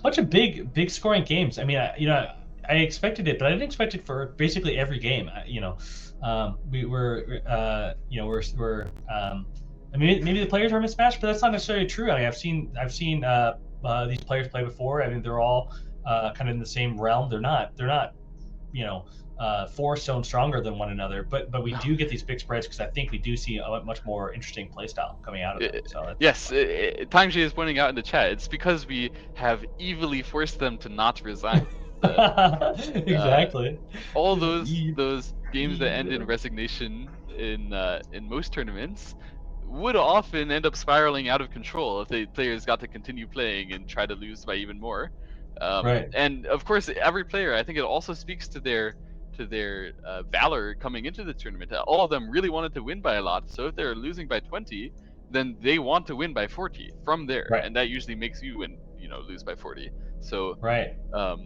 A: bunch of big scoring games. I mean, I expected it, but I didn't expect it for basically every game. Maybe the players were mismatched, but that's not necessarily true. I mean, I've seen these players play before. I mean, they're all kind of in the same realm. They're not 4 stones stronger than one another, but we do get these big spreads because I think we do see a much more interesting play style coming out of it. So
B: yes, Tangji is pointing out in the chat, it's because we have evilly forced them to not resign.
A: Exactly.
B: All those games that end in resignation in most tournaments would often end up spiraling out of control if the players got to continue playing and try to lose by even more.
A: Right.
B: And of course, every player, I think it also speaks to their valor coming into the tournament. All of them really wanted to win by a lot, so if they're losing by 20, then they want to win by 40 from there, and that usually makes you lose by 40. So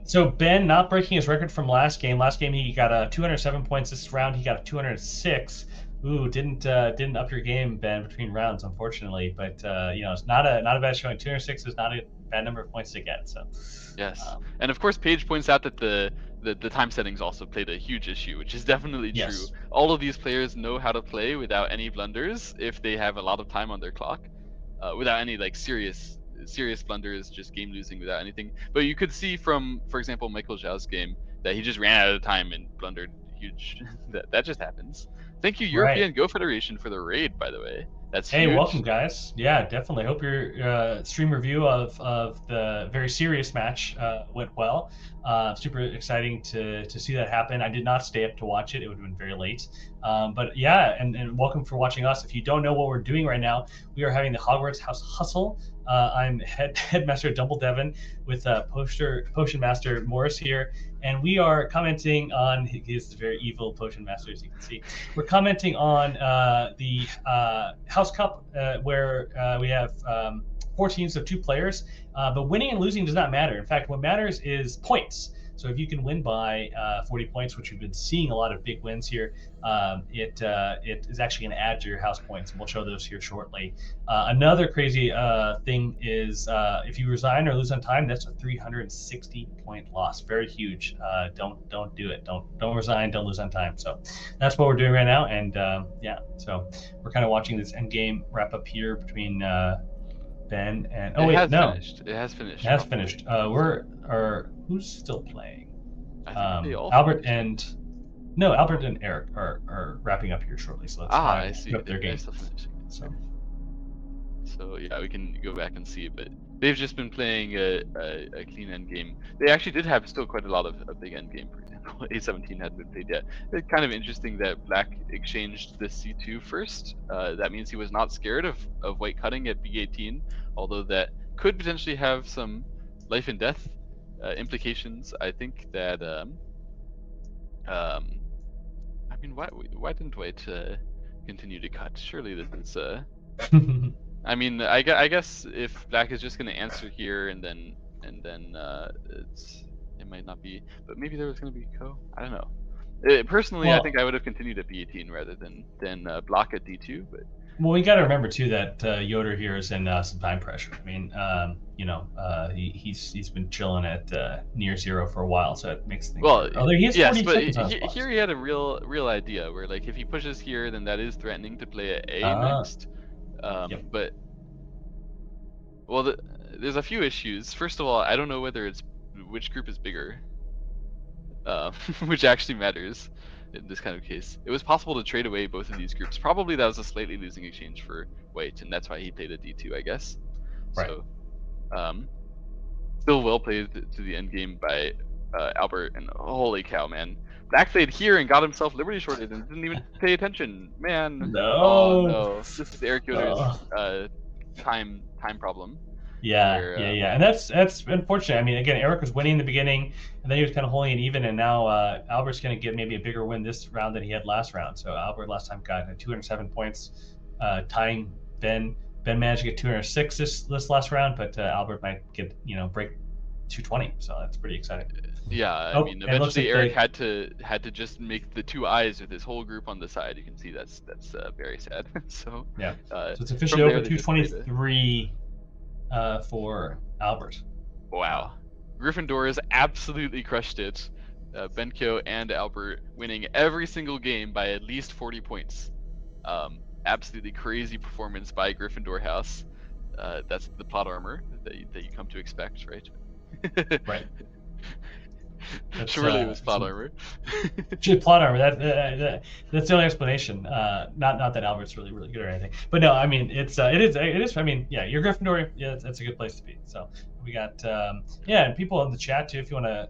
A: so Ben not breaking his record from last game. Last game he got 207 points. This round he got 206. Ooh, didn't up your game, Ben, between rounds, unfortunately. But it's not a bad showing. 206 is not a bad number of points to get. So
B: yes, and of course Paige points out that the time settings also played a huge issue, which is definitely true.
A: Yes.
B: All of these players know how to play without any blunders if they have a lot of time on their clock, without any serious blunders, just game losing without anything. But you could see from, for example, Michael Zhao's game that he just ran out of time and blundered huge. that just happens. Thank you, European Go Federation, for the raid, by the way. That's
A: Hey, welcome,
B: huge.
A: guys. Yeah, definitely. Hope your stream review of the very serious match went well. Super exciting to see that happen. I did not stay up to watch it; it would have been very late. But yeah, and welcome for watching us. If you don't know what we're doing right now, we are having the Hogwarts House Hustle. I'm headmaster Double Devon with potion master Morris here, and we are commenting on. He's the very evil potion master, as you can see. We're commenting on the House Cup, where we have 4 teams of 2 players, but winning and losing does not matter. In fact, what matters is points. So if you can win by 40 points, which we've been seeing a lot of big wins here, it is actually going to add to your house points, and we'll show those here shortly. Another crazy thing is if you resign or lose on time, that's a 360 point loss. Very huge. Don't do it. Don't resign. Don't lose on time. So that's what we're doing right now, and yeah, so we're kind of watching this end game wrap up here between Ben and
B: It has
A: no,
B: finished. It has finished.
A: it has
B: Probably.
A: finished. Who's still playing?
B: I think they all
A: Albert
B: finished.
A: Albert and Eric are wrapping up here shortly. So let's
B: I see.
A: up their
B: They're
A: game.
B: still finishing.
A: So.
B: So yeah, we can go back and see, but they've just been playing a clean end game. They actually did have still quite a lot of a big end game. For example, A17 hadn't been played yet. It's kind of interesting that Black exchanged the C2 first. That means he was not scared of white cutting at B18, although that could potentially have some life and death implications. I think that I mean, why didn't white continue to cut? Surely this is I mean, I guess if Black is just going to answer here and then it might not be, but maybe there was going to be co. I don't know. Personally, I think I would have continued at B18 rather than block at D2. But
A: well, we got to remember too that Yoder here is in some time pressure. I mean, he's been chilling at near 0 for a while, so it makes things.
B: Well,
A: although he has 40 seconds on
B: here he had a real idea where, like, if he pushes here, then that is threatening to play at A next.
A: Yep.
B: But well, there's a few issues. First of all, I don't know whether it's which group is bigger, which actually matters in this kind of case. It was possible to trade away both of these groups. Probably that was a slightly losing exchange for white, and that's why he played a D2, I guess.
A: Right.
B: So, still well played to the end game by Albert, and holy cow, man. Black played here and got himself Liberty shorted and didn't even pay attention. Man.
A: No.
B: Oh no. This is Eric Yoder's time problem.
A: Yeah, and that's unfortunate. I mean, again, Eric was winning in the beginning, and then he was kind of holding it even, and now Albert's going to get maybe a bigger win this round than he had last round. So Albert last time got 207 points, tying Ben. Ben managed to get 206 this last round, but Albert might get break 220. So that's pretty exciting.
B: Yeah, I mean, eventually Eric had to just make the 2 eyes with his whole group on the side. You can see that's very sad. So
A: yeah, so it's officially over 223.
B: Uh,
A: for Albert.
B: Wow. Gryffindor has absolutely crushed it. Benkyo and Albert winning every single game by at least 40 points. Absolutely crazy performance by Gryffindor House. That's the plot armor that you come to expect, right?
A: Right.
B: Surely it was plot armor.
A: Plot armor. That's the only explanation. Not that Albert's really good or anything. But no, I mean it is. I mean, yeah, you're Gryffindor. Yeah, that's a good place to be. So we got and people in the chat too. If you want to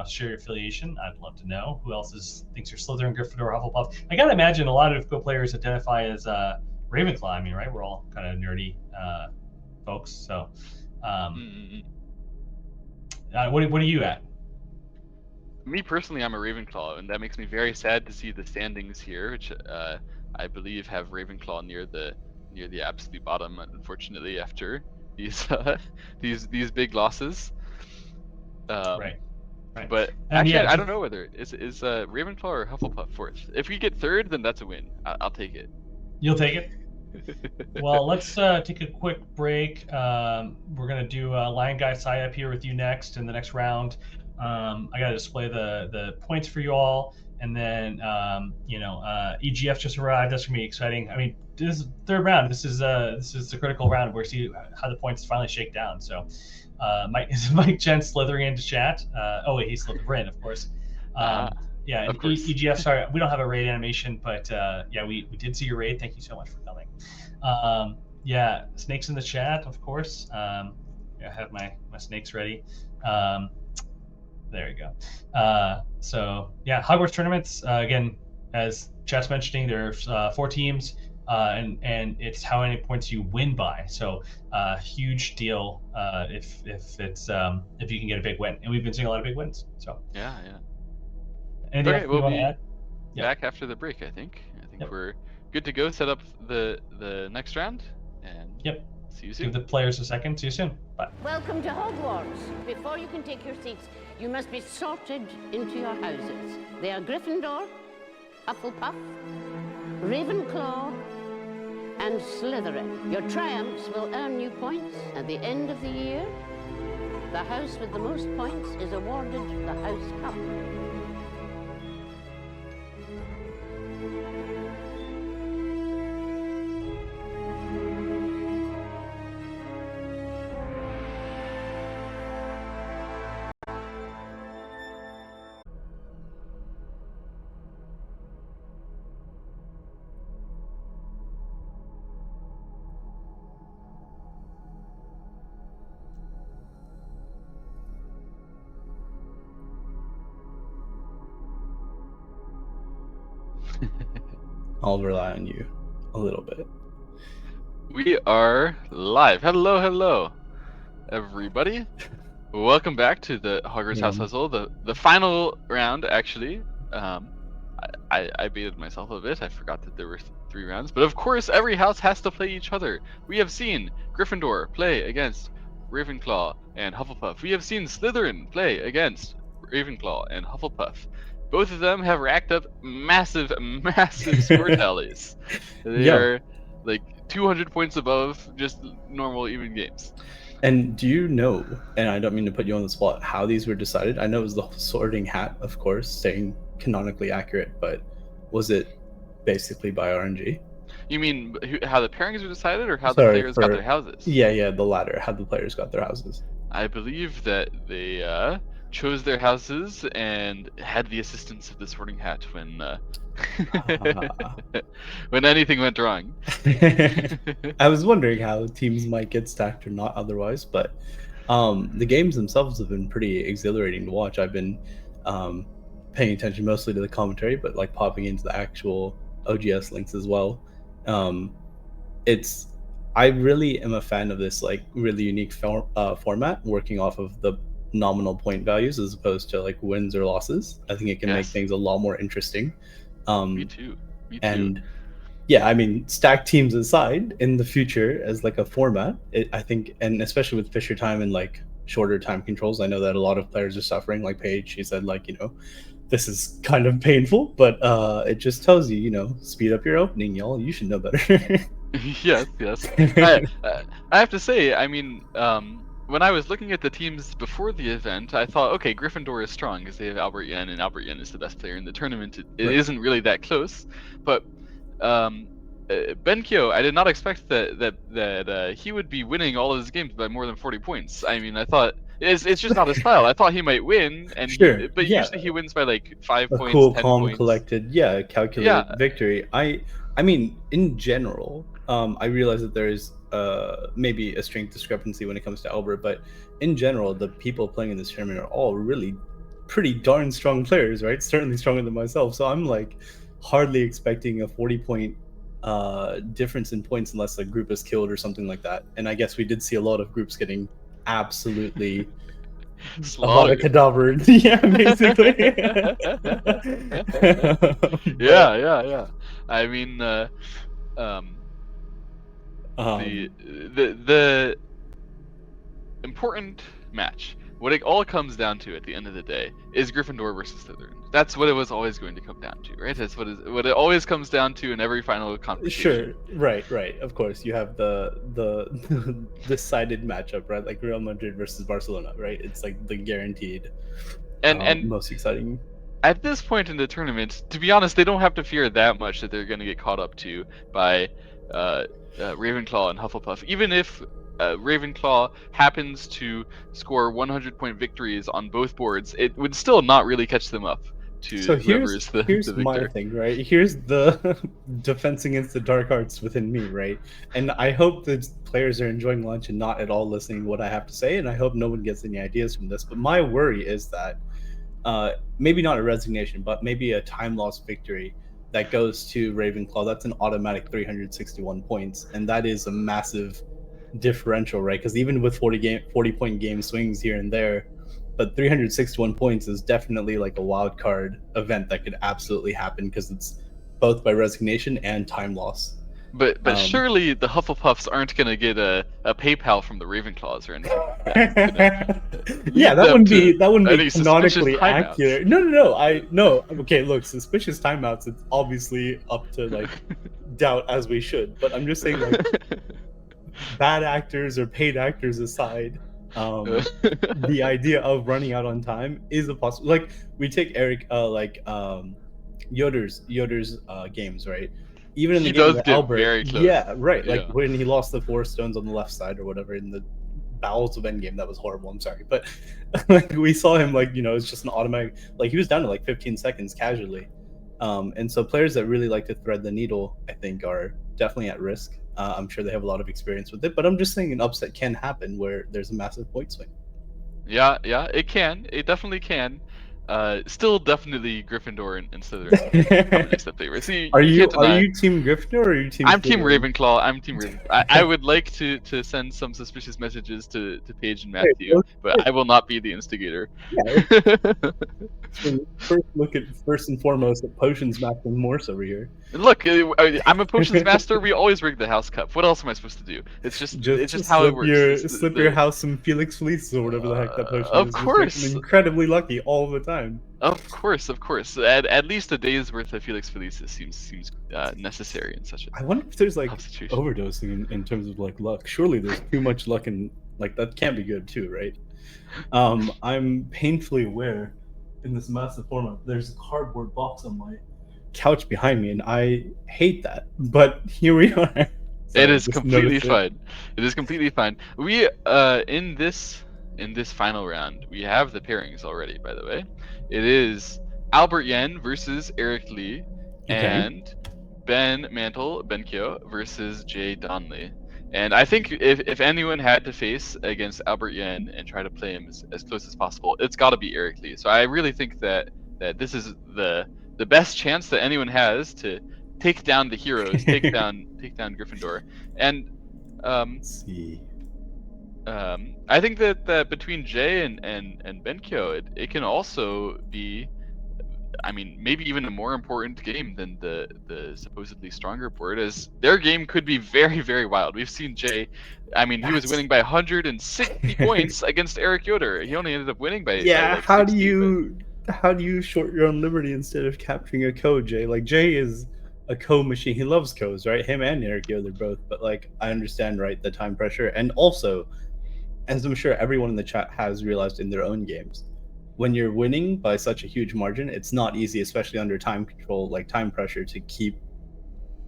A: share your affiliation, I'd love to know who else thinks you're Slytherin, Gryffindor, Hufflepuff. I gotta imagine a lot of Go players identify as Ravenclaw. I mean, right? We're all kind of nerdy folks. So what are you at?
B: Me personally, I'm a Ravenclaw, and that makes me very sad to see the standings here, which I believe have Ravenclaw near the absolute bottom. Unfortunately, after these big losses.
A: Right.
B: But actually, I don't know whether is Ravenclaw or Hufflepuff fourth. If we get third, then that's a win. I'll take it.
A: You'll take it. Well, let's take a quick break. We're gonna do Lion Guy side up here with you next in the next round. I got to display the points for you all, and then EGF just arrived. That's gonna be exciting. I mean, this is third round. This is the critical round where we see how the points finally shake down. So, Mike Chen slithering into chat. Oh wait, he's Slytherin, of course. Yeah, and
B: Of course.
A: EGF, sorry, we don't have a raid animation, but yeah, we did see your raid. Thank you so much for coming. Yeah, snakes in the chat, of course. Yeah, I have my snakes ready. There you go. So yeah, Hogwarts tournaments again, as chat's mentioning, there's 4 teams, and it's how many points you win by. So huge deal if it's if you can get a big win, and we've been seeing a lot of big wins. So
B: Yeah.
A: anything else
B: Okay,
A: you
B: we'll
A: want to
B: be
A: add? Yep.
B: back after the break. I think
A: Yep.
B: we're good to go. Set up the next round, and
A: Yep.
B: see you
A: Give
B: soon.
A: the players a second. See you soon. Bye.
C: Welcome to Hogwarts. Before you can take your seats, you must be sorted into your houses. They are Gryffindor, Hufflepuff, Ravenclaw, and Slytherin. Your triumphs will earn you points. At the end of the year, the house with the most points is awarded the House Cup.
D: I'll rely on you a little bit.
B: We are live. Hello, everybody. Welcome back to the Hogwarts House Hustle, the final round, actually. I baited myself a bit. I forgot that there were 3 rounds. But of course, every house has to play each other. We have seen Gryffindor play against Ravenclaw and Hufflepuff. We have seen Slytherin play against Ravenclaw and Hufflepuff. Both of them have racked up massive score tallies. They are like 200 points above just normal even games.
D: And do you know, and I don't mean to put you on the spot, how these were decided? I know it was the sorting hat, of course, staying canonically accurate, but was it basically by RNG?
B: You mean how the pairings were decided, or how the players got their houses?
D: Yeah, the latter. How the players got their houses.
B: I believe that they chose their houses and had the assistance of the sorting hat when when anything went wrong.
D: I was wondering how teams might get stacked or not otherwise, but the games themselves have been pretty exhilarating to watch. I've been paying attention mostly to the commentary, but like popping into the actual OGS links as well. I really am a fan of this like really unique format, working off of the nominal point values as opposed to like wins or losses. I think it can make things a lot more interesting.
B: Me too.
D: And yeah, I mean, stacked teams aside, in the future as like a format, I think, and especially with Fisher time and like shorter time controls, I know that a lot of players are suffering. Like Paige, she said, like, you know, this is kind of painful, but it just tells you, you know, speed up your opening, y'all. You should know better.
B: Yes. I have to say, I mean, when I was looking at the teams before the event, I thought, okay, Gryffindor is strong because they have Albert Yen, and Albert Yen is the best player in the tournament. It isn't really that close, but Benkyo, I did not expect that he would be winning all of his games by more than 40 points. I mean, I thought it's just not his style. I thought he might win, and usually he wins by like 5 points,
D: cool,
B: 10
D: calm,
B: points.
D: collected, calculated victory. I mean, in general, I realize that there is maybe a strength discrepancy when it comes to Albert, but in general, the people playing in this tournament are all really pretty darn strong players, right? Certainly stronger than myself. So I'm like hardly expecting a 40-point difference in points unless a group is killed or something like that. And I guess we did see a lot of groups getting absolutely cadavered. Yeah, basically.
B: Yeah. I mean, the important match, what it all comes down to at the end of the day, is Gryffindor versus Slytherin. That's what it was always going to come down to, right? That's what it always comes down to in every final competition.
D: Sure, right. Of course, you have the decided matchup, right? Like Real Madrid versus Barcelona, right? It's like the guaranteed and most exciting.
B: At this point in the tournament, to be honest, they don't have to fear that much that they're going to get caught up to by Ravenclaw and Hufflepuff. Even if Ravenclaw happens to score 100-point victories on both boards, it would still not really catch them up to whoever is the
D: my
B: victor.
D: thing, right? Here's the defense against the dark arts within me, right? And I hope that players are enjoying lunch and not at all listening to what I have to say, and I hope no one gets any ideas from this. But my worry is that maybe not a resignation, but maybe a time loss victory that goes to Ravenclaw. That's an automatic 361 points, and that is a massive differential, right? Because even with 40-point game swings here and there, but 361 points is definitely like a wild card event that could absolutely happen because it's both by resignation and time loss.
B: But surely the Hufflepuffs aren't going to get a PayPal from the Ravenclaws or anything like that.
D: Yeah, that wouldn't be canonically accurate. No. Okay, look, suspicious timeouts. It's obviously up to like doubt as we should. But I'm just saying, like, bad actors or paid actors aside, the idea of running out on time is a possible. Like, we take Eric, Yoder's games, right? Even in the game with Albert,
B: very close.
D: Yeah, right. Like when he lost the 4 stones on the left side or whatever in the bowels of Endgame, that was horrible. I'm sorry, but like we saw him, like, it's just an automatic. Like he was down to like 15 seconds casually, and so players that really like to thread the needle, I think, are definitely at risk. I'm sure they have a lot of experience with it, but I'm just saying an upset can happen where there's a massive point swing.
B: Yeah, it can. It definitely can. Still definitely Gryffindor and Slytherin. See,
D: are you Team Gryffindor or are you Team?
B: I'm Team Ravenclaw. I'm Team Ravenclaw. I would like to send some suspicious messages to Paige and Matthew, but I will not be the instigator.
D: Yeah. First and foremost at Potions Master Morse over here.
B: Look, I'm a Potions Master. We always rig the house cup. What else am I supposed to do? It's just how it works.
D: Slip your house some Felix Felice or whatever the heck that potion is.
B: Of course.
D: Incredibly lucky all the time.
B: Of course. At least a day's worth of Felix Felice seems necessary in such a.
D: I wonder if there's like overdosing in terms of like luck. Surely there's too much luck, and like that can't be good too, right? I'm painfully aware in this massive format there's a cardboard box on my couch behind me, and I hate that. But here we are.
B: It is completely fine. It is completely fine. We in this final round, we have the pairings already, by the way. It is Albert Yen versus Eric Lee, and Ben Mantle, Benkyo versus Jay Donnelly. And I think if anyone had to face against Albert Yen and try to play him as close as possible, it's got to be Eric Lee. So I really think that this is the best chance that anyone has to take down the heroes, take down Gryffindor. And
D: let's see.
B: I think that between Jay and Benkyo, it can also be, I mean, maybe even a more important game than the supposedly stronger board, as their game could be very, very wild. We've seen Jay, I mean, he was winning by 160 points against Eric Yoder. He only ended up winning by like
D: how do you short your own liberty instead of capturing a co, Jay? Like, Jay is a co machine. He loves co's, right? Him and Eric Yoder both. But like, I understand, right, the time pressure, and also, as I'm sure everyone in the chat has realized in their own games, when you're winning by such a huge margin, it's not easy, especially under time control, like time pressure, to keep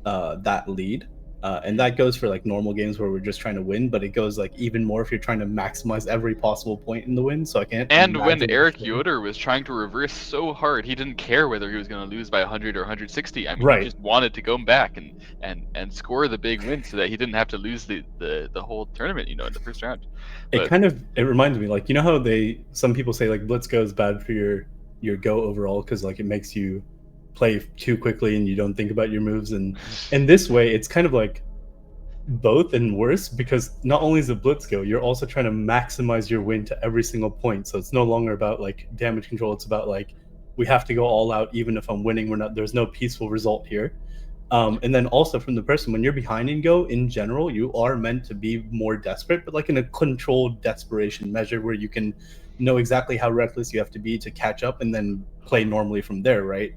D: that lead. And that goes for like normal games where we're just trying to win, but it goes like even more if you're trying to maximize every possible point in the win. So I can't.
B: And when Eric Yoder was trying to reverse so hard, he didn't care whether he was going to lose by 100 or 160. I mean, he just wanted to go back and score the big win so that he didn't have to lose the whole tournament, in the first round. But
D: it reminds me, like, how some people say like Blitz Go is bad for your go overall because like it makes you play too quickly and you don't think about your moves, and in this way it's kind of like both and worse, because not only is it Blitz Go, you're also trying to maximize your win to every single point. So it's no longer about like damage control, it's about like we have to go all out even if I'm winning. There's no peaceful result here. And then also from the person, when you're behind in Go, in general, you are meant to be more desperate, but like in a controlled desperation measure where you can know exactly how reckless you have to be to catch up and then play normally from there, right?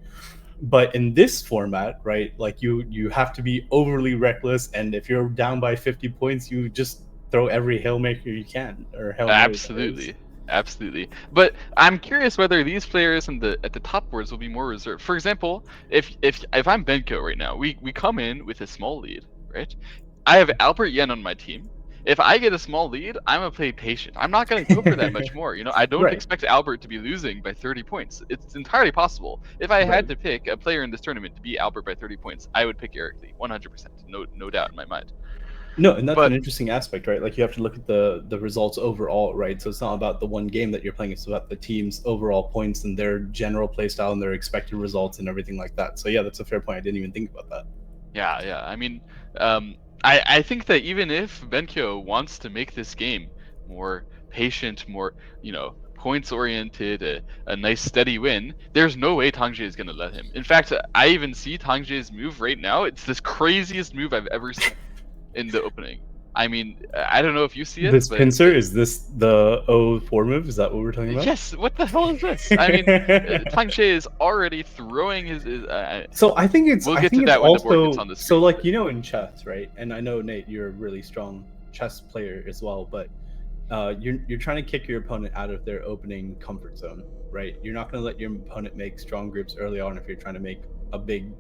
D: But in this format, right, like you have to be overly reckless, and if you're down by 50 points, you just throw every Hailmaker you can, or Hail Mary.
B: Absolutely. But I'm curious whether these players at the top boards will be more reserved. For example, if I'm Benko right now, we come in with a small lead, right? I have Albert Yen on my team, if I get a small lead, I'm gonna play patient. I'm not gonna go for that much more. I don't
D: Right.
B: expect Albert to be losing by 30 points. It's entirely possible. If I had to pick a player in this tournament to beat Albert by 30 points, I would pick Eric Lee, 100%. No doubt in my mind.
D: No, and that's an
B: But
D: interesting aspect, right? Like you have to look at the results overall, right? So it's not about the one game that you're playing; it's about the team's overall points and their general play style and their expected results and everything like that. So yeah, that's a fair point. I didn't even think about that.
B: yeah. I mean, I think that even if Benkyo wants to make this game more patient, more points oriented, a nice steady win, there's no way Tangje is gonna let him. In fact, I even see Tangje's move right now. It's this craziest move I've ever seen in the opening. I mean, I don't know if you see it.
D: This
B: but
D: pincer, is this the 04 move? Is that what we're talking about?
B: Yes. What the hell is this? I mean, Tangje is already throwing his.
D: So I think it's.
B: We'll
D: I
B: get
D: think
B: to
D: it's
B: that when the
D: also,
B: board gets on the screen.
D: so like in chess, right? And I know Nate, you're a really strong chess player as well, but you're trying to kick your opponent out of their opening comfort zone, right? You're not going to let your opponent make strong groups early on if you're trying to make a big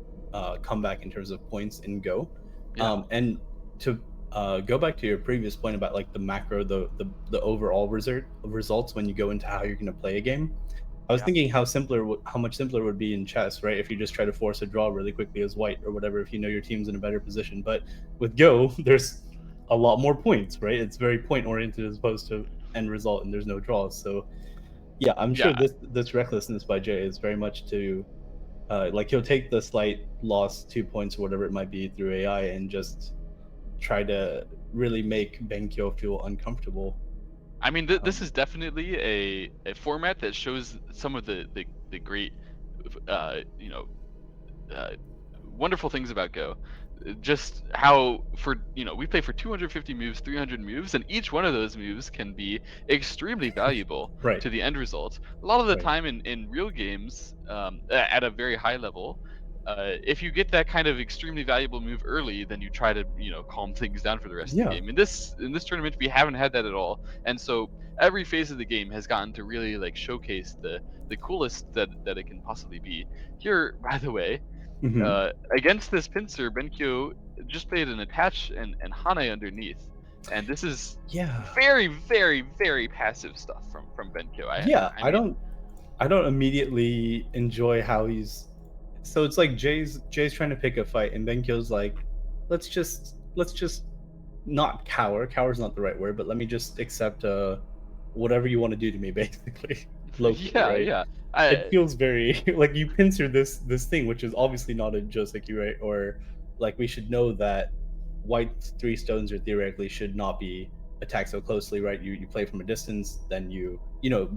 D: comeback in terms of points in Go.
B: Yeah.
D: And to go back to your previous point about like the macro, the overall results when you go into how you're going to play a game. I was thinking how much simpler it would be in chess, right? If you just try to force a draw really quickly as white or whatever, if you know your team's in a better position. But with Go, there's a lot more points, right? It's very point oriented as opposed to end result, and there's no draws. So yeah, I'm sure this recklessness by Jay is very much to like he'll take the slight loss 2 points or whatever it might be through AI and just try to really make Benkyo feel uncomfortable.
B: I mean, this is definitely a format that shows some of the great, wonderful things about Go. Just how we play for 250 moves, 300 moves, and each one of those moves can be extremely valuable to the end result. A lot of the time in real games, at a very high level, if you get that kind of extremely valuable move early, then you try to calm things down for the rest of the game. In this tournament, we haven't had that at all, and so every phase of the game has gotten to really like showcase the coolest that it can possibly be. Here, by the way, against this pincer, Benkyo just played an attach and Hane underneath, and this is very, very, very passive stuff from Benkyo.
D: I don't immediately enjoy how he's. So it's like Jay's trying to pick a fight, and Benkyo's like, let's just not cower. Cower's not the right word, but let me just accept whatever you want to do to me, basically. Locally, right? It feels very like you pincer this thing, which is obviously not a Joseki, right? Or like we should know that white 3 stones or theoretically should not be attacked so closely, right? You play from a distance, then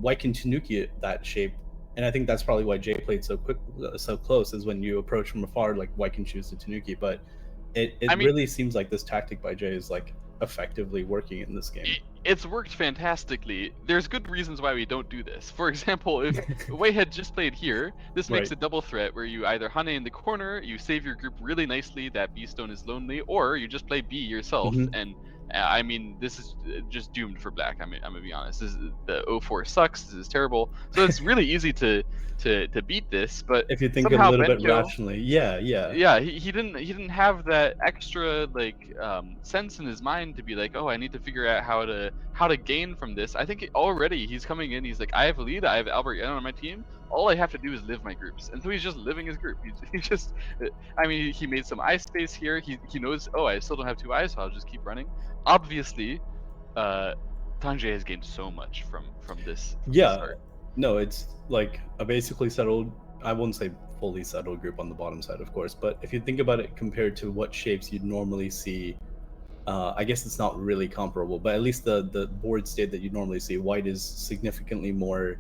D: white can tanuki that shape. And I think that's probably why Jay played so close, is when you approach from afar, like white can choose to tanuki. But it really seems like this tactic by Jay is like effectively working in this game.
B: It's worked fantastically. There's good reasons why we don't do this. For example, if Wei had just played here, this makes a double threat where you either Hane in the corner, you save your group really nicely, that B stone is lonely, or you just play B yourself. And I mean, this is just doomed for black. I'm gonna be honest. The 04 sucks. This is terrible. So it's really easy to beat this. But
D: if you think a little bit rationally,
B: he didn't have that extra sense in his mind to be like, oh, I need to figure out how to gain from this. I think already he's coming in. He's like, I have a lead. I have Albert Yen on my team. All I have to do is live my groups, and so he's just living his group. He just, I mean, he made some eye space here. He knows, oh, I still don't have 2 eyes, so I'll just keep running. Obviously, Tangje has gained so much from this.
D: No, it's like a basically settled. I wouldn't say fully settled group on the bottom side, of course, but if you think about it compared to what shapes you'd normally see, I guess it's not really comparable. But at least the board state that you normally see, white is significantly more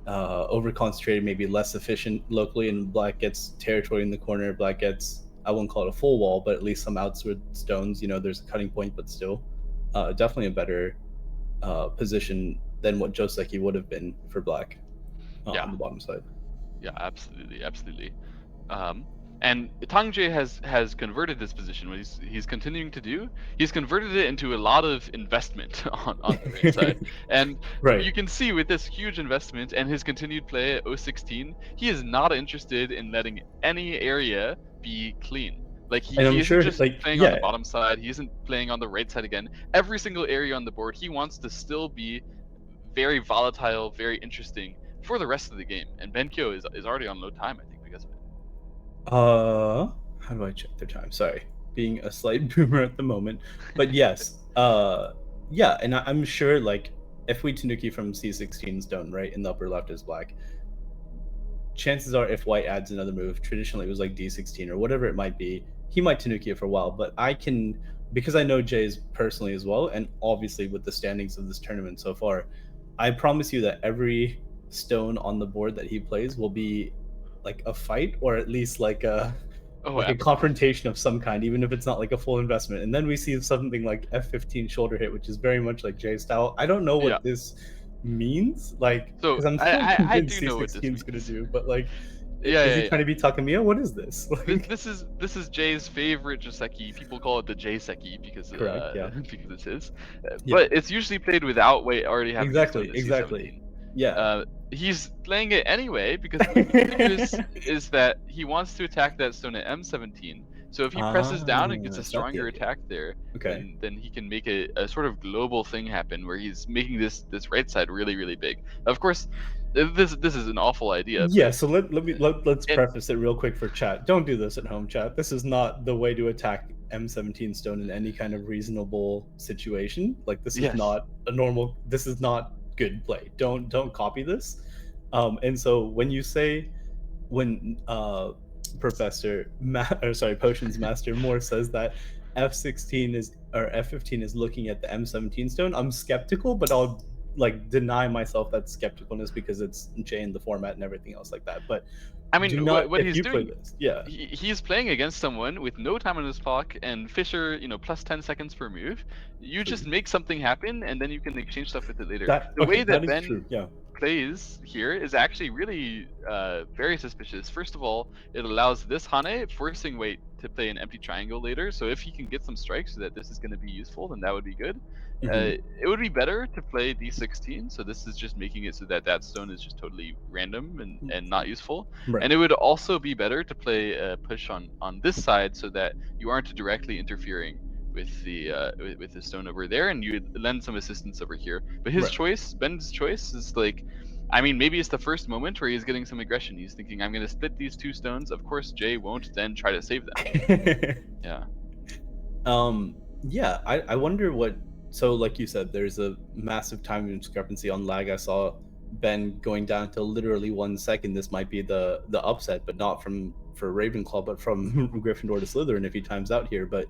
D: over concentrated, maybe less efficient locally, and black gets territory in the corner. Black gets, I wouldn't call it a full wall, but at least some outsward stones. There's a cutting point, but still definitely a better position than what Joseki would have been for black on the bottom side.
B: Yeah, absolutely. And Tangje has converted this position. What he's continuing to do, he's converted it into a lot of investment on the right side. And you can see with this huge investment and his continued play at 016, he is not interested in letting any area be clean. Like he
D: And I'm
B: isn't
D: sure,
B: just
D: like,
B: playing on the
D: yeah,
B: bottom side. He isn't playing on the right side again. Every single area on the board, he wants to still be very volatile, very interesting for the rest of the game. And Benkyo is already on low time, I think, because of it.
D: how do I check their time? Sorry, being a slight boomer at the moment. But yes, yeah, and I'm sure, like, if we Tanuki from C16 stone, right, in the upper left is black, chances are if white adds another move, traditionally it was like D16 or whatever it might be, he might Tanuki it for a while. But I can, because I know Jay's personally as well, and obviously with the standings of this tournament so far, I promise you that every stone on the board that he plays will be like a fight, or at least like a like a confrontation of some kind, even if it's not like a full investment. And then we see something like F15 shoulder hit, which is very much like Jay's style. I don't know what this means, like,
B: So
D: because I'm still
B: I
D: convinced
B: do know what this
D: C16 is going
B: means.
D: to do, but like,
B: Yeah,
D: is he trying to be Takamiya? What is this? Like,
B: this is Jay's favorite Joseki. People call it the J-Seki because
D: correct, yeah.
B: because it's his.
D: Yeah.
B: But it's usually played without Wei already having
D: Exactly,
B: his stone to
D: exactly.
B: C17.
D: Yeah.
B: He's playing it anyway because the good news is that he wants to attack that stone at M17. So if he presses down and gets a
D: is that the
B: stronger
D: idea?
B: attack there,
D: Okay.
B: then he can make a sort of global thing happen where he's making this right side really, really big. Of course, this is an awful idea.
D: Yeah,
B: But
D: so let's preface it real quick for chat. Don't do this at home, chat. This is not the way to attack M17 stone in any kind of reasonable situation. Like, this is not a normal. This is not good play. Don't copy this. And so when you say, when Potions Master Moore says that F16 is, or F15 is looking at the M17 stone, I'm skeptical, but I'll like deny myself that skepticalness because it's Jay in the format and everything else like that. But
B: I mean,
D: do not,
B: what
D: if
B: he's
D: you
B: doing,
D: play this, yeah,
B: he's playing against someone with no time on his clock and Fisher, plus 10 seconds per move. You
D: True.
B: just make something happen and then you can exchange stuff with it later.
D: That
B: way that
D: is
B: Ben
D: true, yeah.
B: plays here is actually really very suspicious. First of all, it allows this Hane forcing Wait to play an empty triangle later. So if he can get some strikes so that this is going to be useful, then that would be good. It would be better to play D16. So this is just making it so that that stone is just totally random and not useful.
D: Right.
B: And it would also be better to play a push on this side so that you aren't directly interfering with the with the stone over there, and you would lend some assistance over here. But his choice, Ben's choice, is like, I mean, maybe it's the first moment where he's getting some aggression. He's thinking, I'm going to split these two stones. Of course, Jay won't then try to save them. Yeah.
D: Yeah, I wonder what. So, like you said, there's a massive time discrepancy on lag. I saw Ben going down to literally 1 second. This might be the upset, but not for Ravenclaw, but from Gryffindor to Slytherin if he times out here. But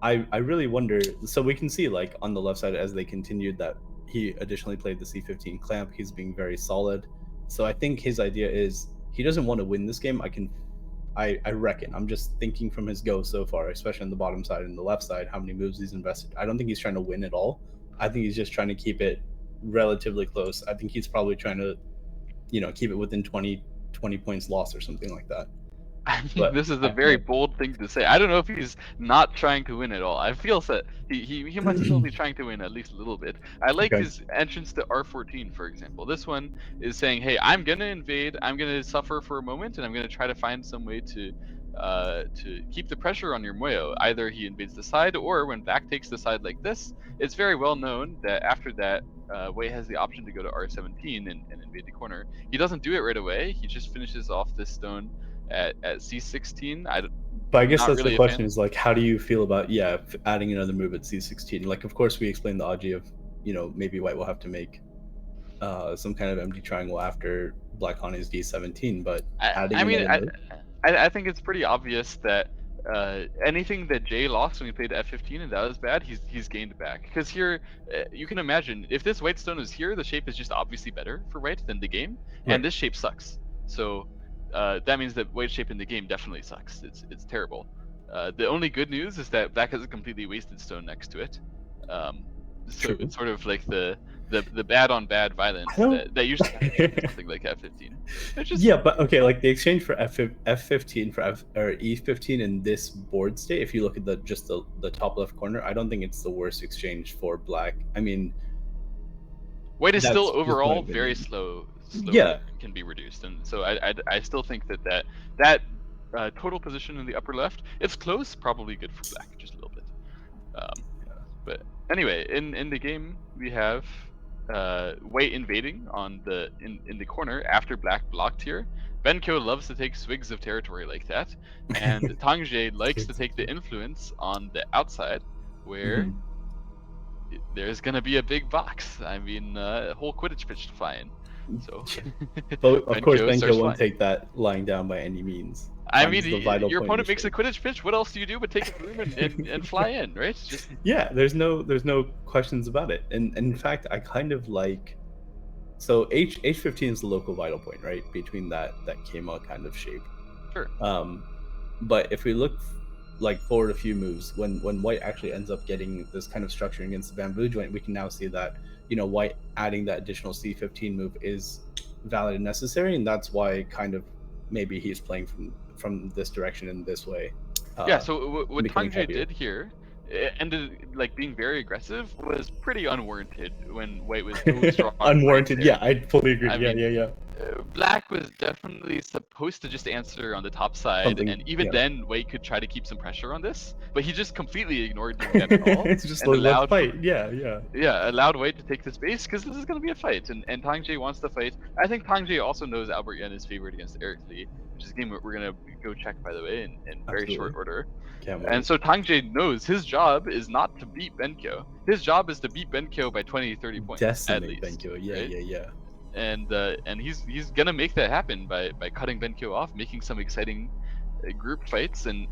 D: I really wonder. So we can see, like, on the left side as they continued, that he additionally played the C15 clamp. He's being very solid. So I think his idea is he doesn't want to win this game. I reckon. I'm just thinking from his go so far, especially on the bottom side and the left side, how many moves he's invested. I don't think he's trying to win at all. I think he's just trying to keep it relatively close. I think he's probably trying to, keep it within 20 points loss or something like that.
B: I mean, this is a very bold thing to say. I don't know if he's not trying to win at all. I feel that he must still be trying to win at least a little bit. I like his entrance to R14, for example. This one is saying, hey, I'm going to invade, I'm going to suffer for a moment, and I'm going to try to find some way to keep the pressure on your Moyo. Either he invades the side, or when Back takes the side like this, it's very well known that after that, Wei has the option to go to R17 and invade the corner. He doesn't do it right away. He just finishes off this stone at C16.
D: But I guess that's really the question, is like, how do you feel about adding another move at C16? Like, of course we explained the Aji of maybe White will have to make some kind of empty triangle after Black Hane's D17, but
B: I think it's pretty obvious that anything that Jay lost when he played F15 and that was bad, he's gained back. Because here, you can imagine, if this white stone is here, the shape is just obviously better for white than the game, and this shape sucks. So that means that white shape in the game definitely sucks. It's terrible. The only good news is that Black has a completely wasted stone next to it. So it's sort of like the bad on bad violence that usually happens something like F15.
D: But okay, like the exchange for F15 for or E15 in this board state, if you look at the top left corner, I don't think it's the worst exchange for Black. I mean,
B: White is still overall very slow. Can be reduced, and so I still think that total position in the upper left. It's close, probably good for black, just a little bit. But anyway, in the game we have white invading on in the corner after black blocked here. Benkyo loves to take swigs of territory like that, and Tangje likes to take the influence on the outside, where there's gonna be a big box. I mean, a whole Quidditch pitch to fly in. So,
D: but of course, Benkyo won't
B: flying.
D: take that lying down by any means.
B: I mean, your opponent makes a Quidditch pitch. What else do you do but take a room and fly in, right? Just
D: yeah, there's no questions about it. And in fact, I kind of like. So H15 is the local vital point, right, between that Kama kind of shape.
B: Sure.
D: But if we look like forward a few moves, when white actually ends up getting this kind of structure against the bamboo joint, we can now see that white adding that additional C15 move is valid and necessary, and that's why kind of maybe he's playing from this direction in this way.
B: Yeah. So what Tangje did here, it ended like being very aggressive, was pretty unwarranted when white was so strong.
D: Unwarranted,
B: right
D: yeah, I fully agree.
B: I
D: mean, yeah.
B: Black was definitely supposed to just answer on the top side, and even then, white could try to keep some pressure on this, but he just completely ignored doing that at all.
D: It's just allowed fight. Yeah,
B: allowed white to take the space because this is going to be a fight, and Tangje wants to fight. I think Tangje also knows Albert Yen is favored against Eric Lee, which is a game we're going to go check, by the way, in very short order. And so Tangje knows his job is not to beat Benkyo. His job is to beat Benkyo by 20-30 points.
D: Decimate
B: at least,
D: Benkyo,
B: right?
D: yeah.
B: And he's gonna make that happen by cutting Benkyo off, making some exciting group fights, and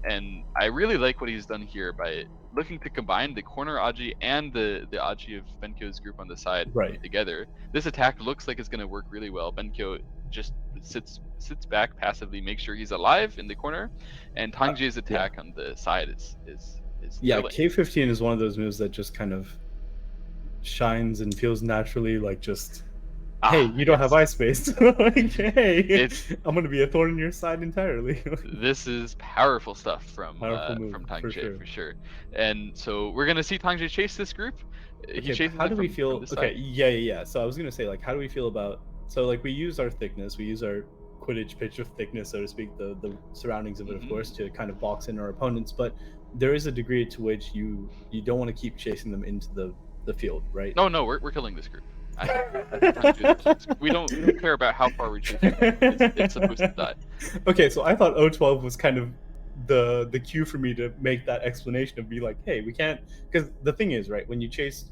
B: I really like what he's done here by looking to combine the corner Aji and the Aji of Benkyo's group on the side together. This attack looks like it's gonna work really well. Benkyo just sits back passively, makes sure he's alive in the corner, and Tangje's attack on the side is thrilling.
D: K15 is one of those moves that just kind of shines and feels naturally like just. Hey, you don't have eye space. Like, hey, I'm gonna be a thorn in your side entirely.
B: This is powerful stuff from Tangje for sure. And so we're gonna see Tangje chase this group.
D: How do we feel? Okay, yeah. So I was gonna say, like, how do we feel about? So like, we use our thickness, we use our Quidditch pitch of thickness, so to speak, the surroundings of it, of course, to kind of box in our opponents. But there is a degree to which you don't want to keep chasing them into the field, right?
B: No, we're killing this group. We don't care about how far we chase it. It's supposed to die.
D: Okay, so I thought O12 was kind of the cue for me to make that explanation of be like, hey, we can't, because the thing is, right, when you chase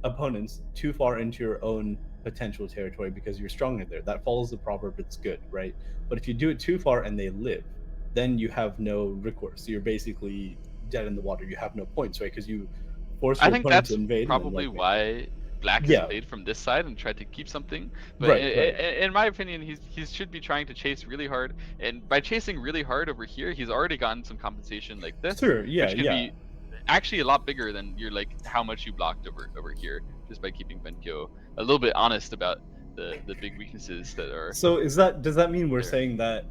D: opponents too far into your own potential territory because you're stronger there, that follows the proverb, it's good, right? But if you do it too far and they live, then you have no recourse. So you're basically dead in the water. You have no points, right? Because you force your opponent to invade.
B: I think that's probably why Black has played from this side and tried to keep something, but in my opinion, he should be trying to chase really hard, and by chasing really hard over here, he's already gotten some compensation like this.
D: Sure,
B: which could be actually a lot bigger than how much you blocked over here, just by keeping Benkyo a little bit honest about the big weaknesses that are.
D: So does that mean we're saying that?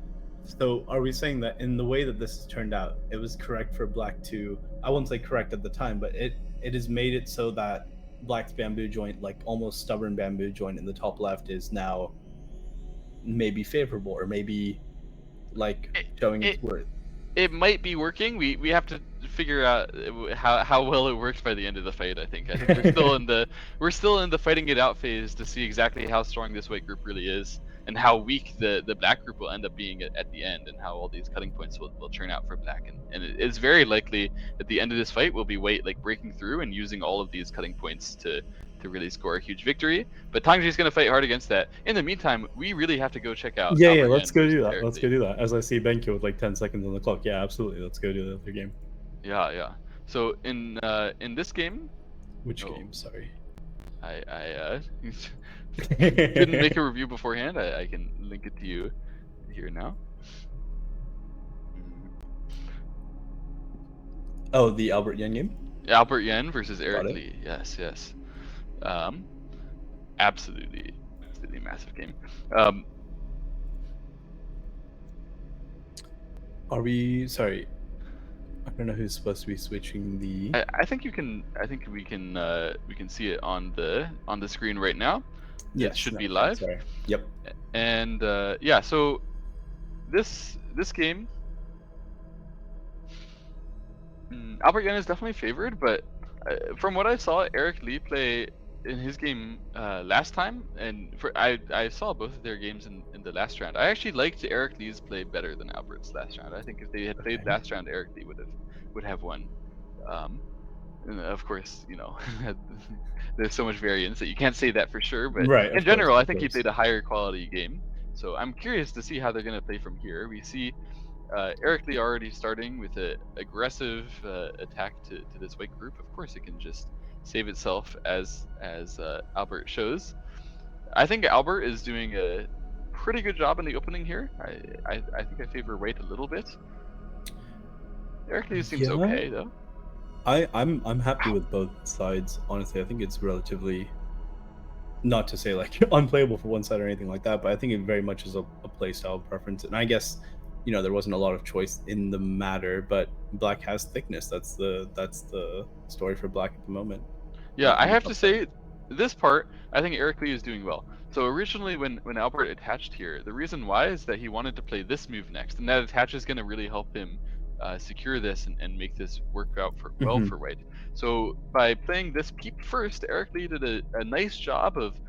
D: So are we saying that in the way that this has turned out, it was correct for Black to? I won't say correct at the time, but it has made it so that Black's bamboo joint, like almost stubborn bamboo joint in the top left, is now maybe favorable, or maybe like showing its worth.
B: It might be working. We have to figure out how well it works by the end of the fight. I think we're still in the fighting it out phase to see exactly how strong this white group really is, and how weak the black group will end up being at the end, and how all these cutting points will turn out for black. And it's very likely at the end of this fight will be white like breaking through and using all of these cutting points to really score a huge victory. But Tangje's going to fight hard against that. In the meantime, we really have to go check out.
D: Yeah, let's go do that. Let's go do that. As I see Benkyo with like 10 seconds on the clock. Yeah, absolutely. Let's go do the other game.
B: Yeah. So in this game.
D: Which game? Sorry.
B: I didn't make a review beforehand. I can link it to you here now.
D: Oh, the Albert Yen game?
B: Albert Yen versus Eric Lee. Yes. Absolutely massive game.
D: Are we? Sorry, I don't know who's supposed to be switching the.
B: I think you can. I think we can see it on the screen right now.
D: Yes,
B: it should be live.
D: Sorry. Yep.
B: And so this game Albert Yen is definitely favored, but from what I saw Eric Lee play in his game last time, and I saw both of their games in the last round. I actually liked Eric Lee's play better than Albert's last round. I think if they had played
D: Okay.
B: last round, Eric Lee would have won. And of course, there's so much variance that you can't say that for sure. But
D: Right,
B: in
D: of
B: general,
D: course,
B: I
D: of
B: think he
D: course.
B: played a higher quality game. So I'm curious to see how they're going to play from here. We see Eric Lee already starting with an aggressive attack to this white group. Of course, it can just save itself as Albert shows. I think Albert is doing a pretty good job in the opening here. I think I favor white a little bit. Eric Lee seems okay though.
D: I'm happy with both sides. Honestly, I think it's relatively, not to say like unplayable for one side or anything like that, but I think it very much is a play style preference. And I guess there wasn't a lot of choice in the matter, but black has thickness. That's the story for black at the moment.
B: Yeah, I
D: on the
B: have
D: top
B: to
D: side.
B: say, this part, I think Eric Lee is doing well. So originally when Albert attached here, the reason why is that he wanted to play this move next, and that attach is going to really help him secure this and make this work out well
D: Mhm.
B: for white. So by playing this peep first, Eric Lee did a nice job of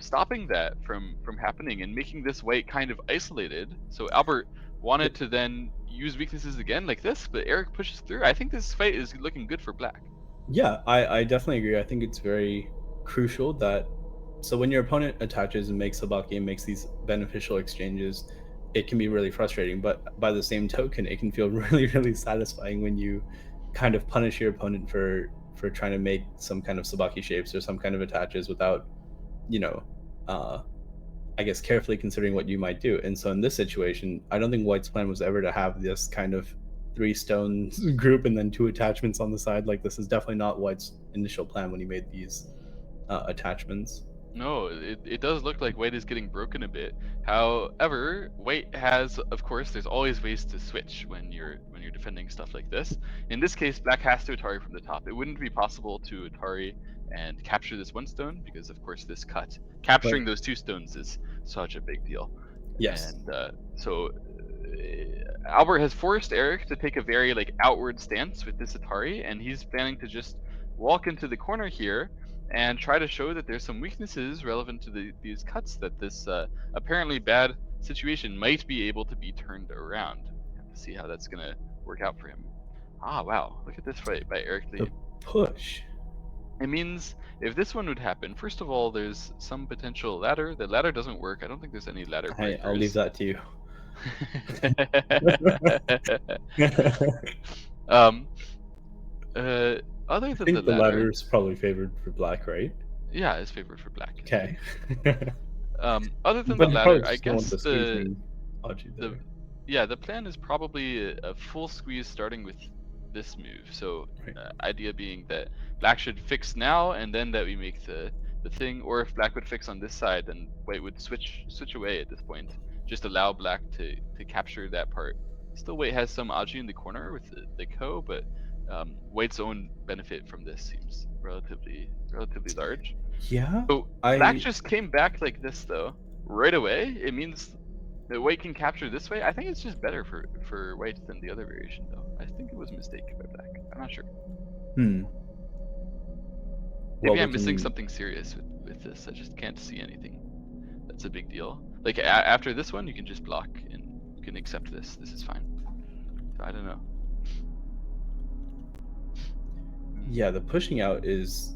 B: stopping that from happening and making this white kind of isolated. So Albert wanted to then use weaknesses again like this, but Eric pushes through. I think this fight is looking good for black.
D: Yeah, I definitely agree. I think it's very crucial that, so when your opponent attaches and makes sabaki and makes these beneficial exchanges, it can be really frustrating. But by the same token, it can feel really, really satisfying when you kind of punish your opponent for trying to make some kind of sabaki shapes or some kind of attaches without, you know, uh, I guess carefully considering what you might do. And so in this situation, I don't think White's plan was ever to have this kind of 3 stones group and then 2 attachments on the side. Like, this is definitely not White's initial plan when he made these attachments.
B: No, it does look like white is getting broken a bit. However, white has, of course, there's always ways to switch when you're defending stuff like this. In this case, black has to Atari from the top. It wouldn't be possible to Atari and capture this 1 stone because, of course, this cut. Capturing
D: Right.
B: those 2 stones is such a big deal.
D: Yes.
B: And so Albert has forced Eric to take a very outward stance with this Atari, and he's planning to just walk into the corner here and try to show that there's some weaknesses relevant to these cuts that this apparently bad situation might be able to be turned around. We have to see how that's gonna work out for him. Ah, wow! Look at this fight by Eric Lee.
D: The push.
B: It means if this one would happen, first of all, there's some potential ladder. The ladder doesn't work. I don't think there's any ladder breakers.
D: I'll leave that to you.
B: Other
D: I
B: than
D: think the
B: ladder,
D: ladder is probably favored for black, right?
B: yeah, it's favored for black.
D: Okay.
B: Other than
D: But
B: the
D: I probably
B: ladder, I
D: just don't want
B: guess
D: the squeezing Aji
B: the
D: there.
B: yeah, the plan is probably a full squeeze starting with this move. So
D: Right.
B: idea being that black should fix now, and then that we make the thing. Or if black would fix on this side, then white would switch away at this point. Just allow black to capture that part. Still, white has some Aji in the corner with the Ko, but white's own benefit from this seems relatively large.
D: Yeah.
B: So black just came back like this though, right away. It means that white can capture this way. I think it's just better for white than the other variation though. I think it was a mistake by black. I'm not sure. Maybe I'm missing something serious with this. I just can't see anything that's a big deal. Like after this one, you can just block and you can accept this. This is fine. So I don't know.
D: Yeah, the pushing out is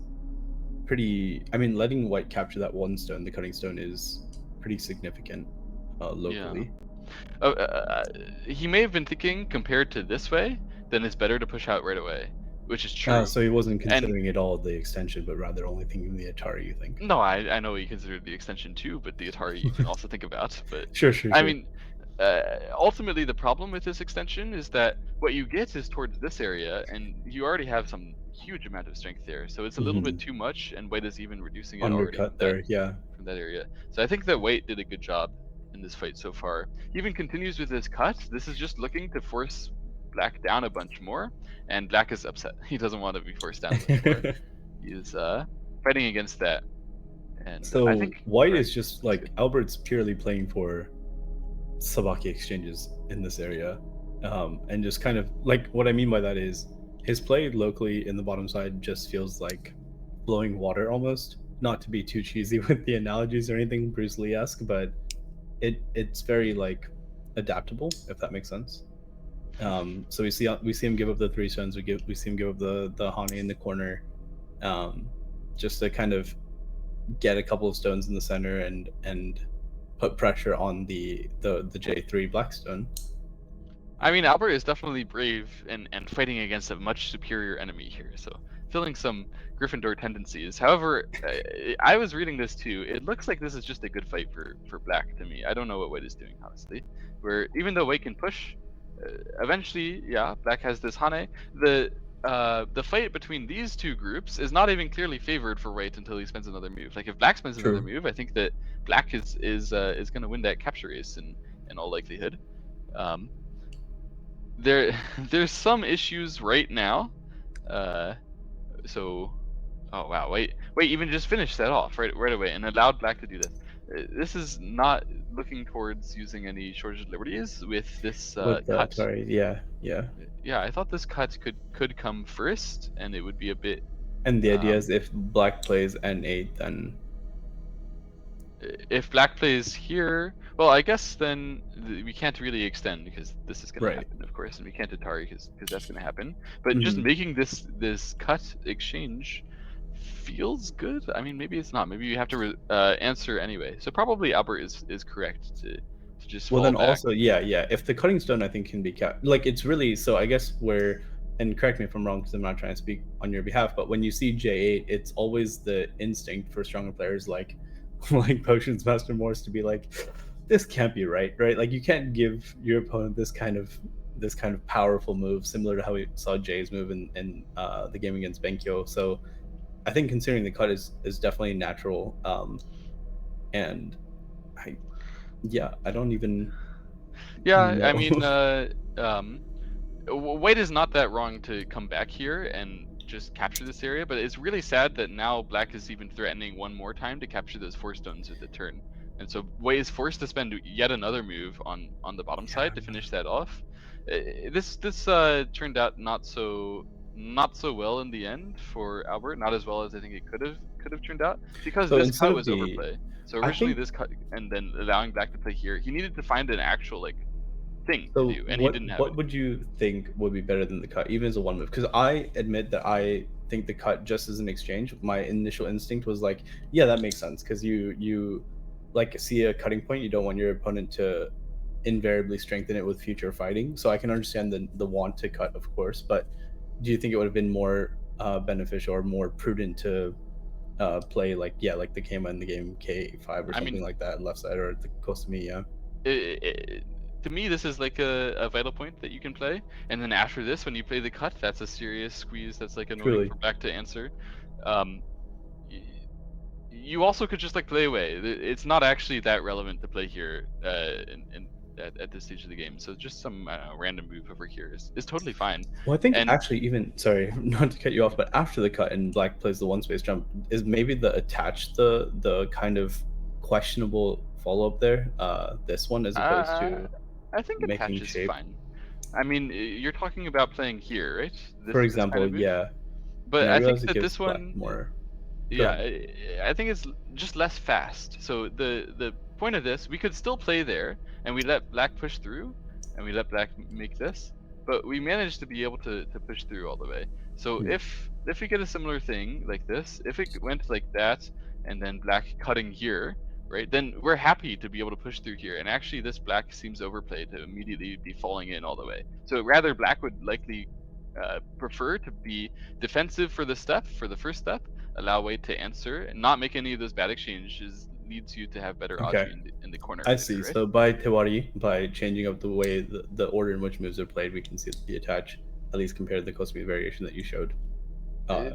D: pretty. I mean, letting white capture that 1 stone, the cutting stone, is pretty significant locally.
B: Yeah. He may have been thinking compared to this way, then it's better to push out right away, which is true.
D: So he wasn't considering at all the extension, but rather only thinking the Atari, you think?
B: No, I know he considered the extension too, but the Atari you can also think about. But
D: Sure.
B: I mean, ultimately the problem with this extension is that what you get is towards this area, and you already have some huge amount of strength there, so it's a little bit too much, and white is even reducing it already
D: Undercut there, yeah.
B: from that area. So I think that white did a good job in this fight so far. He even continues with his cut. This is just looking to force black down a bunch more, and black is upset. He doesn't want to be forced down much more. He's fighting against that. And
D: So
B: I think
D: white is just like Albert's purely playing for sabaki exchanges in this area, and just kind of like what I mean by that is His play locally in the bottom side just feels like blowing water almost. Not to be too cheesy with the analogies or anything Bruce Lee-esque, but it's very like adaptable, if that makes sense. So we see him give up the 3 stones. We see him give up the Hane in the corner, just to kind of get a couple of stones in the center and put pressure on the J3 Blackstone.
B: I mean, Albert is definitely brave and fighting against a much superior enemy here, so feeling some Gryffindor tendencies. However, I was reading this too. It looks like this is just a good fight for Black to me. I don't know what White is doing, honestly. Where even though White can push, eventually, yeah, Black has this Hane. The fight between these two groups is not even clearly favored for White until he spends another move. Like if Black spends another move, I think that Black is going to win that capture race in all likelihood. There's some issues right now. So, oh wow, wait, even just finished that off right away and allowed Black to do this. This is not looking towards using any shortage of liberties with this cut.
D: Sorry, yeah.
B: I thought this cut could come first, and it would be a bit.
D: And the idea is if Black plays N8, then
B: if Black plays here, well, I guess then we can't really extend because this is going to happen, of course, and we can't Atari because that's going to happen. But just making this cut exchange feels good. I mean, maybe it's not. Maybe you have to answer anyway. So probably Albert is correct to just.
D: Well, then
B: back.
D: Also, yeah. If the cutting stone, I think, can be kept. Like it's really so. I guess where, and correct me if I'm wrong because I'm not trying to speak on your behalf, but when you see J8, it's always the instinct for stronger players like Potions Master Morse to be like, this can't be right? Like you can't give your opponent this kind of powerful move, similar to how we saw Jay's move in the game against Benkyo. So I think considering the cut is definitely natural, and I don't even.
B: Yeah,
D: know.
B: I mean, White is not that wrong to come back here and just capture this area, but it's really sad that now Black is even threatening one more time to capture those 4 stones with the turn, and so White is forced to spend yet another move on the bottom side to finish that off. This turned out not so well in the end for Albert, not as well as I think it could have turned out because this cut was overplay. So originally this cut and then allowing Black to play here, he needed to find an actual thing to do, and he didn't have
D: what would you think would be better than the cut, even as a one move? Because I admit that I think the cut just as an exchange, my initial instinct was like, yeah, that makes sense, because you like see a cutting point, you don't want your opponent to invariably strengthen it with future fighting. So I can understand the want to cut, of course, but do you think it would have been more beneficial or more prudent to play like the Kama in the game K5 or something like that left side, or the close to me?
B: To me, this is like a vital point that you can play, and then after this, when you play the cut, that's a serious squeeze. That's like annoying for Black to answer. You also could just play away. It's not actually that relevant to play here at this stage of the game. So just some random move over here is totally fine.
D: Well, I think actually even, sorry, not to cut you off, but after the cut and Black plays the one space jump, is maybe the attach the kind of questionable follow up there. This one as opposed to.
B: I think attach is fine. I mean, you're talking about playing here, right?
D: For example, yeah.
B: But I think that this one
D: more.
B: Yeah, I think it's just less fast. So the point of this, we could still play there, and we let Black push through, and we let Black make this, but we managed to be able to push through all the way. So if we get a similar thing like this, if it went like that, and then Black cutting here, right, then we're happy to be able to push through here. And actually this Black seems overplayed to immediately be falling in all the way. So rather Black would likely prefer to be defensive for the first step, allow White to answer, and not make any of those bad exchanges leads you to have better odds in the corner.
D: I see. Right? So by Tewari, by changing up the way the order in which moves are played, we can see the attach, at least compared to the close variation that you showed.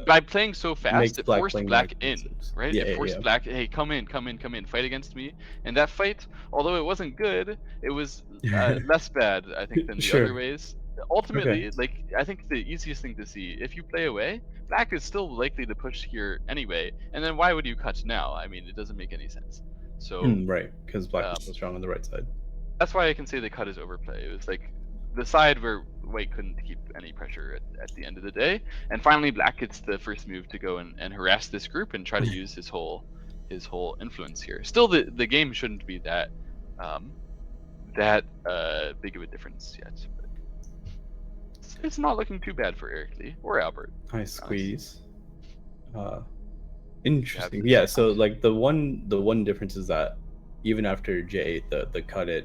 B: By playing so fast, it forced Black in, right?
D: Yeah,
B: it forced Black, hey, come in, fight against me. And that fight, although it wasn't good, it was less bad, I think, than the other ways. Ultimately, I think the easiest thing to see, if you play away, Black is still likely to push here anyway. And then why would you cut now? I mean, it doesn't make any sense. So
D: right, because Black is so strong on the right side.
B: That's why I can say the cut is overplay. It was the side where White couldn't keep any pressure at the end of the day. And finally, Black gets the first move to go and harass this group and try to use his whole influence here. Still, the game shouldn't be that big of a difference yet. But it's not looking too bad for Eric Lee or Albert.
D: Nice squeeze. Interesting. Yeah. So like the one difference is that even after J8, the cut at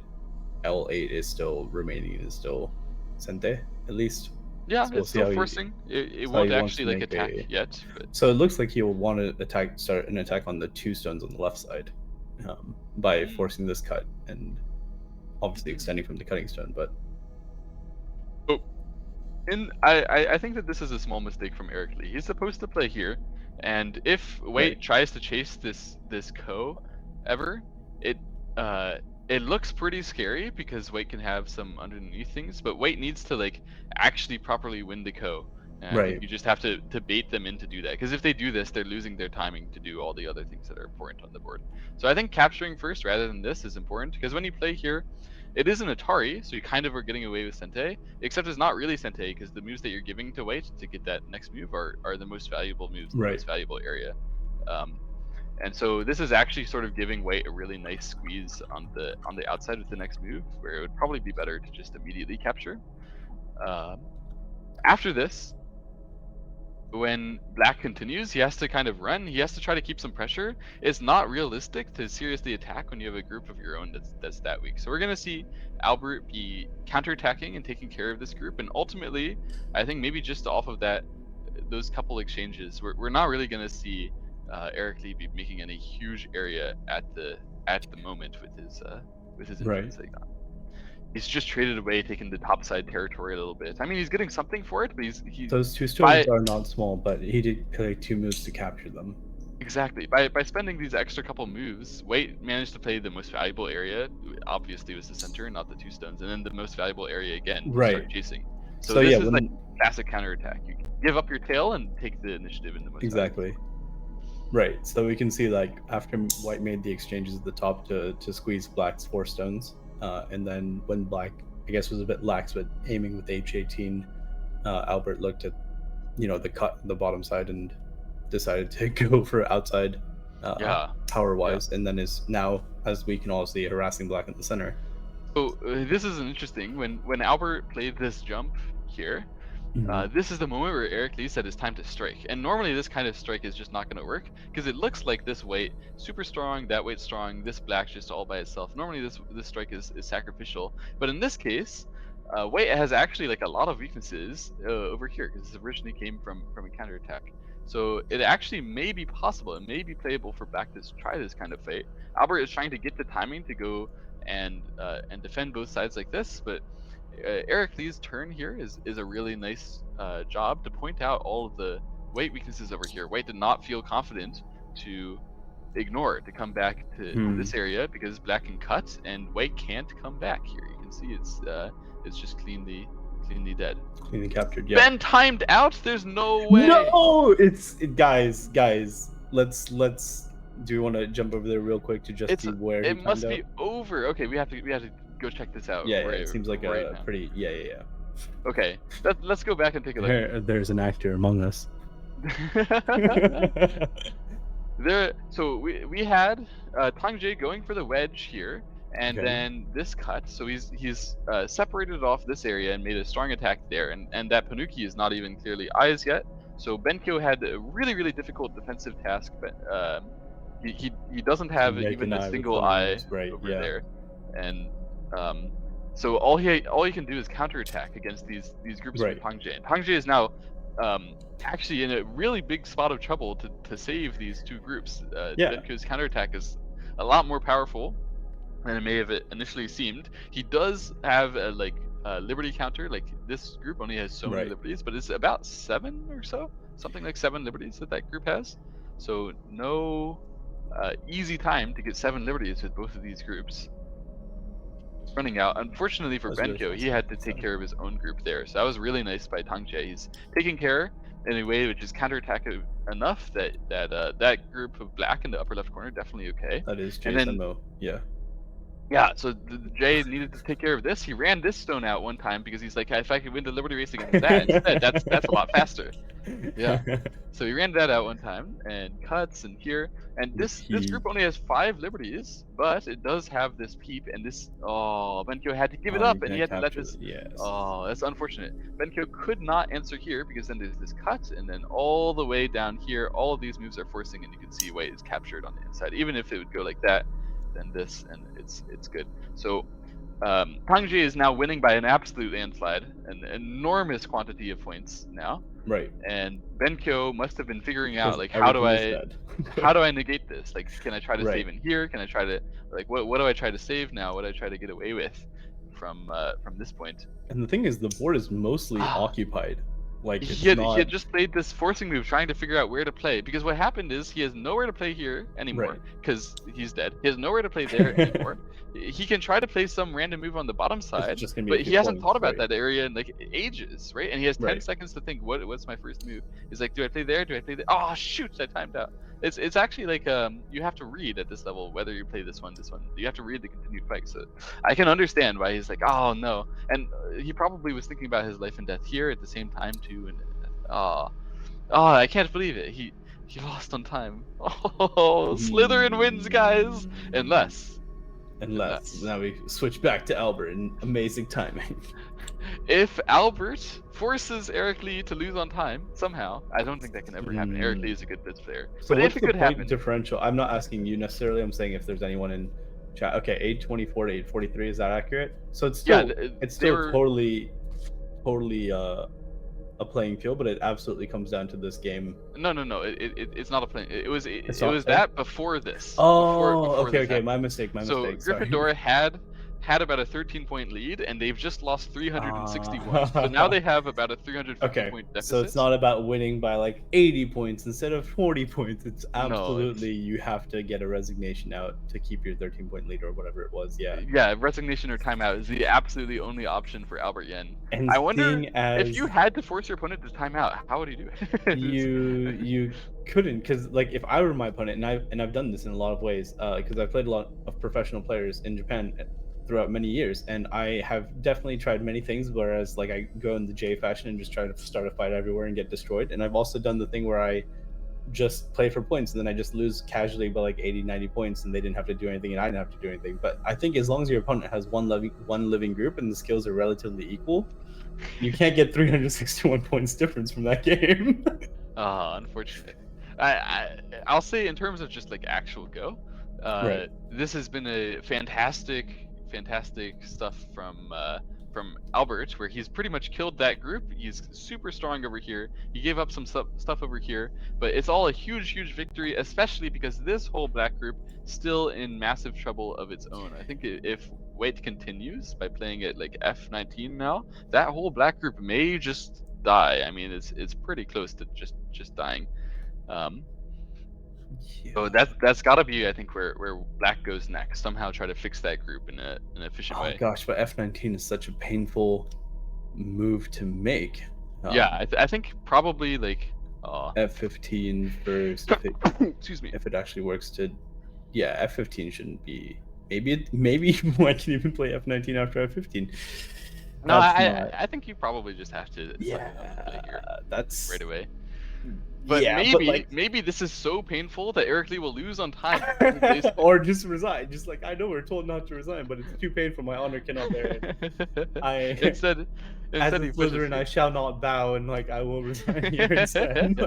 D: L8 is still remaining, is still Sente at least.
B: Yeah,
D: so we'll
B: it's still forcing. It won't actually like attack yet. But...
D: So it looks like he'll want to start an attack on the 2 stones on the left side, by forcing this cut and obviously extending from the cutting stone. But
B: I think that this is a small mistake from Eric Lee. He's supposed to play here, and if Wait tries to chase this Ko ever, it looks pretty scary because Wait can have some underneath things, but Wait needs to like actually properly win the Ko. And I think you just have to bait them in to do that, because if they do this, they're losing their timing to do all the other things that are important on the board. So I think capturing first rather than this is important, because when you play here, it is an Atari, so you kind of are getting away with Sente, except it's not really Sente, because the moves that you're giving to Wait to get that next move are the most valuable moves, the most valuable area. And so this is actually sort of giving Wait a really nice squeeze on the outside with the next move, where it would probably be better to just immediately capture. After this, when Black continues, he has to kind of run. He has to try to keep some pressure. It's not realistic to seriously attack when you have a group of your own that's that weak. So we're going to see Albert be counterattacking and taking care of this group. And ultimately, I think maybe just off of those couple exchanges, we're not really going to see Eric Lee be making any huge area at the moment with his influence like that. He's just traded away, taking the topside territory a little bit. I mean, he's getting something for it, but he's
D: those 2 stones are not small, but he did play 2 moves to capture them.
B: Exactly. By spending these extra couple moves, Wait managed to play the most valuable area. Obviously, it was the center, not the 2 stones, and then the most valuable area again to start chasing. So this is like classic counterattack. You give up your tail and take the initiative in the most valuable.
D: Right. So we can see like after White made the exchanges at the top to squeeze Black's 4 stones. And then when Black, I guess, was a bit lax with aiming with H18, Albert looked at, the bottom side and decided to go for outside power-wise, and then is now, as we can all see, harassing Black in the center.
B: So this is interesting. When Albert played this jump here, this is the moment where Eric Lee said it's time to strike. And normally this kind of strike is just not going to work, because it looks like this Wait super strong, that Wait strong, this Black's just all by itself. Normally this strike is sacrificial, but in this case, Wait has actually like a lot of weaknesses over here, because this originally came from a counterattack. So it actually may be possible, it may be playable for Black to try this kind of fight. Albert is trying to get the timing to go and defend both sides like this, but Eric Lee's turn here is a really nice job to point out all of the Wait weaknesses over here. Wait did not feel confident to ignore, to come back to this area, because Black can cut and Wait can't come back here. You can see it's just cleanly dead.
D: Cleanly captured. Yeah.
B: Ben timed out. There's no way.
D: No, guys. Let's. Do you want to jump over there real quick to just see where
B: it must be over? Okay, we have to go check this out.
D: Yeah, it seems like a pretty. Yeah.
B: Okay, let's go back and take a look.
D: There's an actor among us.
B: So we had Tang Jae going for the wedge here, and then this cut. So he's separated off this area and made a strong attack there, and that Panuki is not even clearly eyes yet. So Benkyo had a really, really difficult defensive task, but he doesn't have even a single eye over there, and so all he can do is counterattack against these groups from Tang Jae. And Tang Jae is now actually in a really big spot of trouble to save these 2 groups. Benkyo's counterattack is a lot more powerful than it may have initially seemed. He does have a liberty counter. Like, this group only has so many liberties, but it's about 7 or so, something like 7 liberties that group has. So no easy time to get 7 liberties with both of these groups. It's running out. Unfortunately for Benkyo, he had to take care of his own group there. So that was really nice by Tang Jae. He's taking care in a way which is counterattack enough that group of Black in the upper left corner definitely okay.
D: That is Jason though. Yeah.
B: Yeah, so Jay needed to take care of this. He ran this stone out one time because he's like, if I could win the Liberty Race against that instead, that's a lot faster. Yeah. So he ran that out one time and cuts and here. And this group only has 5 liberties, but it does have this peep and this. Oh, Benkyo had to give it up and he had to let this.
D: Yes.
B: Oh, that's unfortunate. Benkyo could not answer here because then there's this cut and then all the way down here, all of these moves are forcing and you can see Wei is captured on the inside. Even if it would go like that, then this, and it's good. So Tangji is now winning by an absolute landslide, an enormous quantity of points now.
D: Right.
B: And Benkyo must have been figuring out like how do I negate this? Like, can I try to save in here? Can I try to like what do I try to save now? What do I try to get away with from this point?
D: And the thing is, the board is mostly occupied. Like
B: he had just played this forcing move, trying to figure out where to play. Because what happened is he has nowhere to play here anymore because he's dead. He has nowhere to play there anymore. He can try to play some random move on the bottom side, but he hasn't thought about that area in like ages, right? And he has 10 seconds to think, what's my first move? He's like, do I play there? Do I play there? Oh shoot! I timed out. It's actually like you have to read at this level whether you play this one. You have to read the continued fight. So I can understand why he's like, oh no. And he probably was thinking about his life and death here at the same time too. And I can't believe it. He lost on time. Oh, Slytherin wins, guys. Unless
D: now we switch back to Albert in amazing timing.
B: If Albert forces Eric Lee to lose on time somehow, I don't think that can ever happen. Eric Lee is a good blitz player.
D: So
B: but
D: if
B: if it could happen,
D: differential. I'm not asking you necessarily. I'm saying if there's anyone in chat. Okay, 824 to 843. Is that accurate? So it's still totally a playing field, but it absolutely comes down to this game.
B: No. It's not a playing. It was that before this.
D: Oh, okay. My mistake.
B: So Gryffindor had about a 13-point lead, and they've just lost 361. So now they have about a 350-point deficit.
D: So it's not about winning by like 80 points instead of 40 points. It's absolutely you have to get a resignation out to keep your 13-point lead or whatever it was. Yeah.
B: Yeah, resignation or timeout is the absolutely only option for Albert Yen. And I wonder if you had to force your opponent to timeout, how would he do it?
D: you couldn't, because like if I were my opponent, and I've done this in a lot of ways, because I've played a lot of professional players in Japan throughout many years, and I have definitely tried many things, whereas like I go in the J fashion and just try to start a fight everywhere and get destroyed. And I've also done the thing where I just play for points and then I just lose casually by like 80-90 points and they didn't have to do anything and I didn't have to do anything. But I think as long as your opponent has one living group and the skills are relatively equal, you can't get 361 points difference from that game.
B: Unfortunate. I'll say in terms of just like actual go, this has been a fantastic stuff from Albert, where he's pretty much killed that group. He's super strong over here. He gave up some stuff over here, but it's all a huge victory, especially because this whole black group still in massive trouble of its own. I think if Wait continues by playing it like F19 now, that whole black group may just die. I mean, it's pretty close to just dying. So that's got to be, I think, where black goes next. Somehow try to fix that group in an efficient way.
D: Oh gosh, but F19 is such a painful move to make.
B: Yeah, I think probably like
D: F15 first.
B: Excuse me.
D: If it actually works to, F15 shouldn't be. Maybe I can even play F19 after F15.
B: No, I think you probably just have to.
D: That's
B: right away. But maybe this is so painful that Eric Lee will lose on time.
D: Or just resign. Just like, I know we're told not to resign, but it's too painful. My honor cannot bear it.
B: Instead
D: as a Slytherin, I shall not bow, and like I will resign here instead.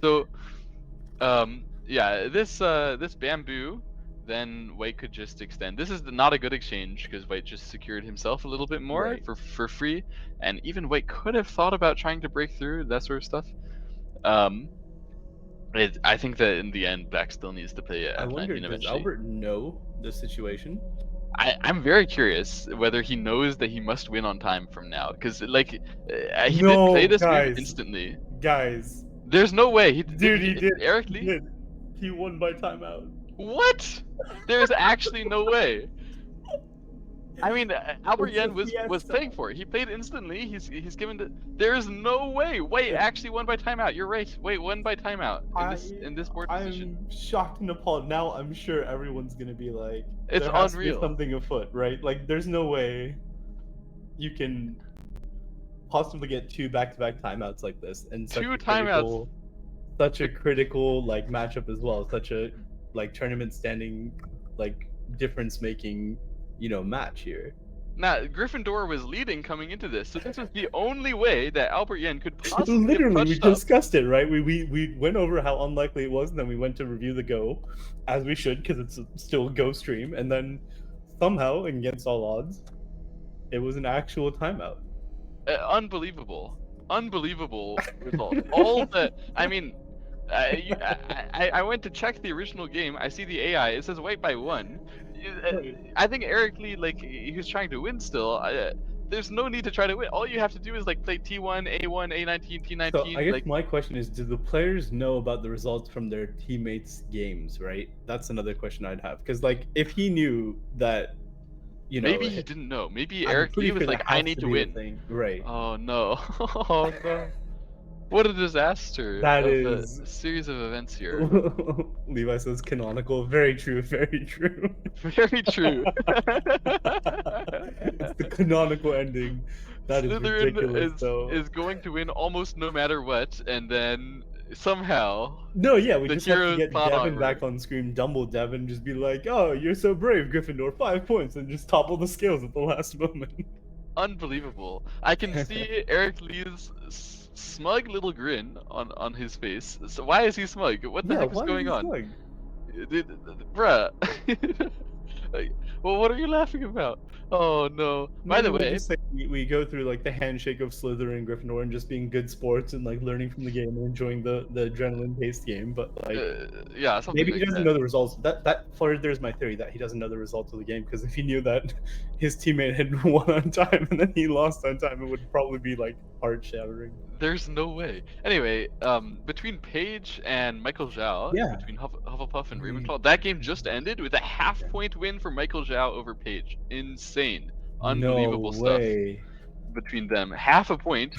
B: So, this bamboo. Then White could just extend. This is not a good exchange because White just secured himself a little bit more for free, and even White could have thought about trying to break through that sort of stuff. I think that in the end, Black still needs to play F19 eventually.
D: Does Albert know the situation?
B: I'm very curious whether he knows that he must win on time from now, because like he did play this move instantly.
D: Guys,
B: there's no way
D: he did.
B: Eric Lee.
D: He won by timeout.
B: What? There's actually no way. I mean, Albert
D: It's a
B: Yen was
D: fiesta.
B: paying for it. He paid instantly. He's given to. There's no way. Wait, actually won by timeout. You're right. Wait, won by timeout in this board position.
D: I'm shocked and appalled. Now I'm sure everyone's gonna be like,
B: It's
D: there has to be
B: unreal.
D: something afoot, right? Like, there's no way you can possibly get 2 back-to-back timeouts like this, and such
B: 2
D: a
B: timeouts.
D: critical like matchup as well. Such a like tournament standing, like difference making, match here.
B: Now, Gryffindor was leading coming into this, so this was the only way that Albert Yen could possibly
D: Literally,
B: have
D: we
B: touched up.
D: discussed it, right? We went over how unlikely it was, and then we went to review the Go, as we should, because it's still a Go stream, and then somehow, against all odds, it was an actual timeout.
B: Unbelievable result. All the, I mean, I went to check the original game. I see the AI. It says wait by 1. I think Eric Lee, like, he was trying to win still. There's no need to try to win. All you have to do is like play T1, A1, A19, T19.
D: So I guess
B: like,
D: my question is, do the players know about the results from their teammates' games? Right. That's another question I'd have, because like if he knew that,
B: maybe he didn't know. Maybe
D: I'm
B: Eric
D: pretty
B: Lee was
D: sure
B: like,
D: that
B: I
D: has
B: need to
D: be a
B: win.
D: thing. Right.
B: Oh no. Oh no. What a disaster.
D: That
B: of
D: is
B: a series of events here.
D: Levi says canonical. Very true. Very true.
B: Very true.
D: It's the canonical ending. That is ridiculous.
B: is going to win almost no matter what, and then somehow.
D: No, yeah, we
B: the
D: just have to
B: heroes
D: get
B: fought
D: Devin
B: onward.
D: back on screen, dumble Devin, just be like, "Oh, you're so brave, Gryffindor, 5 points," and just topple the scales at the last moment.
B: Unbelievable. I can see Eric Lee's smug little grin on his face. So why is he smug? What the heck is going on? Bruh. Like, well, what are you laughing about? Oh no. By the way,
D: just say we go through like the handshake of Slytherin and Gryffindor and just being good sports and like learning from the game and enjoying the adrenaline-paced game, but like
B: yeah, something
D: maybe
B: like
D: he doesn't
B: that.
D: know the results. That furthers my theory that he doesn't know the results of the game, because if he knew that his teammate had won on time and then he lost on time, it would probably be like heart-shattering.
B: There's no way. Anyway, between Paige and Michael Zhao,
D: Yeah.
B: between Hufflepuff and Ravenclaw, that game just ended with a half-point win for Michael Zhao over Paige. Insane. Unbelievable stuff between them. Half a point.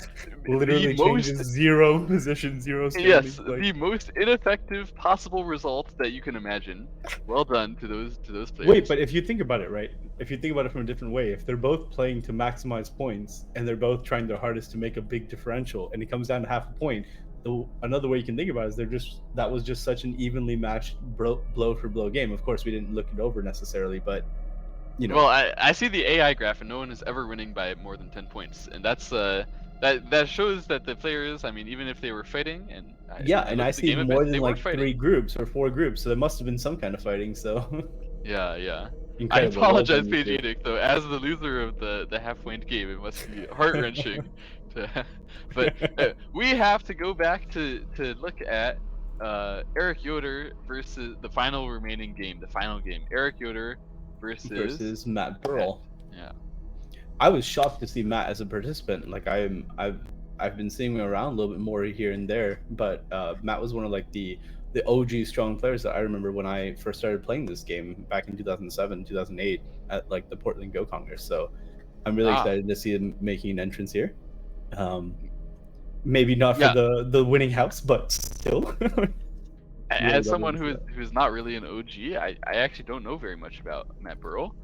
D: Literally changes 0 position, 0 standing.
B: Yes, the most ineffective possible result that you can imagine. Well done to those players.
D: Wait, but if you think about it, right? If you think about it from a different way, if they're both playing to maximize points and they're both trying their hardest to make a big differential, and it comes down to half a point, another way you can think about it is that was just such an evenly matched blow for blow game. Of course, we didn't look it over necessarily, but
B: Well, I see the AI graph, and no one is ever winning by more than 10 points, and that's that shows that the players, I mean, even if they were fighting, and
D: I see more than like 3 groups or 4 groups, so there must have been some kind of fighting. So
B: yeah.
D: Incredible.
B: I apologize, Paige Edic, though. As the loser of the half-point game, it must be heart-wrenching. But we have to go back to look at Eric Yoder versus the final remaining game, the final game. Eric Yoder versus
D: Matt Burrell.
B: Yeah.
D: I was shocked to see Matt as a participant. Like I've been seeing him around a little bit more here and there, but Matt was one of like the OG strong players that I remember when I first started playing this game back in 2007, 2008 at like the Portland Go Congress. So I'm really excited to see him making an entrance here. Maybe not for the winning house, but still.
B: As someone who's not really an OG, I actually don't know very much about Matt Burrell.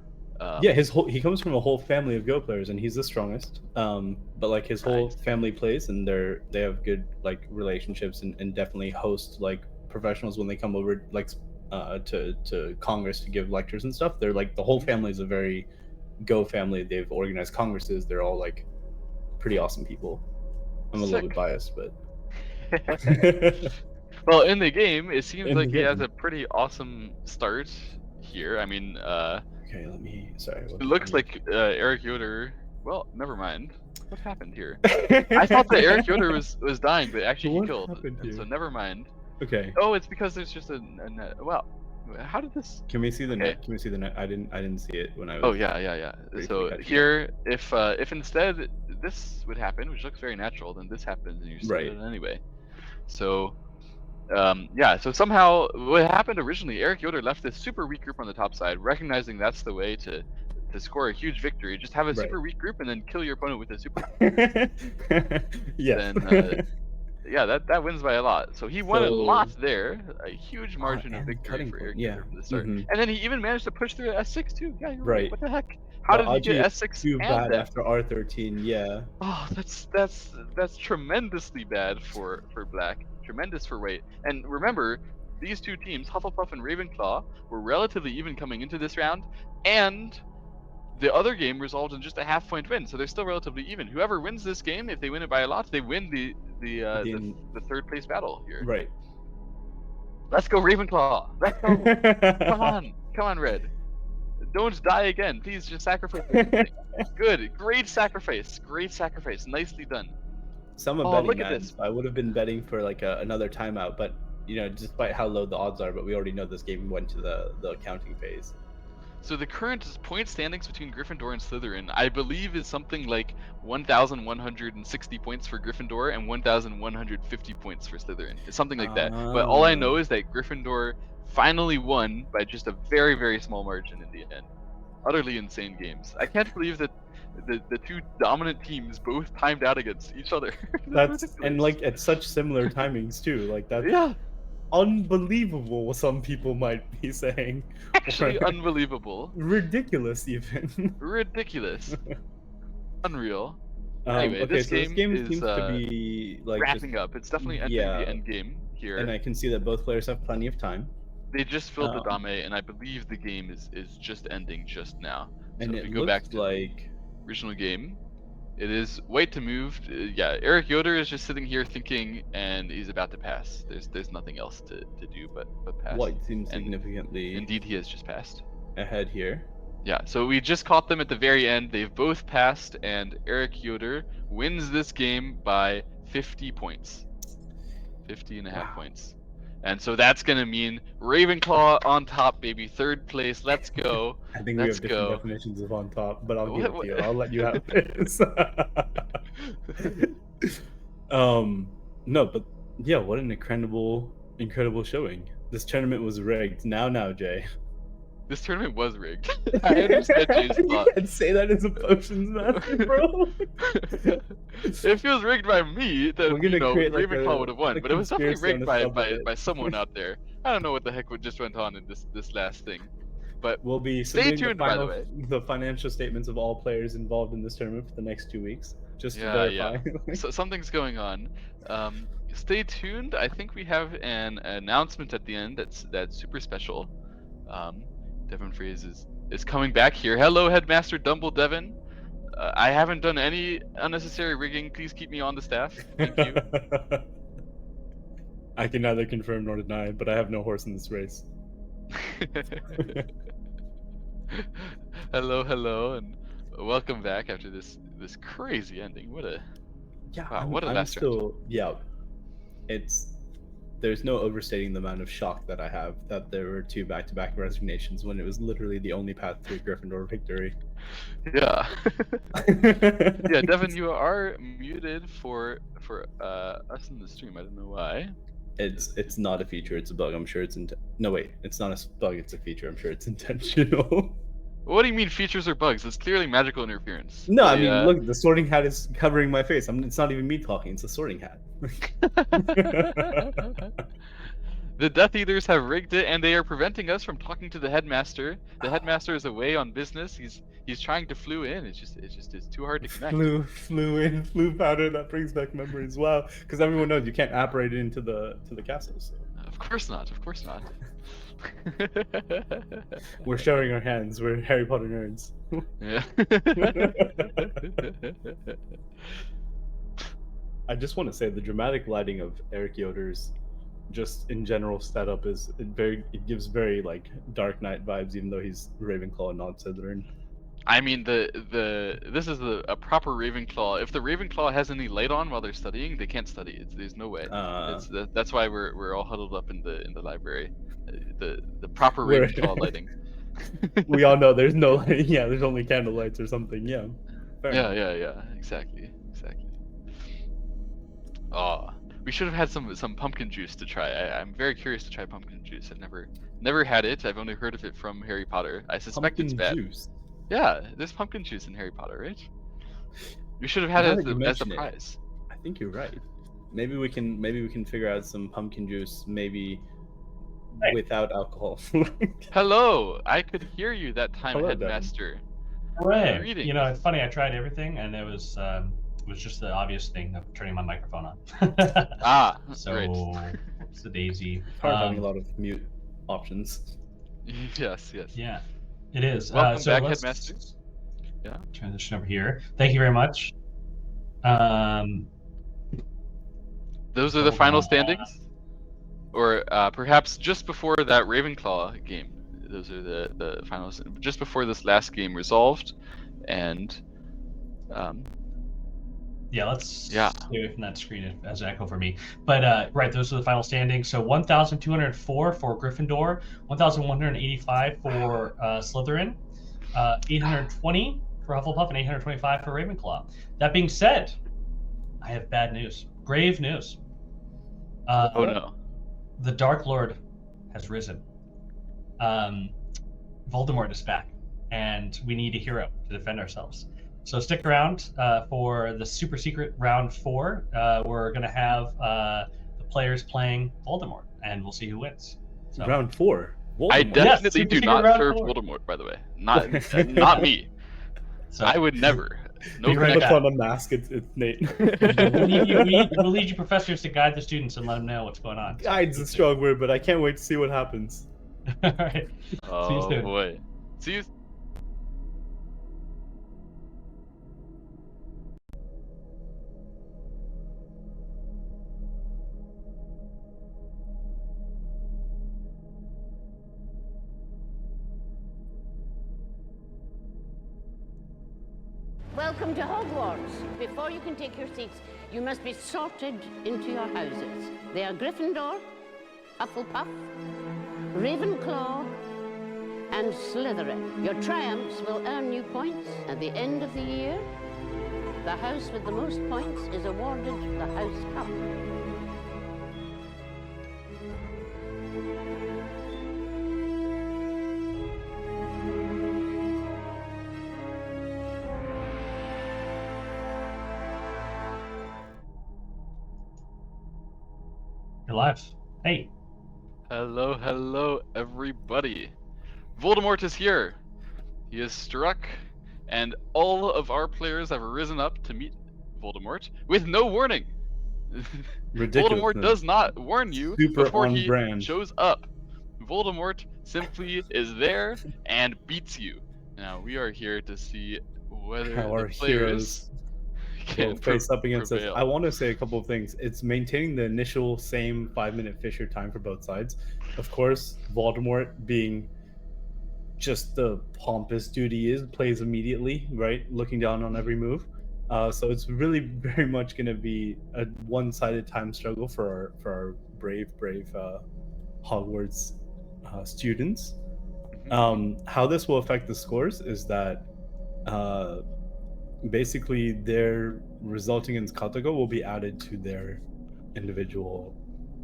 D: He comes from a whole family of Go players, and he's the strongest. But like his whole family plays, and they have good like relationships, and definitely host like professionals when they come over like to Congress to give lectures and stuff. They're like the whole family is a very Go family. They've organized congresses. They're all like pretty awesome people. I'm a little bit biased, but.
B: Well, in the game, it seems like he has a pretty awesome start here. I mean,
D: okay, sorry.
B: It looks like Eric Yoder. Well, never mind. What happened here? I thought that Eric Yoder was dying, but actually he killed. So never mind.
D: Okay.
B: Oh, it's because there's just a net. Well, how did this?
D: Can we see the net? Can we see the net? I didn't see it when I was.
B: Oh yeah. So here, if instead this would happen, which looks very natural, then this happens and you see it anyway. So. So somehow what happened originally, Eric Yoder left this super weak group on the top side, recognizing that's the way to to score a huge victory. Just have a
D: Right.
B: super weak group and then kill your opponent with a super.
D: Yes.
B: Then yeah, that wins by a lot. So he won a lot
D: So-
B: there, a huge margin of
D: and
B: victory
D: cutting
B: for
D: point,
B: Eric
D: yeah.
B: Yoder from the start.
D: Mhm.
B: And then he even managed to push through S6 too. Yeah, you're
D: Right.
B: right. What the heck? How
D: The
B: did he get
D: Aji
B: S6
D: too
B: and
D: bad
B: then?
D: after R13, yeah.
B: Oh, that's tremendously bad for black. Tremendous for white. And remember, these two teams, Hufflepuff and Ravenclaw, were relatively even coming into this round, and the other game resolved in just a half-point win, so they're still relatively even. Whoever wins this game, if they win it by a lot, they win the third place battle here.
D: Right.
B: Let's go Ravenclaw. Let's go. Come on, Red. Don't die again. Please just sacrifice. Good. Great sacrifice. Nicely done.
D: So I'm a
B: Oh,
D: betting
B: look at
D: man.
B: this.
D: I would have been betting for like another timeout, but despite how low the odds are, but we already know this game went to the counting phase.
B: So the current point standings between Gryffindor and Slytherin, I believe, is something like 1,160 points for Gryffindor and 1,150 points for Slytherin. It's something like that. But all I know is that Gryffindor finally won by just a very, very small margin in the end. Utterly insane games. I can't believe that the two dominant teams both timed out against each other.
D: That's
B: ridiculous.
D: and like at such similar timings too. Like that's
B: Yeah,
D: unbelievable. Some people might be saying.
B: actually
D: Or
B: unbelievable.
D: ridiculous even.
B: Ridiculous. Unreal.
D: Okay,
B: this
D: so this
B: game
D: game
B: is,
D: seems to be like just,
B: Wrapping up. It's definitely entering
D: yeah.
B: the end game here.
D: and I can see that both players have plenty of time.
B: They just filled the
D: Um,
B: dame, and I believe the game is just ending just now. So
D: And
B: if
D: it
B: we go back
D: looks
B: to
D: like
B: the original game, it is white to move. Yeah, Eric Yoder is just sitting here thinking, and he's about to pass. There's nothing else to do but pass.
D: white seems
B: And
D: significantly
B: Indeed, he has just passed.
D: ahead here.
B: Yeah, so we just caught them at the very end. They've both passed, and Eric Yoder wins this game by 50 points. 50 and a half
D: Wow.
B: points. And so that's going to mean Ravenclaw on top, baby. Third place. Let's go.
D: I think we
B: Let's
D: have different
B: go.
D: definitions of on top, but I'll
B: What-
D: give it
B: what-
D: to you. I'll let you have this. No, but yeah, what an incredible showing. This tournament was rigged. Now, Jay.
B: This tournament was rigged. I understand Jay's thought.
D: You can't say that as a potions master, bro.
B: It feels rigged by me that
D: We're gonna create, like,
B: Ravenclaw
D: a-
B: would have won,
D: a
B: but it was definitely
D: conspiracy on
B: rigged
D: the
B: by
D: subreddit.
B: someone out there. I don't know what the heck just went on in this last thing, but
D: We'll be
B: Stay
D: submitting
B: tuned, by the
D: the financial statements of all players involved in this tournament for the next 2 weeks, just to
B: Yeah,
D: verify.
B: so something's going on. Stay tuned. I think we have an announcement at the end that's super special. Devin Freeze is coming back here. Hello, Headmaster Dumble Devin. I haven't done any unnecessary rigging. Please keep me on the staff. Thank you.
D: I can neither confirm nor deny, but I have no horse in this race.
B: hello, and welcome back after this crazy ending. What a
D: Yeah,
B: Wow, what a last round.
D: still, yeah. There's no overstating the amount of shock that I have that there were 2 back-to-back resignations when it was literally the only path to a Gryffindor victory.
B: yeah. Yeah, Devin, you are muted for us in the stream. I don't know why.
D: It's not a feature, it's a bug. I'm sure it's no wait, it's not a bug, it's a feature. I'm sure it's intentional.
B: What do you mean features or bugs? It's clearly magical interference.
D: No, I
B: The,
D: mean, look, the sorting hat is covering my face. It's not even me talking, it's a sorting hat.
B: The Death Eaters have rigged it, and they are preventing us from talking to the headmaster. The headmaster is away on business. He's trying to flew in. It's too hard to connect.
D: flew powder, that brings back memories. Wow, because everyone knows you can't apparate it into the castle. So.
B: Of course not.
D: We're showing our hands. We're Harry Potter nerds.
B: Yeah.
D: I just want to say the dramatic lighting of Eric Yoder's, just in general setup it gives very like Dark Knight vibes, even though he's Ravenclaw and not Slytherin.
B: I mean, this is a proper Ravenclaw. If the Ravenclaw has any light on while they're studying, they can't study. There's no way. That's why we're all huddled up in the library. The proper
D: We're-
B: Ravenclaw lighting.
D: We all know there's no yeah, there's only candle lights or something. Yeah. Fair enough.
B: Yeah. Exactly. Oh, we should have had some pumpkin juice to try. I'm very curious to try pumpkin juice. I've never had it. I've only heard of it from Harry Potter. I suspect
D: Pumpkin
B: it's bad.
D: juice.
B: Yeah, there's pumpkin juice in Harry Potter, right? We should have had
D: Now
B: it
D: that you
B: as a
D: mention it,
B: prize.
D: I think you're right. Maybe we can figure out some pumpkin juice, maybe
A: Hey.
D: without alcohol.
B: Hello, I could hear you that time,
D: Hello, Devin.
B: Headmaster.
A: Hooray!
B: Greetings.
A: You know, it's funny. I tried everything, and it was just the obvious thing of turning my microphone on.
B: Ah,
A: so
B: right.
A: it's a daisy.
D: Hard having a lot of mute options.
B: Yes.
A: Yeah, it is.
B: Welcome
A: so
B: back,
A: let's
B: Headmaster. Yeah.
A: transition over here. Thank you very much.
B: Those are the final standings? Or perhaps just before that Ravenclaw game. Those are the finals. Just before this last game resolved. And
A: yeah, let's stay away from that screen as an echo for me. But right, those are the final standings. So 1,204 for Gryffindor, 1,185 for Slytherin, 820 for Hufflepuff, and 825 for Ravenclaw. That being said, I have bad news. Grave news.
B: oh no.
A: The Dark Lord has risen. Voldemort is back, and we need a hero to defend ourselves. So stick around for the super secret round 4. We're going to have the players playing Voldemort, and we'll see who wins. So,
D: Round 4. Voldemort.
B: I definitely
A: Super
B: do
A: secret
B: not
A: round
B: serve
A: 4.
B: Voldemort, by the way. Not me.
A: So
B: I would never. No
A: Be right
D: Put
A: back.
D: on a mask. It's Nate.
A: we'll lead you professors to guide the students and let them know what's going on.
D: Guide's a strong word, but I can't wait to see what happens.
A: All right. See you
B: Oh
A: soon.
B: boy. See you.
C: Welcome to Hogwarts. Before you can take your seats, you must be sorted into your houses. They are Gryffindor, Hufflepuff, Ravenclaw, and Slytherin. Your triumphs will earn you points. At the end of the year, the house with the most points is awarded the House Cup.
A: You're live. Hey.
B: Hello, everybody. Voldemort is here. He is struck, and all of our players have risen up to meet Voldemort with no warning.
D: Ridiculous.
B: Voldemort does not warn you
D: Super
B: before
D: on
B: he
D: brand.
B: shows up. Voldemort simply is there and beats you. Now we are here to see whether
D: How our
B: the players
D: heroes
B: can
D: will face up against us.
B: prevail.
D: I want to say a couple of things. It's maintaining the initial same 5-minute Fisher time for both sides. Of course, Voldemort being just the pompous dude he is, plays immediately, right? Looking down on every move. So it's really very much going to be a one-sided time struggle for our brave Hogwarts students. How this will affect the scores is that basically their resulting in Katago will be added to their individual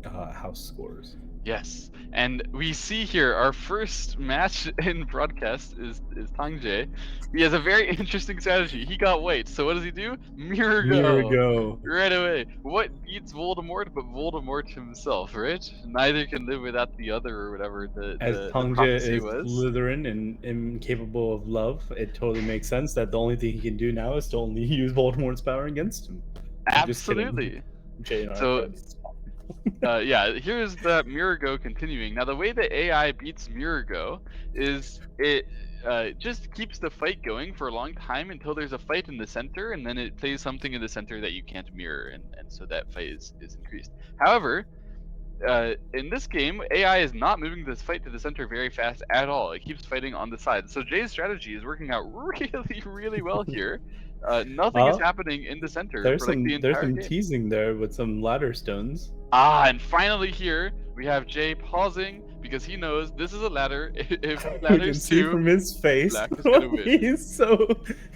D: house scores.
B: Yes, and we see here our first match in broadcast is Tangjae. He has a very interesting strategy. He got white, so what does he do? Mirror go. Right away. What beats Voldemort but Voldemort himself, right? Neither can live without the other, or whatever
D: As
B: the
D: Tangjae
B: prophecy
D: is
B: was.
D: Slytherin and incapable of love, it totally makes sense that the only thing he can do now is to only use Voldemort's power against him. I'm just kidding.
B: Absolutely.
D: Jay and I are
B: So-
D: friends.
B: Yeah, here's that Mirror Go continuing. Now, the way the AI beats Mirror Go is it just keeps the fight going for a long time until there's a fight in the center, and then it plays something in the center that you can't mirror, and so that fight is increased. However, in this game, AI is not moving this fight to the center very fast at all. It keeps fighting on the side. So Jay's strategy is working out really well here. Nothing is happening in the center
D: There's
B: for like the entire
D: some
B: game.
D: teasing there with some ladder stones.
B: And finally here, We have Jay pausing because he knows this is a ladder. If he
D: We can
B: ladders
D: see
B: two,
D: from his face.
B: Black is gonna win.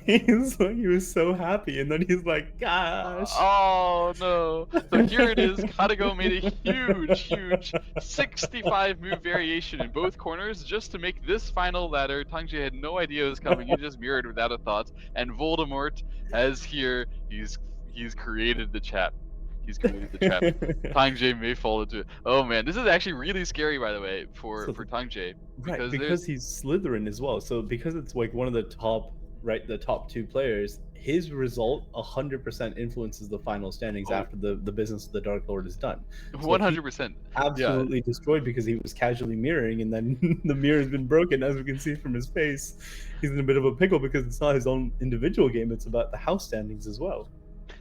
D: He was so happy, and then he's like, "Gosh."
B: Oh no! So here it is. Katago made a huge 65 move variation in both corners just to make this final ladder. Tangje had no idea it was coming. He just mirrored without a thought. And Voldemort has here. He's created the trap. He's created the trap. Tangje may fall into it. Oh man, this is actually really scary, by the way, for Tangje.
D: Right, because he's Slytherin as well. So because it's like one of the top, the top two players, his result 100% influences the final standings after the business of the Dark Lord is done.
B: 100%.
D: Absolutely destroyed because he was casually mirroring, and then the mirror has been broken, as we can see from his face. He's in a bit of a pickle because it's not his own individual game; it's about the house standings as well.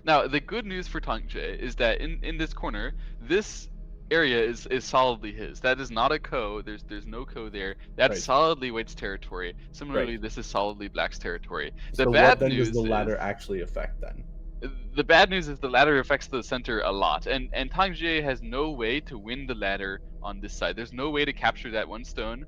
B: Now, the good news for Tangje is that in this corner, this area is solidly his. That is not a ko. There's no ko there. That's solidly White's territory. Similarly, this is solidly Black's territory. The
D: So
B: bad
D: what then
B: news
D: does the ladder
B: is,
D: actually affect then?
B: the bad news is the ladder affects the center a lot, and Tangje has no way to win the ladder on this side. There's no way to capture that one stone.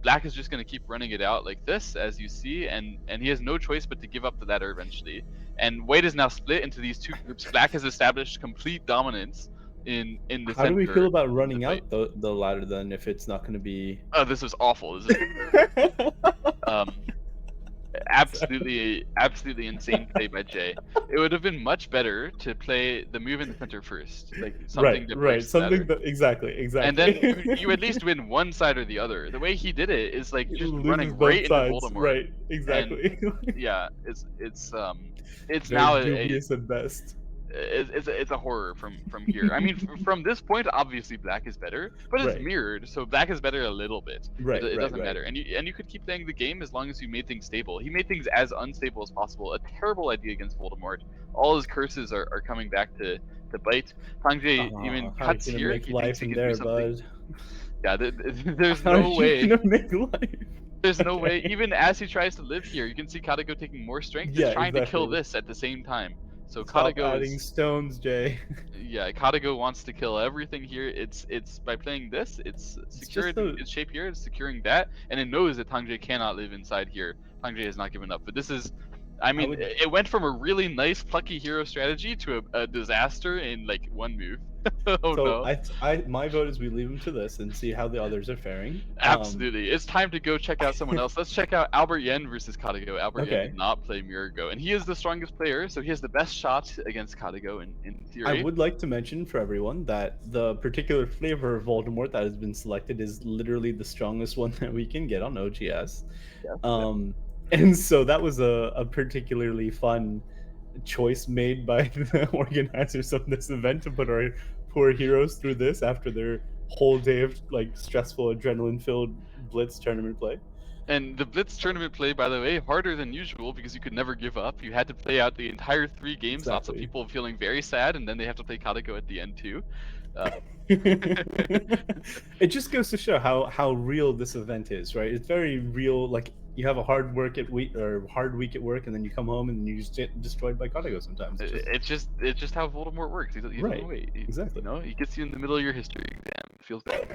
B: Black is just going to keep running it out like this, as you see, and he has no choice but to give up the ladder eventually. And White is now split into these two groups. Black has established complete dominance in the center.
D: How do we feel about running out the ladder then, if it's not going to be?
B: Oh, this was awful. This is absolutely insane play by Jay. It would have been much better to play the move in the center first, like something
D: exactly.
B: And then you at least win one side or the other. The way he did it is like just running right into Voldemort.
D: Right, exactly.
B: And, yeah, it's
D: very
B: now
D: dubious at best.
B: It's a horror from here. I mean, from this point, obviously Black is better, but it's mirrored, so Black is better a little bit. It doesn't matter, and you could keep playing the game as long as you made things stable. He made things as unstable as possible. A terrible idea against Voldemort. All his curses are coming back to bite. Tangje even cuts here.
D: Make life in there, bud.
B: Yeah, there's no way.
D: Make life?
B: There's no way. Even as he tries to live here, you can see Katago taking more strength, just trying to kill this at the same time. So Katago
D: adding stones, Jay.
B: Yeah, Katago wants to kill everything here. It's by playing this, it's secured its shape here, it's securing that, and it knows that Tangje cannot live inside here. Tangje has not given up, but this is, I mean, it went from a really nice plucky hero strategy to a disaster in like one move.
D: My vote is we leave him to this and see how the others are faring.
B: Absolutely. It's time to go check out someone else. Let's check out Albert Yen versus Katago. Albert Yen did not play Mirago, and he is the strongest player, so he has the best shot against Katago in theory.
D: I would like to mention for everyone that the particular flavor of Voldemort that has been selected is literally the strongest one that we can get on OGS. And so that was a particularly fun choice made by the organizers of this event to put our poor heroes through this after their whole day of like stressful adrenaline-filled Blitz tournament play.
B: And the Blitz tournament play, by the way, harder than usual because you could never give up. You had to play out the entire 3 games. Lots of people feeling very sad, and then they have to play Katago at the end too.
D: It just goes to show how real this event is, right? It's very real. Like you have a hard week at work, and then you come home and you just get destroyed by Katago sometimes.
B: It's just how Voldemort works. He doesn't wait.
D: Exactly.
B: You know, he gets you in the middle of your history exam. It feels bad.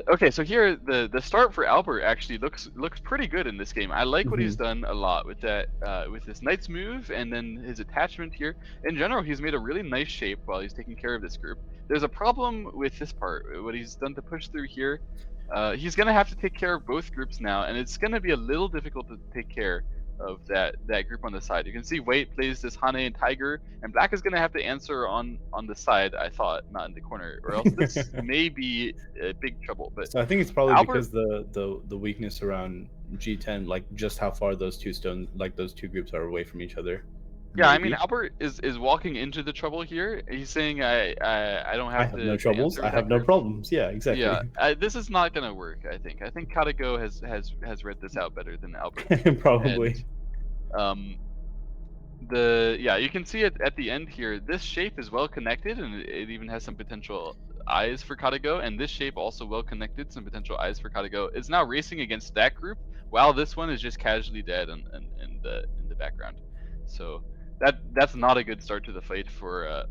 B: Okay, so here the start for Albert actually looks pretty good in this game. I like what he's done a lot with that with this Knight's move and then his attachment here. In general, he's made a really nice shape while he's taking care of this group. There's a problem with this part. What he's done to push through here, he's gonna have to take care of both groups now, and it's gonna be a little difficult to take care of that group on the side. You can see White plays this Hane and Tiger, and Black is gonna have to answer on the side, I thought, not in the corner, or else this may be big trouble. But
D: so I think it's probably because the weakness around G10, like just how far those two groups are away from each other.
B: Yeah, I mean, Albert is walking into the trouble here. He's saying, I don't have to.
D: I have no troubles. I have no problems. Yeah, exactly.
B: Yeah, this is not gonna work. I think Katago has read this out better than Albert.
D: Probably.
B: And, you can see it at the end here. This shape is well connected, and it even has some potential eyes for Katago. And this shape also well connected, some potential eyes for Katago. It's now racing against that group, while this one is just casually dead in the background. So that's not a good start to the fight for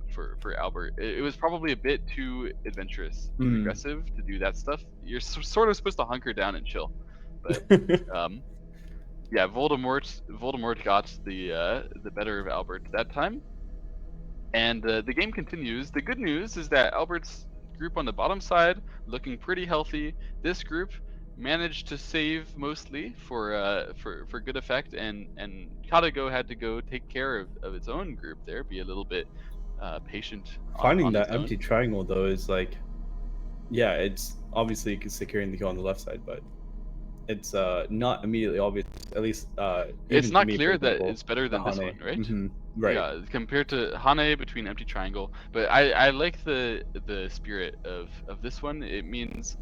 B: Albert. It was probably a bit too adventurous, too aggressive to do that stuff. You're sort of supposed to hunker down and chill, but yeah, Voldemort got the better of Albert that time, and the game continues. The good news is that Albert's group on the bottom side looking pretty healthy. This group managed to save mostly for good effect, and Katago had to go take care of its own group there, be a little bit patient.
D: Finding
B: on
D: that
B: its
D: empty
B: own.
D: triangle though is like, yeah, it's obviously securing the kill on the left side, but it's not immediately obvious. At least
B: It's
D: even
B: not
D: to me,
B: clear
D: for
B: that
D: example,
B: it's better than this one, right?
D: Right.
B: Yeah, compared to Hane between empty triangle, but I like the spirit of this one. It means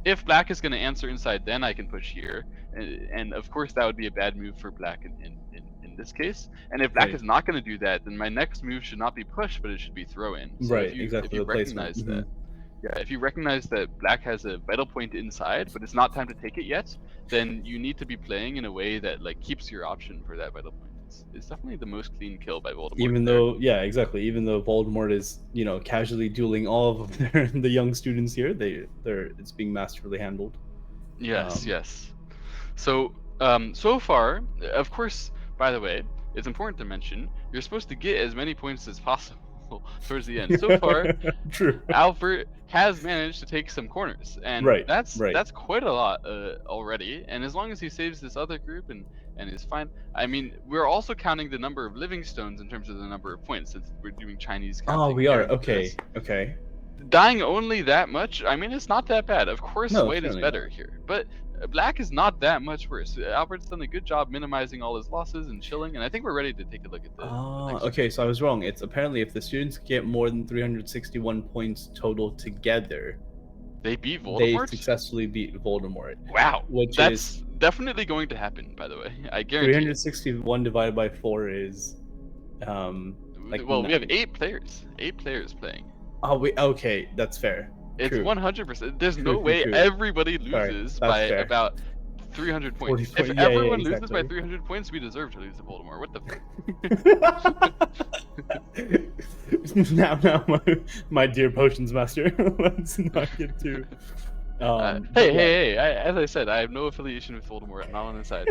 B: if black is going to answer inside, then I can push here, and of course that would be a bad move for black in this case. And if black
D: Right.
B: is not going to do that, then my next move should not be push, but it should be throw in. So
D: Right,
B: if you
D: exactly, the placement.
B: recognize that, yeah, if you recognize that black has a vital point inside, but it's not time to take it yet, then you need to be playing in a way that like keeps your option for that vital point. It's definitely the most clean kill by Voldemort.
D: Even though, yeah, exactly. Even though Voldemort is, casually dueling all of the young students here, it's being masterfully handled.
B: Yes, yes. So so far, of course, by the way, it's important to mention you're supposed to get as many points as possible towards the end. So far,
D: True.
B: Albert has managed to take some corners, and
D: Right,
B: that's
D: right.
B: quite a lot already. And as long as he saves this other group and is fine, I mean, we're also counting the number of living stones in terms of the number of points, since we're doing Chinese counting.
D: Oh, we are.
B: here.
D: Okay, okay.
B: Dying only that much, I mean, it's not that bad. Of course,
D: No,
B: white is
D: certainly
B: better
D: not.
B: here, but black is not that much worse. Albert's done a good job minimizing all his losses and chilling, and I think we're ready to take a look at the next
D: Okay,
B: group.
D: so I was wrong. It's apparently if the students get more than 361 points total together,
B: They beat
D: they
B: Voldemort?
D: successfully beat Voldemort.
B: Wow,
D: Which
B: that's
D: is
B: definitely going to happen, by the way. I guarantee it.
D: 361 divided by 4 is like
B: Well, we have
D: 9.
B: 8 players. 8 players playing.
D: Oh, wait, okay, that's fair.
B: It's
D: True.
B: 100%. There's no
D: True,
B: way
D: true.
B: everybody loses
D: Sorry,
B: by
D: fair.
B: about 300 points.
D: 40
B: If
D: yeah,
B: everyone loses
D: exactly.
B: by 300 points, we deserve to lose to Voldemort. What the fuck?
D: now, my dear potions master, let's not get too.
B: Hey! As I said, I have no affiliation with Voldemort. I'm not on his side.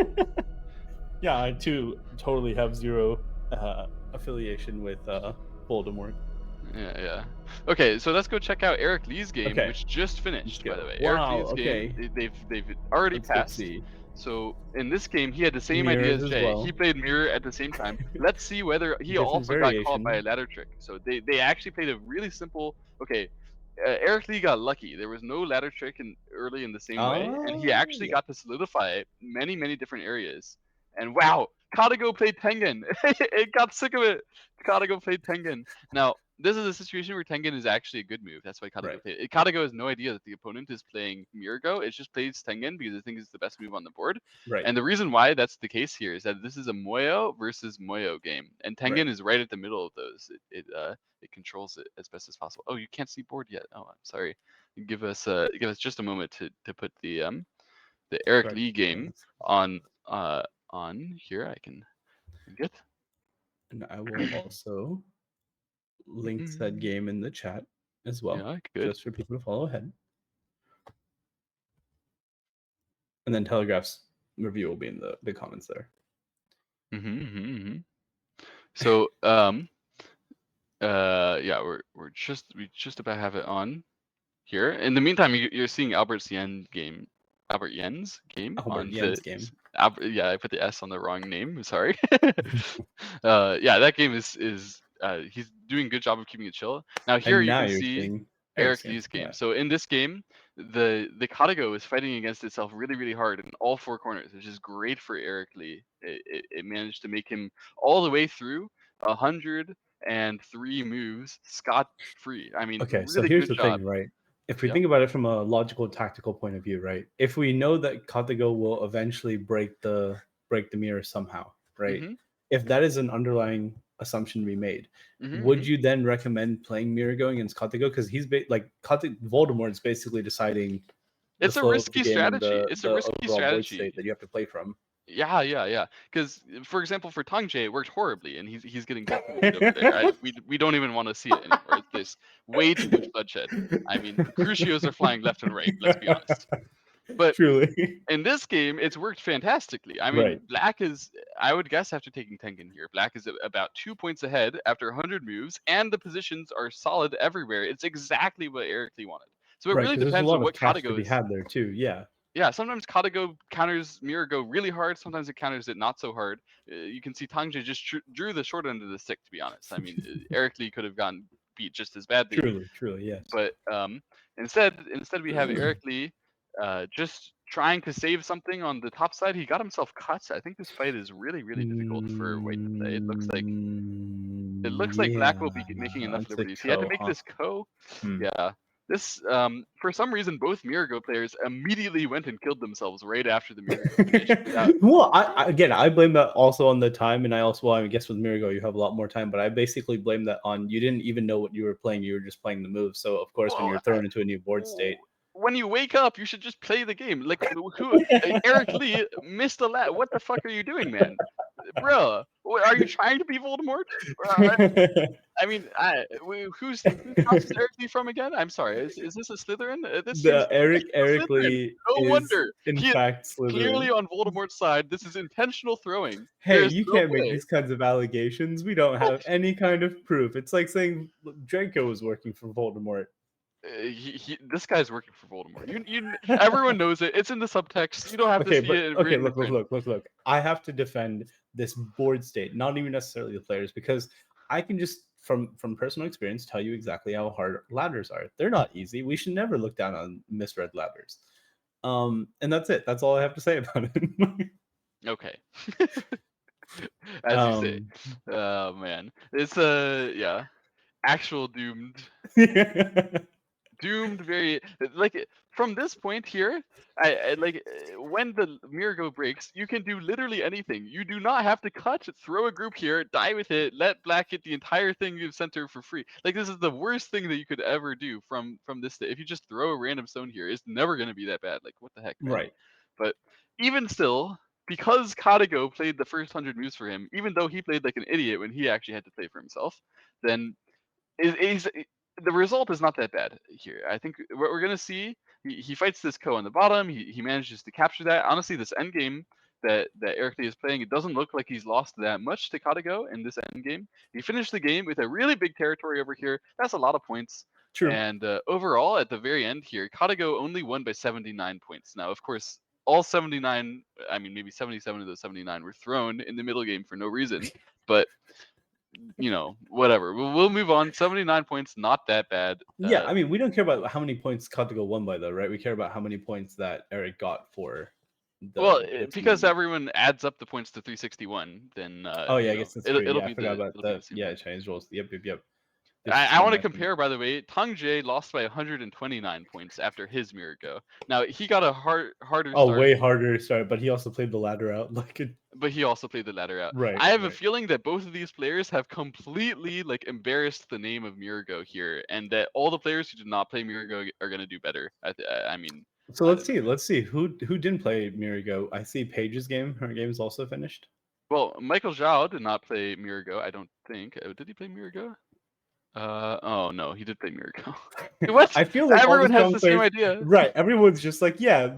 D: Yeah, I too totally have zero affiliation with Voldemort.
B: Yeah. Okay, so let's go check out Eric Lee's game,
D: Okay.
B: which just finished, by the way.
D: Wow,
B: Eric Lee's game, they've already passed. So in this game, he had the same idea as Jay.
D: well.
B: He played mirror at the same time. Let's see whether he
D: Different
B: also
D: variation.
B: got caught by a ladder trick. So they actually played a really simple. Okay, Eric Lee got lucky. There was no ladder trick early in the same way, and he actually got to solidify many different areas. And wow, Katago played Tengen. It got sick of it. Katago played Tengen. Now, this is a situation where Tengen is actually a good move. That's why Katago played it. Katago has no idea that the opponent is playing Mirago. It just plays Tengen because it thinks it's the best move on the board.
D: Right.
B: And the reason why that's the case here is that this is a Moyo versus Moyo game. And Tengen is right at the middle of those. It controls it as best as possible. Oh, you can't see board yet. Oh, I'm sorry. Give us just a moment to put the Eric Lee game on here. I can get.
D: And I will also link said game in the chat as well,
B: Yeah, good.
D: just for people to follow ahead. And then Telegraph's review will be in the comments there.
B: So yeah, we just about have it on here. In the meantime, you're seeing Albert Yen's game yeah, I put the S on the wrong name. Sorry. Yeah, that game is he's doing a good job of keeping it chill. Now here you can see Eric Lee's game. Yeah. So in this game, the Katago is fighting against itself really hard in all 4 corners, which is great for Eric Lee. It managed to make him all the way through 103 moves scot-free. I mean,
D: okay,
B: really
D: so here's
B: good
D: the
B: job.
D: thing, right? If we think about it from a logical, tactical point of view, right? If we know that Katago will eventually break the mirror somehow, right? If that is an underlying assumption we made, would you then recommend playing mirror going against Katago? Because he's Voldemort is basically deciding.
B: It's a risky strategy. It's a risky strategy
D: that you have to play from.
B: Yeah. Because, for example, for Tang Jae, it worked horribly, and he's getting decimated over there. We don't even want to see it anymore. There's way too much bloodshed. I mean, Crucios are flying left and right. Let's be honest. But
D: Truly.
B: in this game, it's worked fantastically. I mean,
D: Right.
B: Black is, I would guess, after taking Tengen here, Black is about 2 points ahead after 100 moves, and the positions are solid everywhere. It's exactly what Eric Lee wanted. So it
D: Right,
B: really
D: because there's a
B: depends on
D: lot of
B: what
D: cash to
B: Katago
D: be
B: is.
D: had there too. Yeah.
B: Yeah, sometimes Katago counters Mirago really hard. Sometimes it counters it not so hard. You can see Tangje just drew the short end of the stick, to be honest. I mean, Eric Lee could have gotten beat just as badly.
D: Truly, yes.
B: But instead we have Eric Lee just trying to save something on the top side. He got himself cut. I think this fight is really, really difficult for White to play. It looks like Black will be making enough liberties. He had to make this ko. Yeah. This, for some reason, both Mirago players immediately went and killed themselves right after the Mirago finish.
D: Well, I blame that also on the time, and I also, I guess with Mirago you have a lot more time, but I basically blame that on you didn't even know what you were playing. You were just playing the moves. So of course, when you're thrown into a new board state,
B: when you wake up, you should just play the game. Like, who? Eric Lee missed a lot. What the fuck are you doing, man? Bro, are you trying to be Voldemort? I mean, who's house is Eric Lee from again? I'm sorry. Is this a Slytherin? This seems
D: Eric Lee.
B: No wonder.
D: In
B: He
D: fact,
B: is clearly on Voldemort's side. This is intentional throwing.
D: Hey, you can't make these kinds of allegations. We don't have any kind of proof. It's like saying Draco was working for Voldemort.
B: This guy's working for Voldemort. Everyone knows it. It's in the subtext. You don't have to see it.
D: Okay, look. I have to defend this board state, not even necessarily the players, because I can just from personal experience tell you exactly how hard ladders are. They're not easy. We should never look down on misread ladders. And that's it. That's all I have to say about it.
B: Okay. As you say. Oh man. It's actual doomed. Doomed very like from this point here. I like when the Mirago breaks, you can do literally anything. You do not have to cut, throw a group here, die with it, let Black get the entire thing you've sent her for free. Like, this is the worst thing that you could ever do from this. If you just throw a random stone here, it's never gonna be that bad. Like, what the heck, man?
D: Right.
B: But even still, because Katago played the first 100 moves for him, even though he played like an idiot when he actually had to play for himself, then the result is not that bad here. I think what we're gonna see, he fights this ko on the bottom. He manages to capture that. Honestly, this end game that Eric Lee is playing, it doesn't look like he's lost that much to Katago in this end game. He finished the game with a really big territory over here. That's a lot of points.
D: True.
B: And overall, at the very end here, Katago only won by 79 points. Now, of course, all 79, I mean, maybe 77 of those 79 were thrown in the middle game for no reason. But whatever. We'll move on. 79 points, not that bad.
D: Yeah, I mean, we don't care about how many points Katago won by, though, right? We care about how many points that Eric got for.
B: Because everyone adds up the points to 361, then.
D: I guess that's true.
B: It'll
D: I
B: be
D: forgot about that. Chinese rolls. Yep.
B: I want to compare, by the way. Tang Jae lost by 129 points after his Mirago. Now, he got a harder start.
D: Way harder start, but he also played the ladder out.
B: But he also played the ladder out.
D: Right.
B: I have a feeling that both of these players have completely embarrassed the name of Mirago here, and that all the players who did not play Mirago are going to do better. I mean.
D: So let's see who didn't play Mirago. I see Paige's game. Her game's also finished.
B: Well, Michael Zhao did not play Mirago. I don't think. Did he play Mirago? Oh no, he did play Mirago. What?
D: I feel like
B: everyone has the same idea.
D: Right. Everyone's just like, yeah,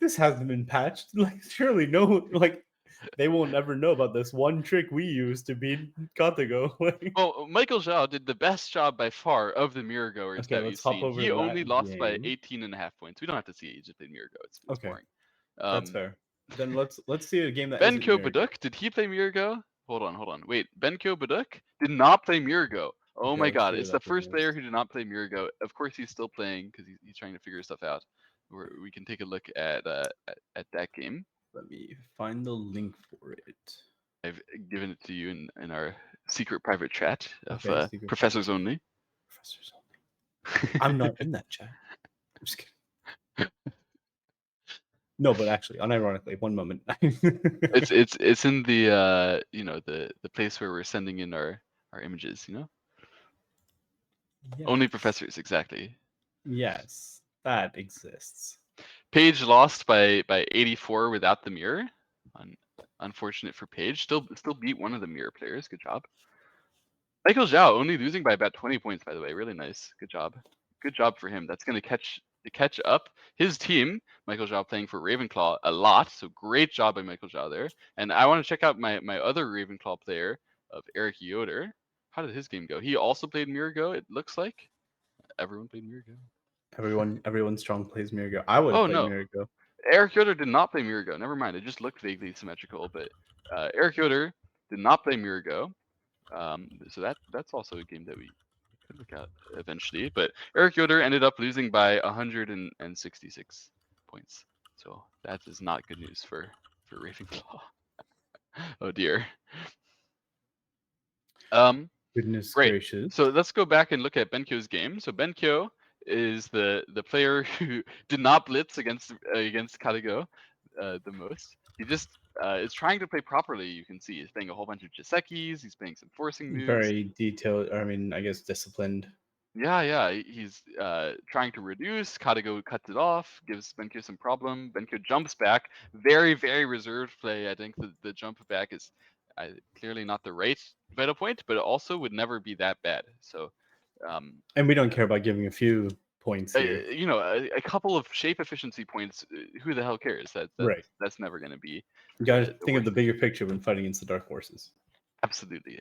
D: this hasn't been patched. Like, surely they will never know about this one trick we used to beat Katago.
B: Well, Michael Zhao did the best job by far of the Miragoers that we've seen. He only lost by 18.5 points. We don't have to see he just played Mirago. It's boring.
D: That's fair. Then let's see a game that
B: Benkyo Baduk, did he play Mirago? Hold on. Wait, Benkyo Baduk did not play Mirago. Oh my god, it's the first player who did not play Mirago. Of course he's still playing because he's trying to figure stuff out. We can take a look at that game.
D: Let me find the link for it.
B: I've given it to you in our secret private chat of professors only.
D: Professors only. I'm not in that chat. I'm just kidding. No, but actually, unironically, one moment.
B: it's in the the place where we're sending in our images, Yes. Only professors, exactly.
D: Yes, that exists.
B: Paige lost by 84 without the mirror. Unfortunate for Paige. Still beat one of the mirror players. Good job. Michael Zhao only losing by about 20 points, by the way. Really nice. Good job. Good job for him. That's going to catch up his team. Michael Zhao playing for Ravenclaw a lot. So great job by Michael Zhao there. And I want to check out my other Ravenclaw player of Eric Yoder. How did his game go? He also played Mirror Go, it looks like. Everyone played Mirror Go.
D: Everyone strong plays Mirror Go. I would play Mirror Go.
B: Eric Yoder did not play Mirror Go. Never mind. It just looked vaguely symmetrical, but Eric Yoder did not play Mirror Go. So that's also a game that we could look at eventually. But Eric Yoder ended up losing by 166 points. So that is not good news for Ravenclaw. Oh dear.
D: Goodness
B: great.
D: gracious.
B: So let's go back and look at Benkyo's game. So Benkyo is the player who did not blitz against Kadigo the most. He just is trying to play properly. You can see he's playing a whole bunch of Jisekis. He's playing some forcing moves.
D: Very detailed. I mean, I guess disciplined.
B: Yeah. He's trying to reduce. Kadigo cuts it off, gives Benkyo some problem. Benkyo jumps back. Very, very reserved play. I think the jump back is clearly not the right meta point, but it also would never be that bad. So,
D: and we don't care about giving a few points here.
B: A couple of shape efficiency points. Who the hell cares? That's never going to be.
D: You got to think of the bigger picture when fighting against the dark forces.
B: Absolutely.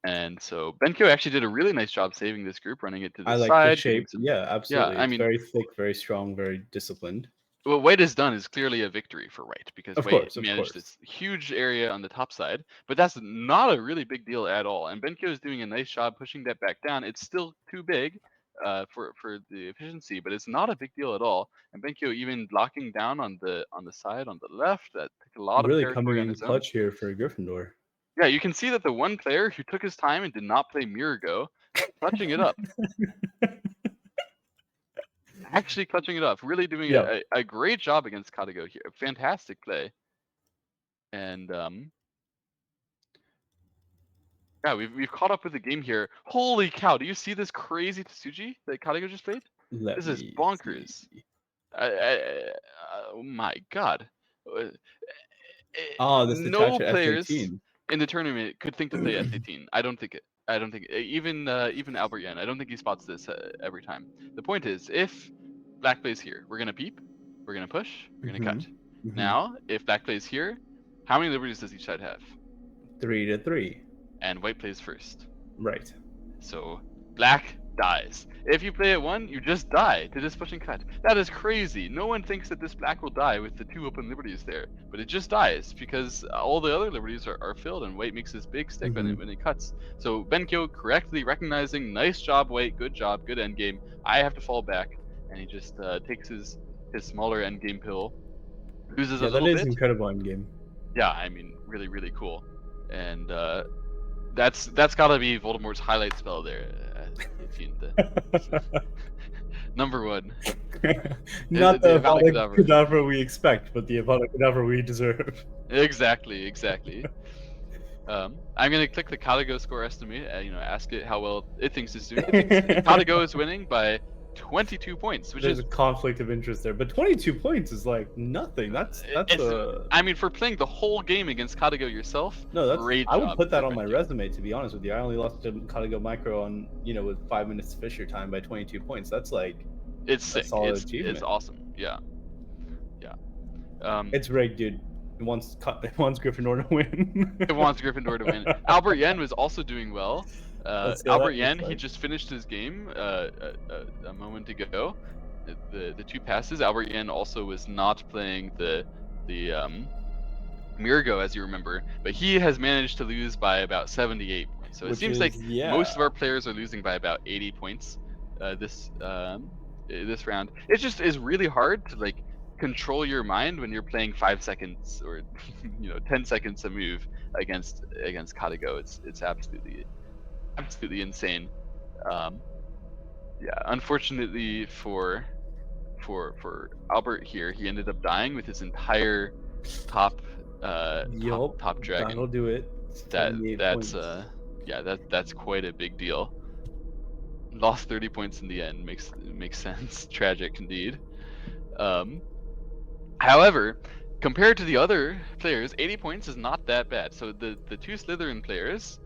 B: And so Benkyo actually did a really nice job saving this group, running it to the side.
D: I like the shape. Yeah, absolutely.
B: Yeah, I mean,
D: very thick, very strong, very disciplined.
B: What White has done is clearly a victory for White, because White managed this huge area on the top side, but that's not a really big deal at all. And Benkyo is doing a nice job pushing that back down. It's still too big for the efficiency, but it's not a big deal at all. And Benkyo even blocking down on the side on the left, that took a lot of territory
D: coming
B: on
D: in clutch here for Gryffindor.
B: Yeah, you can see that the one player who took his time and did not play Mirror Go, clutching it up. Actually clutching it up. Really doing a great job against Kadigo here. Fantastic play. And yeah, we've caught up with the game here. Holy cow, do you see this crazy Tsuji that Kadigo just played? This is bonkers. Oh my god.
D: No
B: players
D: F18.
B: In the tournament could think to play F18. I don't think even Albert Yen, I don't think he spots this every time. The point is, if Black plays here, we're gonna peep, we're gonna push, we're gonna cut. Now, if Black plays here, how many liberties does each side have?
D: 3 to 3.
B: And White plays first.
D: Right.
B: So Black dies. If you play at 1, you just die to this push and cut. That is crazy. No one thinks that this Black will die with the 2 open liberties there, but it just dies because all the other liberties are filled, and White makes this big stick when it cuts. So Benkyo correctly recognizing, nice job White, good job, good endgame. I have to fall back, and he just takes his smaller endgame pill, loses a little bit.
D: That is incredible endgame.
B: Yeah, I mean, really, really cool. And that's gotta be Voldemort's highlight spell there. Number 1.
D: Not the Avada Kedavra we expect, but the Avada Kedavra we deserve.
B: Exactly. I'm gonna click the Kadigo score estimate. Ask it how well it thinks it's doing. It thinks Kadigo is winning by 22 points, which
D: There's a conflict of interest there, but 22 points is like nothing. That's
B: I mean, for playing the whole game against Kadigo yourself, great job.
D: I would put that on my resume, to be honest with you. I only lost to Kadigo Micro on, with 5 minutes Fisher time by 22 points. That's like
B: it's sick. It's awesome. Yeah.
D: It's rigged, dude. It wants Gryffindor to win.
B: It wants Gryffindor to win. Albert Yen was also doing well. Albert Yen, he just finished his game a moment ago. The 2 passes. Albert Yen also was not playing the Mirgo, as you remember, but he has managed to lose by about 78 points. So it seems like most of our players are losing by about 80 points this round. It just is really hard to control your mind when you're playing 5 seconds or 10 seconds a move against Kadigo. It's absolutely insane. Unfortunately for Albert here, he ended up dying with his entire top dragon.
D: That'll do it.
B: That's quite a big deal. Lost 30 points in the end. Makes sense. Tragic indeed. However, compared to the other players, 80 points is not that bad. So the two Slytherin players,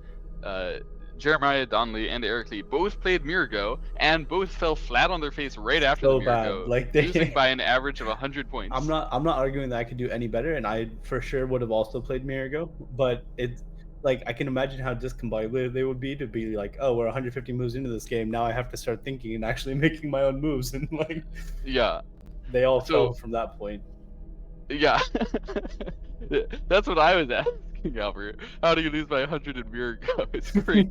B: Jeremiah Donnelly and Eric Lee, both played Mirago and both fell flat on their face right after
D: So
B: the
D: bad.
B: Mirago,
D: Like
B: losing by an average of 100 points.
D: I'm not arguing that I could do any better, and I for sure would have also played Mirago, but it's like I can imagine how discombobulated they would be to be like, oh, we're 150 moves into this game, now I have to start thinking and actually making my own moves, and like,
B: yeah,
D: they all fell from that point.
B: Yeah, that's what I was asking, Albert. How do you lose by 100 in Mirago? It's great.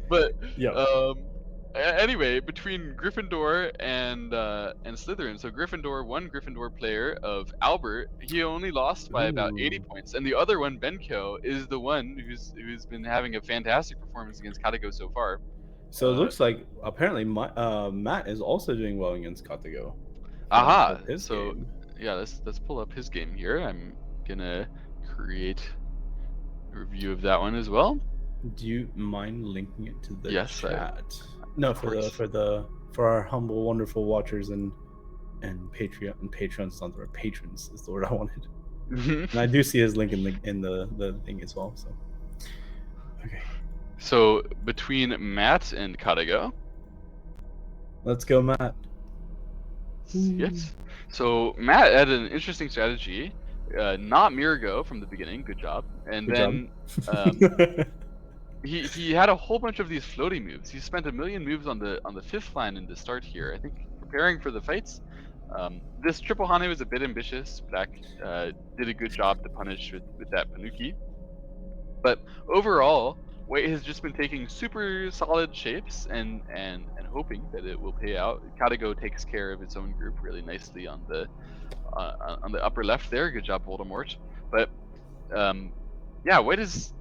B: But anyway, between Gryffindor and Slytherin, so Gryffindor, one Gryffindor player of Albert, he only lost by about 80 points, and the other one, Benko, is the one who's been having a fantastic performance against Katago so far.
D: So it looks like apparently Matt is also doing well against Katago.
B: Aha! So yeah, let's pull up his game here. I'm gonna create a review of that one as well.
D: Do you mind linking it to the chat? For our humble, wonderful watchers and patrons, not the word patrons is the word I wanted. And I do see his link in the thing as well. So okay.
B: So between Matt and Katago.
D: Let's go, Matt.
B: Yes. So Matt had an interesting strategy. Not Mirago from the beginning. Good job. And he had a whole bunch of these floaty moves. He spent 1 million moves on the 5th line in the start here. I think preparing for the fights. This triple Hane was a bit ambitious. Black did a good job to punish with that Panuki. But overall, White has just been taking super solid shapes and hoping that it will pay out. Katago takes care of its own group really nicely on the upper left there. Good job, Voldemort. But yeah, White is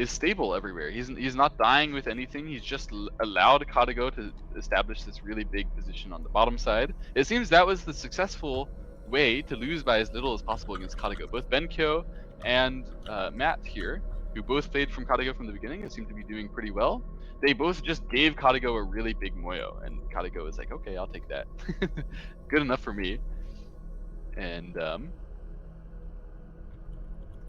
B: stable everywhere. He's not dying with anything. He's just allowed Katago to establish this really big position on the bottom side. It seems that was the successful way to lose by as little as possible against Katago. Both Benko and Matt here, who both played from Katago from the beginning, seem to be doing pretty well. They both just gave Katago a really big moyo, and Katago was like, okay, I'll take that. Good enough for me. And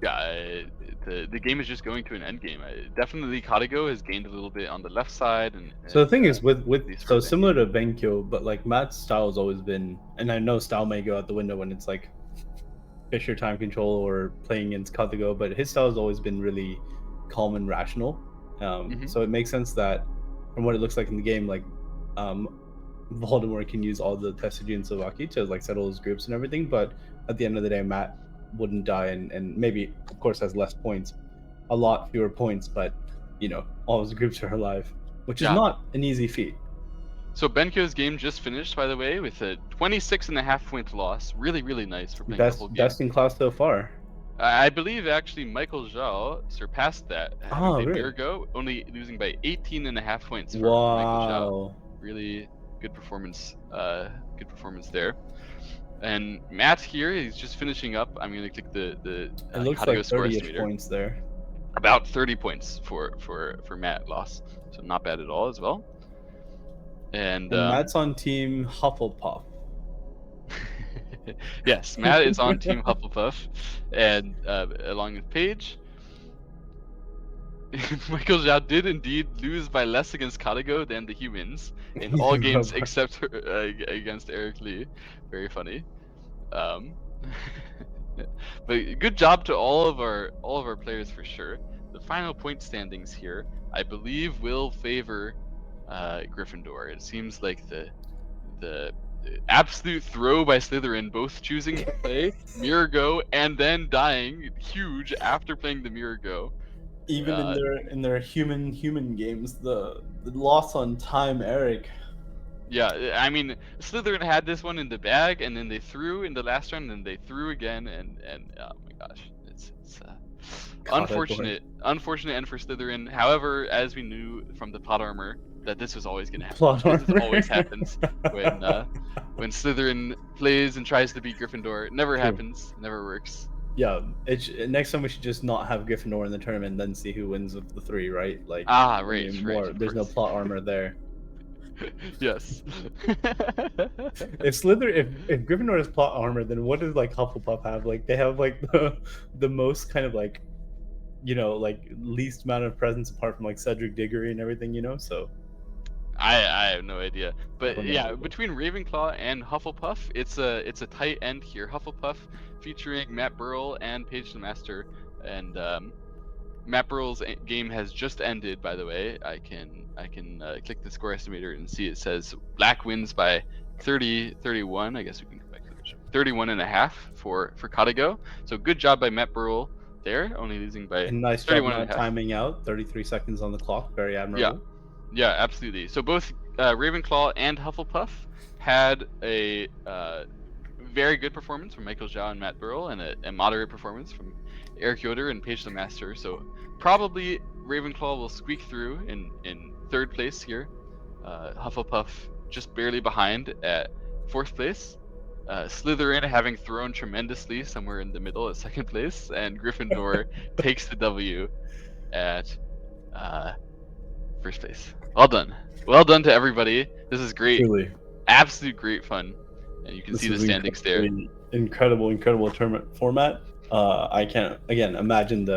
B: yeah, the game is just going to an end game. Definitely Katago has gained a little bit on the left side.
D: So the thing is with so similar to Benkyo, but like Matt's style has always been, and I know style may go out the window when it's like Fisher time control or playing against Katago, but his style has always been really calm and rational. So it makes sense that from what it looks like in the game, like Voldemort can use all the Tesuji and Sovaki to like settle his groups and everything, but at the end of the day, Matt wouldn't die and maybe of course has less points, a lot fewer points, but you know, all his groups are alive, which is not an easy feat.
B: So Benko's game just finished, by the way, with a 26.5 point loss. Really, really nice for playing the whole game.
D: Best in class so far.
B: I believe actually Michael Zhao surpassed that.
D: Really?
B: Mirago, only losing by 18.5 points for
D: wow.
B: Michael Zhao. Really good performance. Good performance there. And Matt here, he's just finishing up. I'm gonna click the
D: it looks like 30 points there.
B: About 30 points for Matt loss. So not bad at all as well. And
D: Matt's on team Hufflepuff.
B: Yes, Matt is on team Hufflepuff, and along with Paige. Michael Zhao did indeed lose by less against Katago than the humans in all games except against Eric Lee. Very funny. But good job to all of our players for sure. The final point standings here, I believe, will favor Gryffindor. It seems like the absolute throw by Slytherin, both choosing to play Mirago and then dying huge after playing the Mirago.
D: Even in their human games, the loss on time, Eric.
B: Yeah, I mean, Slytherin had this one in the bag, and then they threw in the last round, and then they threw again, and oh my gosh, it's unfortunate end for Slytherin. However, as we knew from the plot armor, that this was always going to happen. This always happens when Slytherin plays and tries to beat Gryffindor. It never happens. It never works.
D: Yeah, next time we should just not have Gryffindor in the tournament, and then see who wins of the three, right? Like
B: right.
D: There's no plot armor there.
B: Yes.
D: If Gryffindor has plot armor, then what does like Hufflepuff have? Like they have like the most kind of like, like least amount of presence apart from like Cedric Diggory and everything, so
B: I have no idea, but
D: don't know.
B: yeah, between Ravenclaw and Hufflepuff, it's a tight end here. Hufflepuff featuring Matt Burrell and Paige the Master, and Matt Burrell's game has just ended. By the way, I can click the score estimator and see it says Black wins by 30-31. I guess we can go back to the show. 31.5 for Codigo. So good job by Matt Burrell there, only losing by
D: and nice job
B: 31.5.
D: not timing out. 33 seconds on the clock, very admirable.
B: Yeah, absolutely. So both Ravenclaw and Hufflepuff had a very good performance from Michael Zhao and Matt Burrell, and a moderate performance from Eric Yoder and Paige the Master. So probably Ravenclaw will squeak through in third place here. Hufflepuff just barely behind at fourth place. Slytherin having thrown tremendously somewhere in the middle at second place, and Gryffindor takes the W at first place. Well done to everybody. This is great.
D: Truly.
B: Absolute great fun, and you can see the standings there.
D: Incredible tournament format. I can't imagine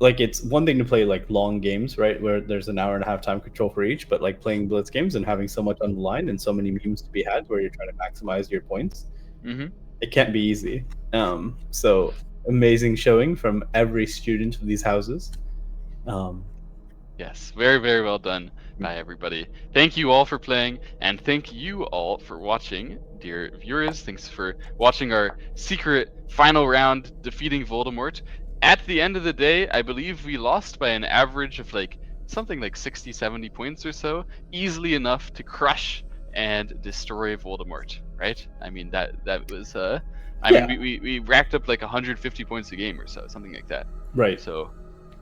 D: it's one thing to play like long games, right, where there's an hour and a half time control for each, but like playing blitz games and having so much on the line and so many memes to be had where you're trying to maximize your points, it can't be easy. So amazing showing from every student of these houses.
B: Yes, very, very well done by everybody. Thank you all for playing, and thank you all for watching, dear viewers. Thanks for watching our secret final round defeating Voldemort. At the end of the day, I believe we lost by an average of like something like 60-70 points or so, easily enough to crush and destroy Voldemort, right? I mean, that was mean, we racked up like 150 points a game or so, something like that.
D: Right.
B: So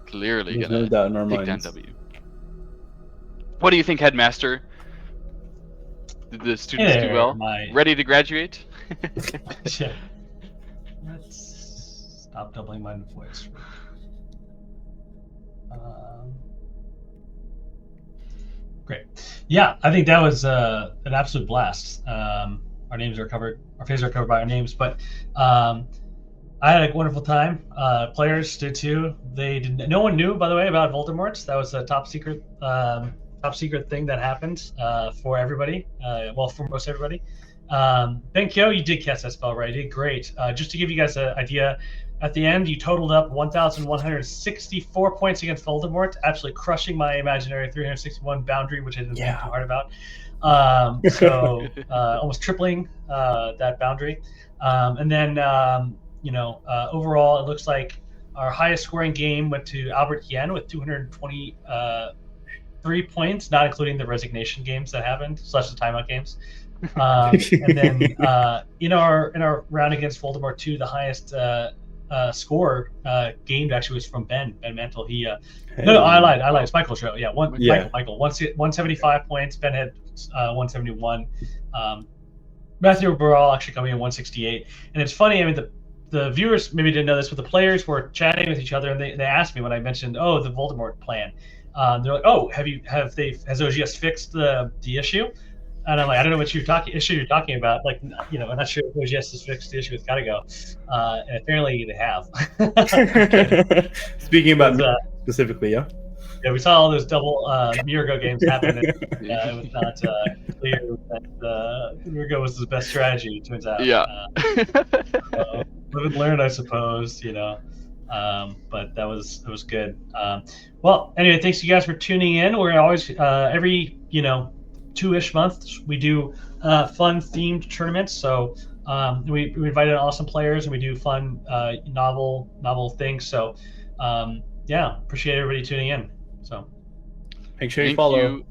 B: clearly
D: There's
B: gonna
D: no doubt in our
B: take
D: minds.
B: down W. What do you think, Headmaster? Did the students do well? Ready to graduate?
A: Yeah. Let's stop doubling my voice. Great. Yeah, I think that was an absolute blast. Our names are covered. Our faces are covered by our names, but I had a wonderful time. Players did too. They did. No one knew, by the way, about Voldemort. That was a top secret thing that happened for everybody. Well, for most everybody. Ben Kyo, you did cast that spell right. You did great. Just to give you guys an idea, at the end you totaled up 1,164 points against Voldemort, absolutely crushing my imaginary 361 boundary, which I didn't think too hard about. So almost tripling that boundary. And then overall, it looks like our highest scoring game went to Albert Yen with 223 points, not including the resignation games that happened, / the timeout games. And then in our round against Voldemort 2, the highest score gained actually was from Ben Mantle. He no, I lied. It's Michael's show. Yeah, Michael 175 points. Ben had 171. Matthew Burrell actually coming in 168. And it's funny. I mean, the viewers maybe didn't know this, but the players were chatting with each other, and they asked me when I mentioned, the Voldemort plan. They're like, oh, has OGS fixed the issue? And I'm like, I don't know what issue you're talking about. Like, I'm not sure if OGS has fixed the issue with Gotta and apparently they have.
D: Speaking about specifically, yeah.
A: Yeah, we saw all those double Mirago games happen. And, it was not clear that Mirago was the best strategy, it turns out.
B: Yeah.
A: Live and learn, I suppose, but that was good. Well, anyway, thanks you guys for tuning in. We're always, every, 2-ish months, we do fun themed tournaments. So we invited awesome players and we do fun, novel things. So appreciate everybody tuning in. So
D: make sure you follow.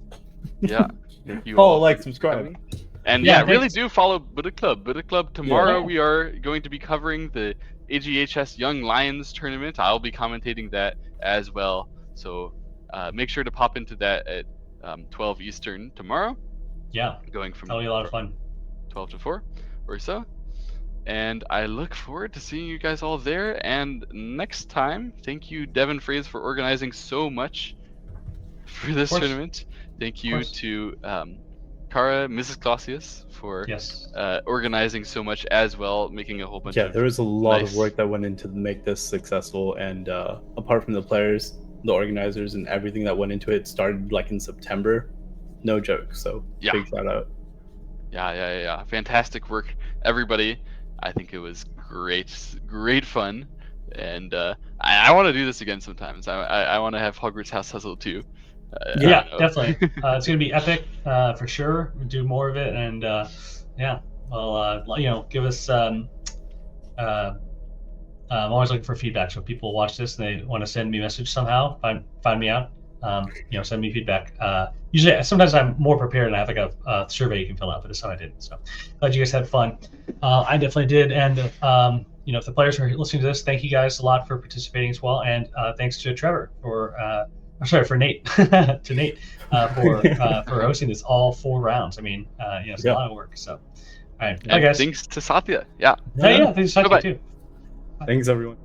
B: Yeah. Thank you
D: follow,
B: all.
D: like, subscribe.
B: And really do follow Buddha Club. Buddha Club tomorrow we are going to be covering the AGHS Young Lions tournament. I'll be commentating that as well. So make sure to pop into that at 12 Eastern tomorrow.
A: Yeah.
B: Going from
A: that'll be a lot of fun.
B: 12 to 4 or so. And I look forward to seeing you guys all there. And next time, thank you, Devin Fraze, for organizing so much for this tournament. Thank you to Kara, Mrs. Clausius, for organizing so much as well, making a whole bunch of
D: there was a lot of work that went into make this successful, and apart from the players, the organizers, and everything that went into it, started like in September. No joke. So big shout out.
B: Yeah. Fantastic work, everybody. I think it was great fun, and I want to do this again sometimes. I want to have Hogwarts House Hustle too.
A: Definitely. It's gonna be epic for sure. We'll do more of it, and give us. I'm always looking for feedback. So if people watch this and they want to send me a message somehow, find me out. Send me feedback. Usually, sometimes I'm more prepared and I have like a survey you can fill out, but this time I didn't. So glad you guys had fun. I definitely did, and if the players are listening to this, thank you guys a lot for participating as well, and thanks to Trevor for Nate to Nate for hosting this all 4 rounds. I mean, it's a lot of work. So, all right, bye guys.
B: Thanks to Satya. Yeah.
A: Thanks to Satya too.
D: Thanks everyone.